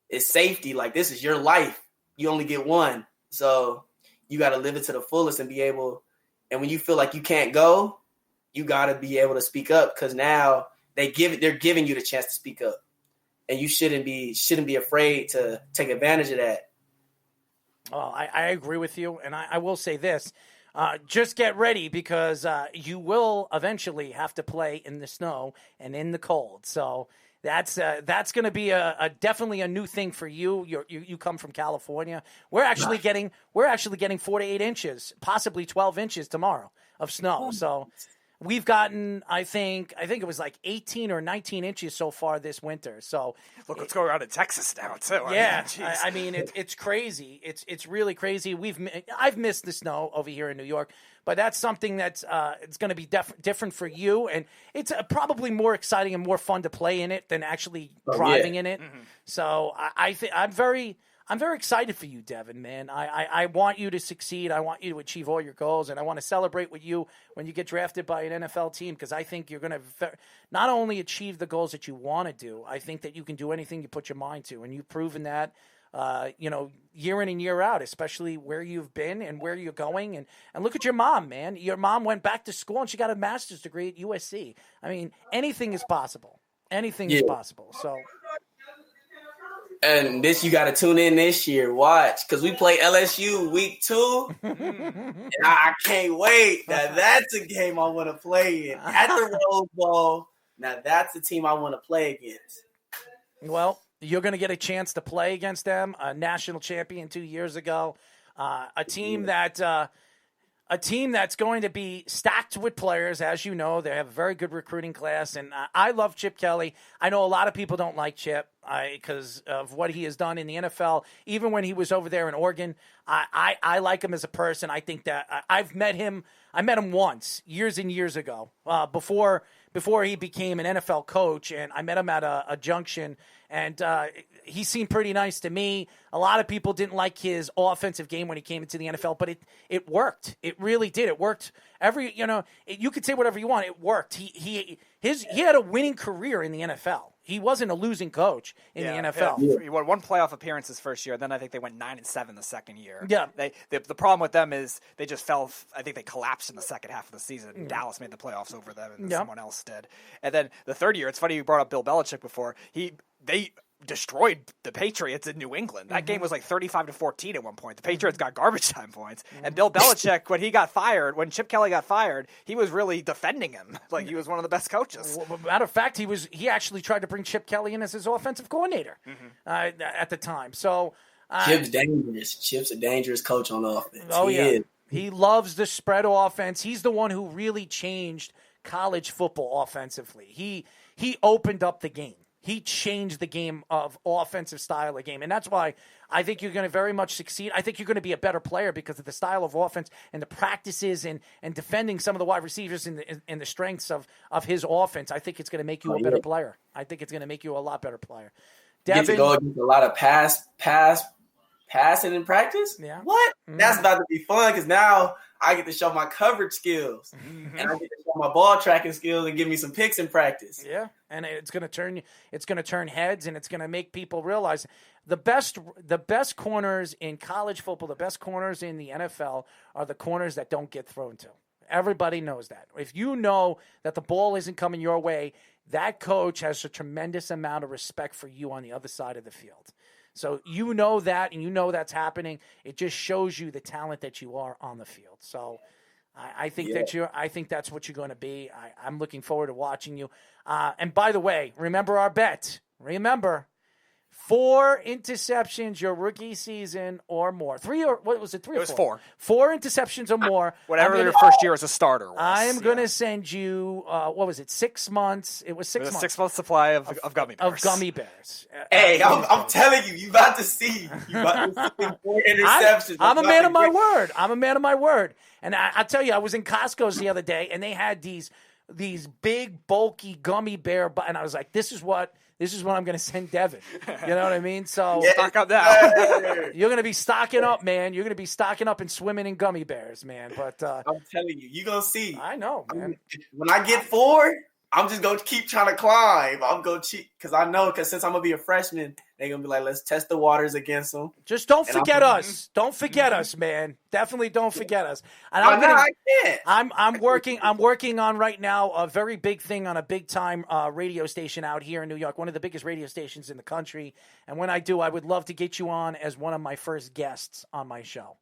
it's safety. Like this is your life. You only get one. So you got to live it to the fullest and be able. And when you feel like you can't go, you got to be able to speak up, because now they're giving you the chance to speak up. And you shouldn't be afraid to take advantage of that. Well, I agree with you, and I will say this. Just get ready, because you will eventually have to play in the snow and in the cold. So that's going to be definitely a new thing for you. You come from California. We're actually getting 4 to 8 inches, possibly 12 inches tomorrow of snow. So we've gotten, I think it was like 18 or 19 inches so far this winter. So look what's going on in Texas now too. Yeah, I mean it's crazy. It's really crazy. I've missed the snow over here in New York, but that's something that's it's going to be different for you, and it's probably more exciting and more fun to play in it than actually driving in it. Mm-hmm. So I think I'm very excited for you, Devin, man. I want you to succeed. I want you to achieve all your goals, and I want to celebrate with you when you get drafted by an NFL team, because I think you're going to not only achieve the goals that you want to do, I think that you can do anything you put your mind to, and you've proven that year in and year out, especially where you've been and where you're going. And look at your mom, man. Your mom went back to school and she got a master's degree at USC. I mean, anything is possible. Anything is possible. So. And this, you got to tune in this year. Watch, because we play LSU week 2. And I can't wait. Now, that's a game I want to play in. At the Rose Bowl, now that's the team I want to play against. Well, you're going to get a chance to play against them, a national champion 2 years ago, a team that's going to be stacked with players. As you know, they have a very good recruiting class, and I love Chip Kelly. I know a lot of people don't like Chip because of what he has done in the NFL. Even when he was over there in Oregon, I like him as a person. I think that I've met him. I met him once, years and years ago, before he became an NFL coach, and I met him at a junction, and he seemed pretty nice to me. A lot of people didn't like his offensive game when he came into the NFL, but it worked. It really did. It worked. You could say whatever you want. It worked. He had a winning career in the NFL. He wasn't a losing coach in the NFL. He won 1 playoff appearance his first year. Then I think they went 9-7 the second year. Yeah. The problem with them is they just fell. I think they collapsed in the second half of the season. Dallas made the playoffs over them, and someone else did. And then the third year, it's funny you brought up Bill Belichick before. They destroyed the Patriots in New England. That game was like 35-14 at one point. The Patriots got garbage time points. And Bill Belichick, when Chip Kelly got fired, he was really defending him. Like he was one of the best coaches. Well, matter of fact, he actually tried to bring Chip Kelly in as his offensive coordinator at the time. So Chip's dangerous. Chip's a dangerous coach on offense. Oh, he loves the spread offense. He's the one who really changed college football offensively. He opened up the game. He changed the game of offensive style of game. And that's why I think you're going to very much succeed. I think you're going to be a better player because of the style of offense and the practices and defending some of the wide receivers and the strengths of his offense. I think it's going to make you a better player. I think it's going to make you a lot better player. Devin, get to go against a lot of passing in practice? Yeah. What? That's about to be fun because now I get to show my coverage skills and I get to show my ball tracking skills and give me some picks in practice. Yeah, and it's going to turn heads, and it's going to make people realize the best corners in college football, the best corners in the NFL are the corners that don't get thrown to. Everybody knows that. If you know that the ball isn't coming your way, that coach has a tremendous amount of respect for you on the other side of the field. So you know that, and you know that's happening. It just shows you the talent that you are on the field. So I think I think that's what you're going to be. I'm looking forward to watching you. And by the way, remember our bet. Remember, 4 interceptions your rookie season or more. 3 or what was it? 3 or 4? It was 4. 4 interceptions or more. Whatever your first year as a starter was. I am going to send you, what was it, 6 months? It was 6 months. A 6-month supply of gummy bears. Of gummy bears. Hey, I'm telling you, you about to see. You about to see 4 interceptions. I'm a man of my word. I'm a man of my word. And I tell you, I was in Costco's the other day, and they had these big, bulky gummy bear, and I was like, this is what I'm going to send Devin. You know what I mean? So stock up now. You're going to be stocking up, man. You're going to be stocking up and swimming in gummy bears, man. But I'm telling you, you're going to see. I know, man. When I get 4, I'm just going to keep trying to climb. I'm going to cheat because I know since I'm going to be a freshman, they're going to be like, let's test the waters against them. Just don't forget us. Don't forget us, man. Definitely don't forget us. And I can't. I'm working on right now a very big thing on a big time radio station out here in New York, one of the biggest radio stations in the country. And when I do, I would love to get you on as one of my first guests on my show.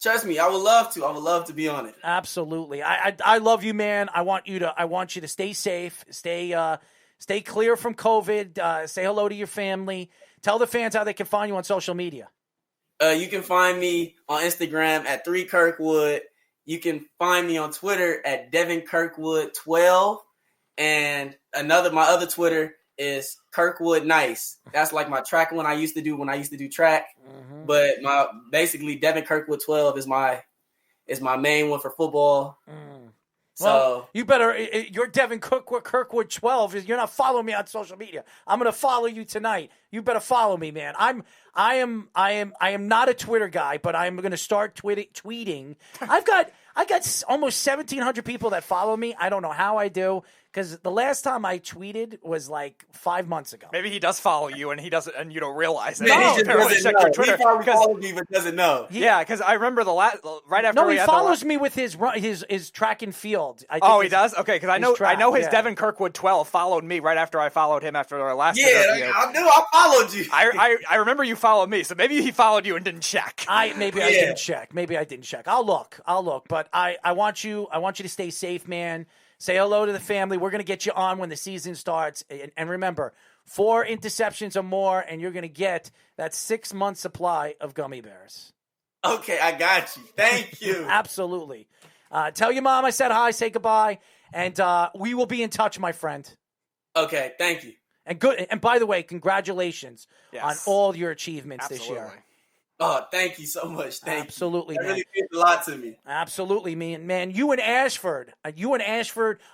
Trust me, I would love to. I would love to be on it. Absolutely. I love you, man. I want you to stay safe, stay clear from COVID. Say hello to your family. Tell the fans how they can find you on social media. You can find me on Instagram at 3Kirkwood. You can find me on Twitter at Devin Kirkwood 12. And my other Twitter is Kirkwood Nice. That's like my track one I used to do when I used to do track. Mm-hmm. But basically Devin Kirkwood 12 is my main one for football. Mm. So well, you better. You're Devin Kirkwood 12. You're not following me on social media. I'm gonna follow you tonight. You better follow me, man. I am not a Twitter guy, but I'm going to start tweeting. I got almost 1,700 people that follow me. I don't know how I do, because the last time I tweeted was like 5 months ago. Maybe he does follow you and he doesn't, and you don't realize it. Man, he just doesn't know. Twitter, he probably follows me but doesn't know. Yeah, because I remember right after he follows me with his track and field. He does? Okay, because I know his Devin Kirkwood 12 followed me right after I followed him after our last interview. I knew I followed you. I remember you followed me, so maybe he followed you and didn't check. I didn't check. I'll look. But I want you to stay safe, man. Say hello to the family. We're going to get you on when the season starts. And remember, 4 interceptions or more, and you're going to get that 6-month supply of gummy bears. Okay, I got you. Thank you. Absolutely. Tell your mom I said hi, say goodbye, and we will be in touch, my friend. Okay, thank you. And by the way, congratulations on all your achievements this year. Oh, thank you so much. Absolutely, That man. really means a lot to me. Absolutely, man. You and Ashford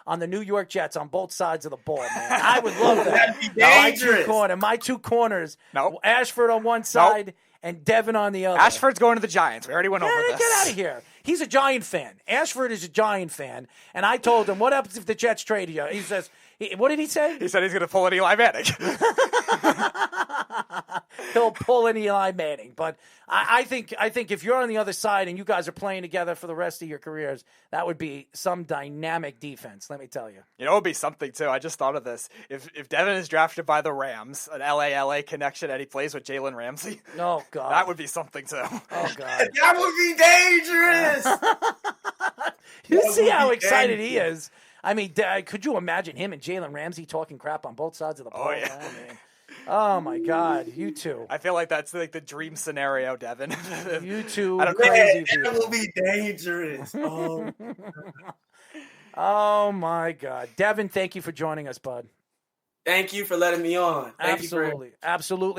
on the New York Jets on both sides of the ball, man. I would love that. That'd be dangerous. My two corners. Nope. Ashford on one side and Devin on the other. Ashford's going to the Giants. We already went over this. Get out of here. He's a Giant fan. Ashford is a Giant fan. And I told him, what happens if the Jets trade you? He says, what did he say? He said he's going to pull an Eli Manning. He'll pull an Eli Manning. But I think if you're on the other side and you guys are playing together for the rest of your careers, that would be some dynamic defense, let me tell you. You know, it would be something, too. I just thought of this. If Devin is drafted by the Rams, an LA connection, and he plays with Jalen Ramsey. Oh, God. That would be something, too. Oh, God. That would be dangerous. You see how excited he is. I mean, could you imagine him and Jalen Ramsey talking crap on both sides of the ball? Oh, yeah. Oh, my God. You two. I feel like that's like the dream scenario, Devin. You two. Crazy people. That will be dangerous. Oh. Oh, my God. Devin, thank you for joining us, bud. Thank you for letting me on. Absolutely.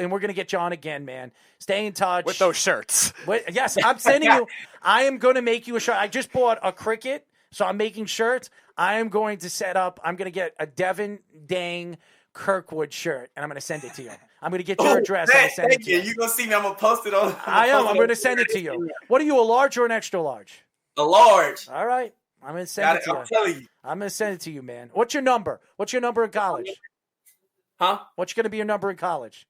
And we're going to get you on again, man. Stay in touch. With those shirts. Yes, I'm sending you. I am going to make you a shirt. I just bought a cricket, so I'm making shirts. I am going to set up. I'm going to get a Devin Dang Kirkwood shirt, and I'm going to send it to you. I'm going to get your address and send it to you. You're going to see me. I'm going to post it on. I am. I'm going to send it to you. What are you, a large or an extra large? A large. All right. I'm going to send it to you. I'm telling you. I'm going to send it to you, man. What's your number? What's your number in college? Huh? What's going to be your number in college?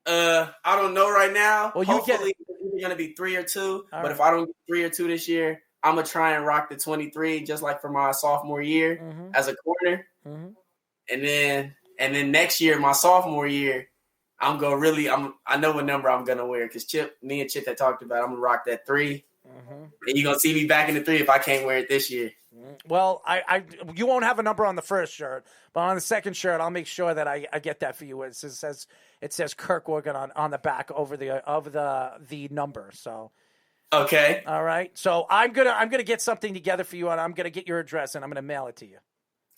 I don't know right now. Well, hopefully it's going to be 3 or 2. But if I don't get 3 or 2 this year, I'm going to try and rock the 23 just like for my sophomore year as a corner. Mm-hmm. And then next year, my sophomore year, I know what number I'm going to wear because me and Chip had talked about I'm going to rock that 3. And you're going to see me back in the 3 if I can't wear it this year. Well, you won't have a number on the first shirt, but on the second shirt, I'll make sure that I get that for you. It says Kirkwood on the back over the number. So okay, all right. So I'm gonna get something together for you, and I'm gonna get your address, and I'm gonna mail it to you.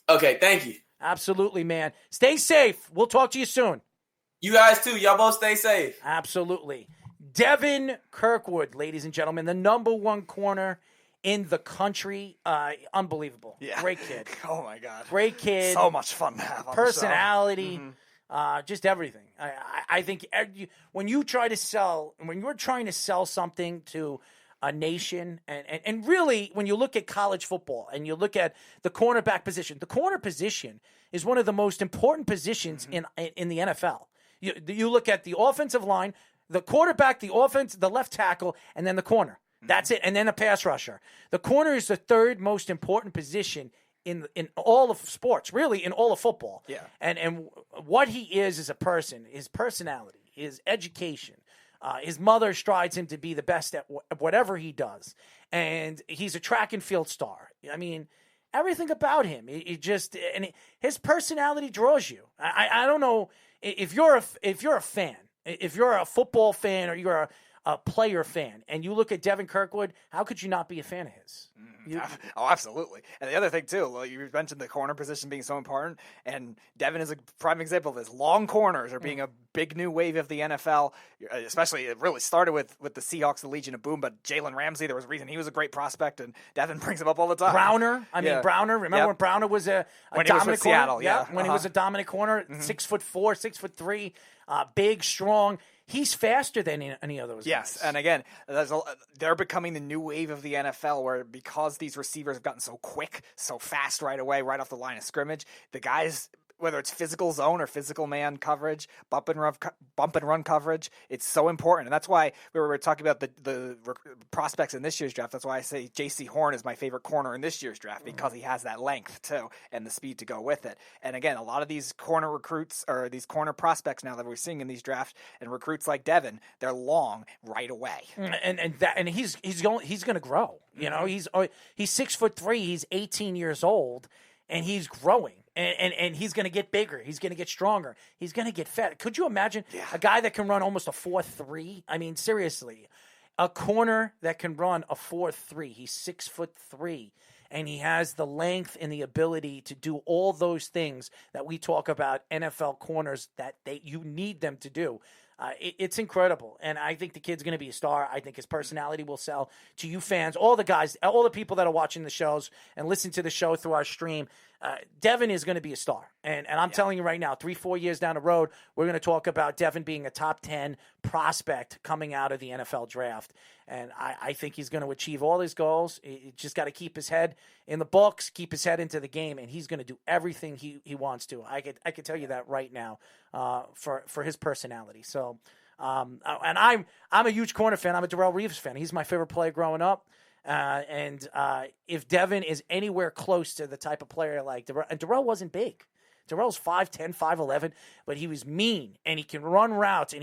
Okay, thank you. Absolutely, man. Stay safe. We'll talk to you soon. You guys too. Y'all both stay safe. Absolutely. Devin Kirkwood, ladies and gentlemen, the number 1 corner in the country. Unbelievable. Yeah. Great kid. Oh, my God. Great kid. So much fun to have on personality, just everything. I think when you're trying to sell something to a nation, and really when you look at college football and you look at the cornerback position, the corner position is one of the most important positions in the NFL. You look at the offensive line, the quarterback, the offense, the left tackle, and then the corner. That's it. And then a pass rusher. The corner is the 3rd most important position in all of sports, really in all of football. Yeah. And what he is as a person, his personality, his education, his mother strides him to be the best at whatever he does. And he's a track and field star. I mean, everything about him, his personality draws you. I don't know if you're a fan, if you're a football fan or you're a player fan, and you look at Devin Kirkwood, how could you not be a fan of his? Oh, absolutely. And the other thing, too, well, you mentioned the corner position being so important, and Devin is a prime example of this. Long corners are being a big new wave of the NFL, especially it really started with the Seahawks, the Legion of Boom, but Jalen Ramsey, there was a reason he was a great prospect, and Devin brings him up all the time. Browner, remember when Browner was a when dominant he was with corner? Seattle, When he was a dominant corner, 6'4", 6'3", big, strong. he's faster than any of those Yes, guys. and again, they're becoming the new wave of the NFL where because these receivers have gotten so quick, so fast right away, right off the line of scrimmage, the guys, whether it's physical zone or physical man coverage, bump and run coverage, it's so important. And that's why we were talking about the prospects in this year's draft. That's why I say J.C. Horn is my favorite corner in this year's draft, because he has that length too and the speed to go with it. And again, a lot of these corner recruits or these corner prospects now that we're seeing in these drafts, and recruits like Devin, they're long right away. And he's going to grow. You know, he's 6'3", he's 18 years old, and he's growing. And he's going to get bigger. He's going to get stronger. He's going to get fat. Could you imagine a guy that can run almost a 4.3? I mean, seriously, a corner that can run a 4.3. He's 6'3", and he has the length and the ability to do all those things that we talk about NFL corners that you need them to do. It's incredible, and I think the kid's going to be a star. I think his personality will sell to you fans, all the guys, all the people that are watching the shows and listen to the show through our stream. Devin is going to be a star, and I'm telling you right now, 3-4 years down the road, we're going to talk about Devin being a top 10 prospect coming out of the NFL draft, and I think he's going to achieve all his goals. He just got to keep his head in the books, keep his head into the game, and he's going to do everything he wants to. I could tell you that right now for his personality. So, and I'm a huge corner fan. I'm a Darrelle Reeves fan. He's my favorite player growing up. And if Devin is anywhere close to the type of player like Darrelle, and Darrelle wasn't big. Darrelle's 5'10", 5'11", but he was mean, and he can run routes, and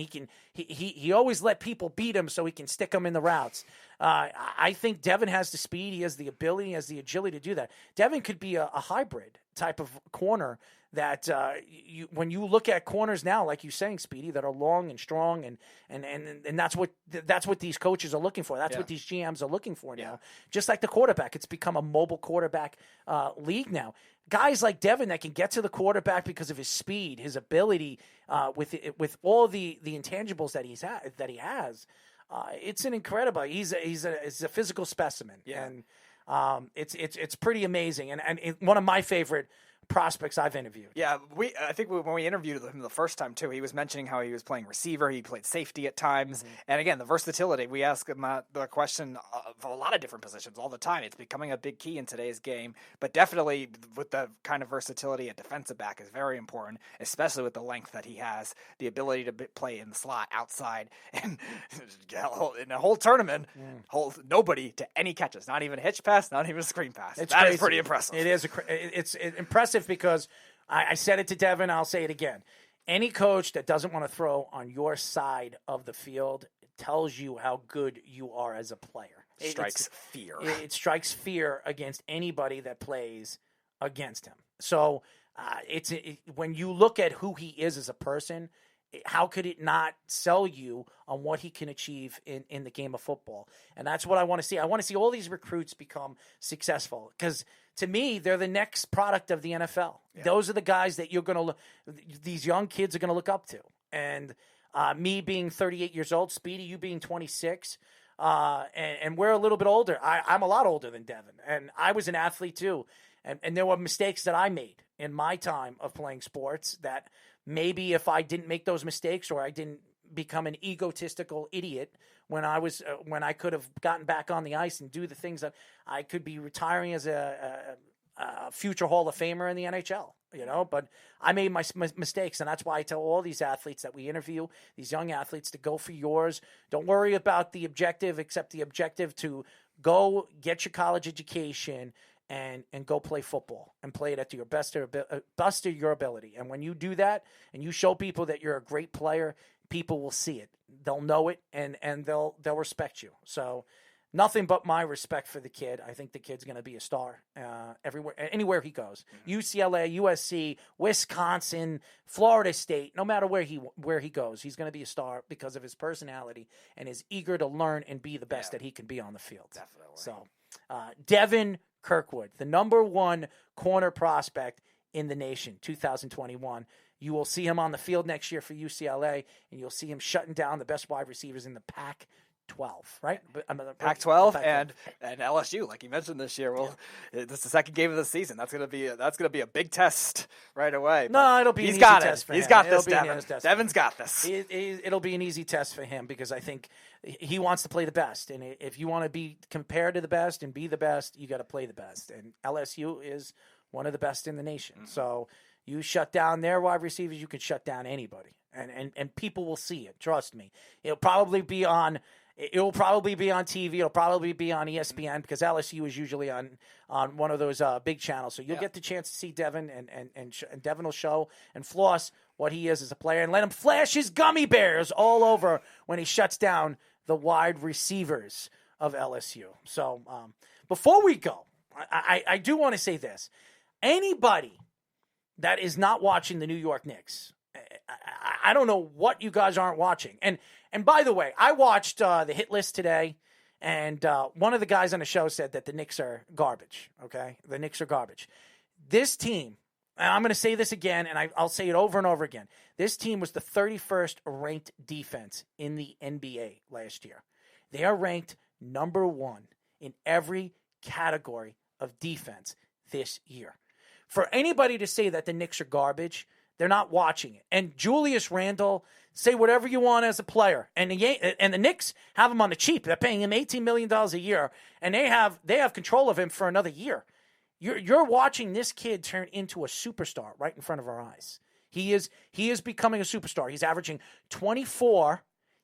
he always let people beat him so he can stick them in the routes. I think Devin has the speed, he has the ability, he has the agility to do that. Devin could be a hybrid type of corner that when you look at corners now, like you're saying, Speedy, that are long and strong, and that's what these coaches are looking for. That's what these GMs are looking for now. Just like the quarterback, it's become a mobile quarterback league now. Guys like Devin that can get to the quarterback because of his speed, his ability, with all the intangibles that he has. It's an incredible. He's a physical specimen, and it's pretty amazing, and one of my favorite prospects I've interviewed. Yeah, I think when we interviewed him the first time too, he was mentioning how he was playing receiver, he played safety at times, and again, the versatility. We ask him the question of a lot of different positions all the time. It's becoming a big key in today's game, but definitely with the kind of versatility at defensive back is very important, especially with the length that he has, the ability to play in the slot, outside, and in a whole tournament, hold nobody to any catches, not even a hitch pass, not even a screen pass. That is pretty impressive. It is. It's impressive because I said it to Devin, I'll say it again. Any coach that doesn't want to throw on your side of the field tells you how good you are as a player. Strikes fear. It strikes fear against anybody that plays against him. So when you look at who he is as a person, how could it not sell you on what he can achieve in the game of football? And that's what I want to see. I want to see all these recruits become successful because to me, they're the next product of the NFL. Yeah. Those are the guys that these young kids are going to look up to. And me being 38 years old, Speedy, you being 26, and we're a little bit older. I'm a lot older than Devin, and I was an athlete too. And there were mistakes that I made in my time of playing sports that maybe if I didn't make those mistakes or I didn't become an egotistical idiot when I could have gotten back on the ice and do the things that I could be retiring as a future Hall of Famer in the NHL, but I made my mistakes. And that's why I tell all these athletes that we interview, these young athletes, to go for yours. Don't worry about the objective, except the objective to go get your college education and go play football and play it at your best of your ability. And when you do that and you show people that you're a great player, people will see it. They'll know it and they'll respect you. So nothing but my respect for the kid. I think the kid's going to be a star anywhere he goes. UCLA, USC, Wisconsin, Florida State, no matter where he goes, he's going to be a star because of his personality and is eager to learn and be the best that he can be on the field. Definitely. So Devin Kirkwood, the number one corner prospect in the nation, 2021. You will see him on the field next year for UCLA, and you'll see him shutting down the best wide receivers in the Pac-12. Pac-12, right? Pac-12 and LSU, like you mentioned this year. Well, this is the second game of the season. That's gonna be a big test right away. No, it'll be an he's easy got test it. for He's him. got It'll this, be an Devin. easy test Devin's got this. It'll be an easy test for him because I think he wants to play the best, and if you want to be compared to the best and be the best, you got to play the best. And LSU is one of the best in the nation. So you shut down their wide receivers, you can shut down anybody, and people will see it. Trust me. It'll probably be on TV. It'll probably be on ESPN because LSU is usually on one of those big channels. So you'll get the chance to see Devin, and Devin will show and floss what he is as a player and let him flash his gummy bears all over when he shuts down the wide receivers of LSU. So before we go, I do want to say this. Anybody that is not watching the New York Knicks, I don't know what you guys aren't watching. And by the way, I watched the hit list today, and one of the guys on the show said that the Knicks are garbage, okay? The Knicks are garbage. This team, and I'm going to say this again, and I'll say it over and over again, this team was the 31st ranked defense in the NBA last year. They are ranked number 1 in every category of defense this year. For anybody to say that the Knicks are garbage, they're not watching it. And Julius Randle, say whatever you want as a player. And the Knicks have him on the cheap. They're paying him $18 million a year, and they have control of him for another year. You're watching this kid turn into a superstar right in front of our eyes. He is becoming a superstar. He's averaging 24,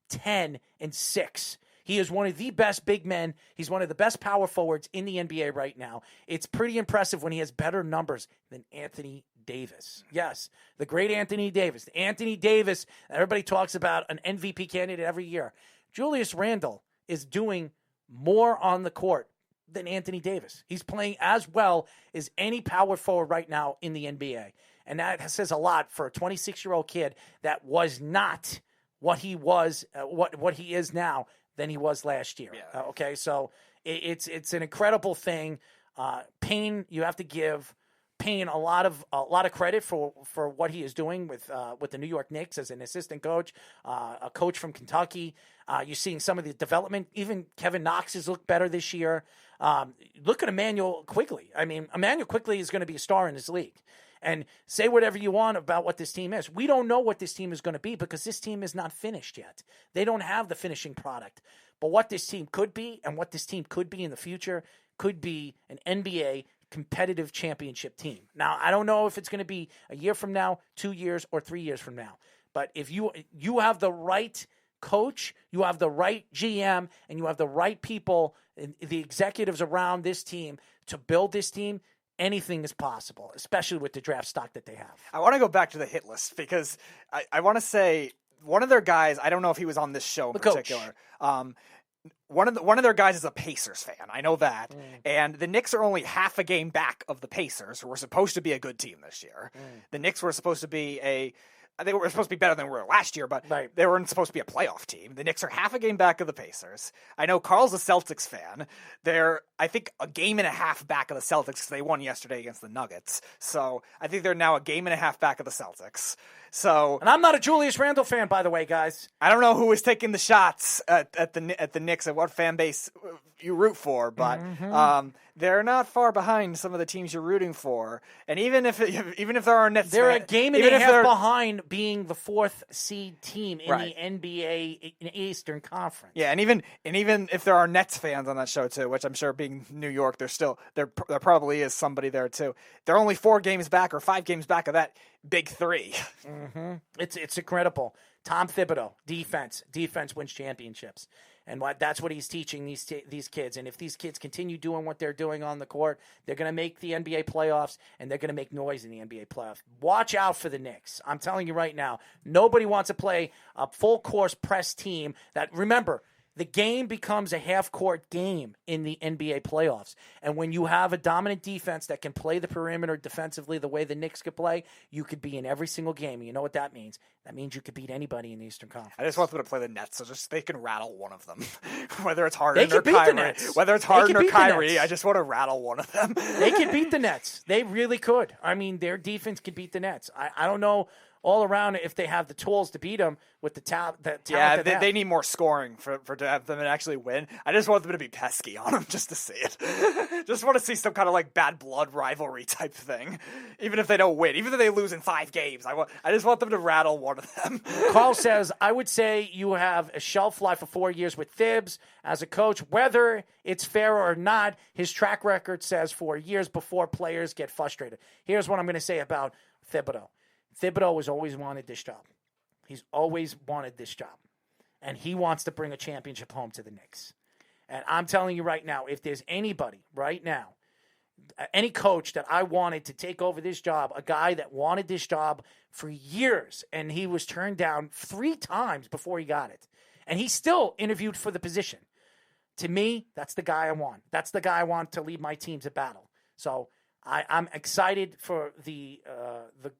10, and 6. He is one of the best big men. He's one of the best power forwards in the NBA right now. It's pretty impressive when he has better numbers than Anthony Davis. Yes, the great Anthony Davis. Anthony Davis, everybody talks about an MVP candidate every year. Julius Randle is doing more on the court than Anthony Davis. He's playing as well as any power forward right now in the NBA. And that says a lot for a 26-year-old kid that was not what he was, what he is now, than he was last year. Yeah. Okay, so it's an incredible thing. Payne, you have to give Payne a lot of credit for what he is doing with the New York Knicks as an assistant coach, a coach from Kentucky. You're seeing some of the development. Even Kevin Knox has looked better this year. Look at Emmanuel Quigley. I mean, Emmanuel Quigley is going to be a star in this league. And say whatever you want about what this team is. We don't know what this team is going to be because this team is not finished yet. They don't have the finishing product. But what this team could be and what this team could be in the future could be an NBA competitive championship team. Now, I don't know if it's going to be a year from now, 2 years, or 3 years from now. But if you have the right coach, you have the right GM, and you have the right people, the executives around this team to build this team, anything is possible, especially with the draft stock that they have. I want to go back to the hit list because I want to say one of their guys, I don't know if he was on this show in particular. One of their guys is a Pacers fan. I know that. And the Knicks are only half a game back of the Pacers, who were supposed to be a good team this year. The Knicks were supposed to be they were supposed to be better than we were last year, but they weren't supposed to be a playoff team. The Knicks are half a game back of the Pacers. I know Carl's a Celtics fan. They're, I think, a game and a half back of the Celtics because they won yesterday against the Nuggets. So I think they're now a game and a half back of the Celtics. So, and I'm not a Julius Randle fan, by the way, guys. I don't know who is taking the shots at the Knicks and what fan base you root for, but they're not far behind some of the teams you're rooting for. And even if there are Nets, they're a game and a half behind being the 4th seed team in the NBA in Eastern Conference. Yeah, and even if there are Nets fans on that show too, which I'm sure being New York, there probably is somebody there too. They're only 4 games back or 5 games back of that big 3. It's incredible. Tom Thibodeau, defense wins championships, and that's what he's teaching these kids. And if these kids continue doing what they're doing on the court, they're going to make the NBA playoffs, and they're going to make noise in the NBA playoffs. Watch out for the Knicks. I'm telling you right now, nobody wants to play a full course press team. That, remember, the game becomes a half-court game in the NBA playoffs. And when you have a dominant defense that can play the perimeter defensively the way the Knicks could play, you could be in every single game. You know what that means? That means you could beat anybody in the Eastern Conference. I just want them to play the Nets, so they can rattle one of them. Whether it's Harden or Kyrie. Whether it's Harden or Kyrie, I just want to rattle one of them. They could beat the Nets. They really could. I mean, their defense could beat the Nets. I don't know all around if they have the tools to beat them with the talent. Yeah, they need more scoring for to have them actually win. I just want them to be pesky on them just to see it. Just want to see some kind of like bad blood rivalry type thing, even if they don't win, even if they lose in 5 games. I just want them to rattle one of them. Carl says, I would say you have a shelf life of 4 years with Thibs as a coach. Whether it's fair or not, his track record says 4 years before players get frustrated. Here's what I'm going to say about Thibodeau. Thibodeau has always wanted this job. He's always wanted this job. And he wants to bring a championship home to the Knicks. And I'm telling you right now, if there's anybody right now, any coach that I wanted to take over this job, a guy that wanted this job for years, and he was turned down 3 times before he got it. And he still interviewed for the position. To me, that's the guy I want. That's the guy I want to lead my team to battle. So I'm excited for the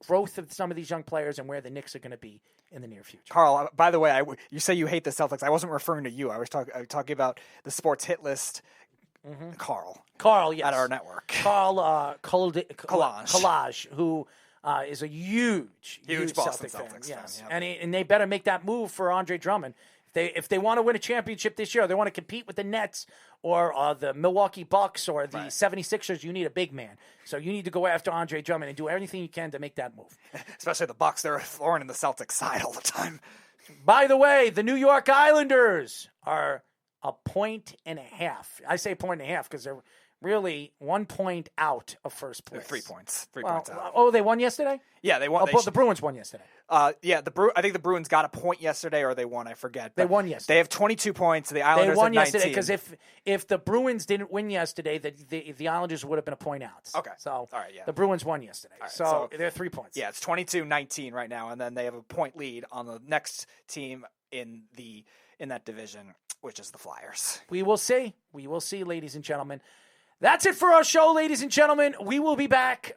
growth of some of these young players and where the Knicks are going to be in the near future. Carl, by the way, you say you hate the Celtics. I wasn't referring to you. I was talking about the sports hit list. Mm-hmm. Carl, yes. At our network. Carl Collage, who is a huge Boston Celtics fan. Yes. Yep. And they better make that move for Andre Drummond. If they want to win a championship this year, they want to compete with the Nets or the Milwaukee Bucks or the 76ers, you need a big man. So you need to go after Andre Drummond and do everything you can to make that move. Especially the Bucks. They're thorn in the Celtics side all the time. By the way, the New York Islanders are 1.5 points. I say 1.5 points because they're really 1 point out of first place. 3 points. 3 points out. Oh, they won yesterday? Yeah, they won. The Bruins won yesterday. I think the Bruins got a point yesterday, or they won. I forget. They won yesterday. They have 22 points. The Islanders they won have 19. Yesterday because if the Bruins didn't win yesterday, the Islanders would have been a point out. Okay. So all right, yeah. The Bruins won yesterday. Right, so they're 3 points. Yeah, it's 22-19 right now, and then they have a point lead on the next team in that division, which is the Flyers. We will see. We will see, ladies and gentlemen. That's it for our show, ladies and gentlemen. We will be back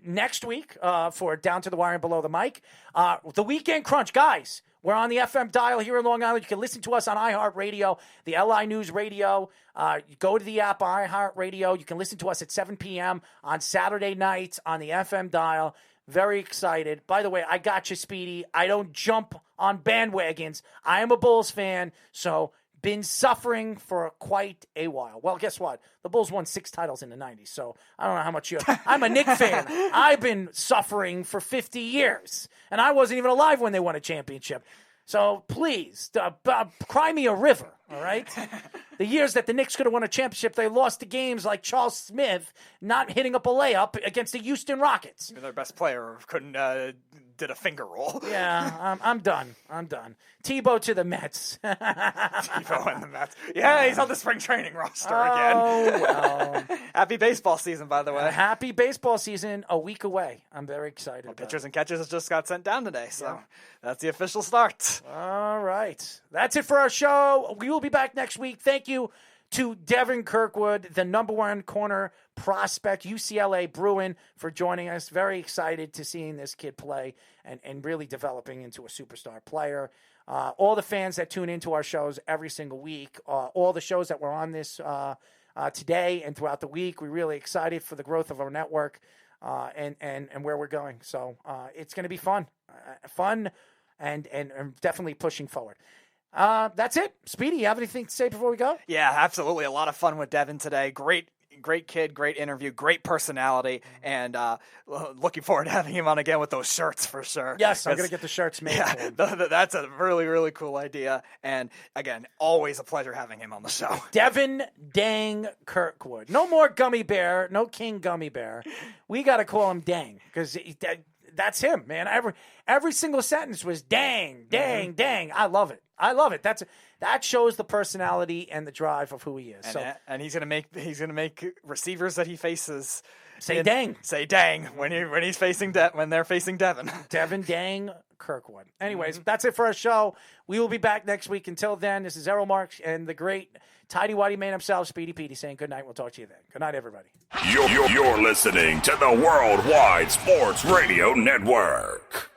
next week for Down to the Wire and Below the Mic. The Weekend Crunch. Guys, we're on the FM dial here in Long Island. You can listen to us on iHeartRadio, the LI News Radio. You go to the app iHeartRadio. You can listen to us at 7 p.m. on Saturday nights on the FM dial. Very excited. By the way, I got you, Speedy. I don't jump on bandwagons. I am a Bulls fan, so been suffering for quite a while. Well, guess what? The Bulls won 6 titles in the 90s, so I don't know how much I'm a Knicks fan. I've been suffering for 50 years, and I wasn't even alive when they won a championship. So please, cry me a river, all right? The years that the Knicks could have won a championship, they lost to games like Charles Smith not hitting up a layup against the Houston Rockets. Even their best player couldn't did a finger roll. Yeah, I'm done. Tebow to the Mets. Tebow and the Mets. Yeah, he's on the spring training roster again. Oh, well. Happy baseball season, by the way. Happy baseball season a week away. I'm very excited. Well, pitchers and catchers just got sent down today, so that's the official start. All right. That's it for our show. We will be back next week. Thank you to Devin Kirkwood, the #1 corner prospect, UCLA Bruin, for joining us. Very excited to seeing this kid play and really developing into a superstar player. All the fans that tune into our shows every single week, all the shows that were on this today and throughout the week, we're really excited for the growth of our network and where we're going. So it's going to be fun and definitely pushing forward. That's it. Speedy, you have anything to say before we go? Yeah, absolutely. A lot of fun with Devin today. Great kid, great interview, great personality, and looking forward to having him on again with those shirts for sure. Yes, I'm going to get the shirts made. Yeah, that's a really, really cool idea. And again, always a pleasure having him on the show. Devin Dang Kirkwood. No more Gummy Bear, no King Gummy Bear. We got to call him Dang because that's him, man. Every single sentence was dang, dang, dang. I love it. That shows the personality and the drive of who he is. And he's gonna make receivers that he faces say dang when they're facing Devin. Devin Dang Kirkwood. Anyways, that's it for our show. We will be back next week. Until then, this is Errol Marks and the great tidy whitey man himself, Speedy Petey, saying good night. We'll talk to you then. Good night, everybody. You're listening to the Worldwide Sports Radio Network.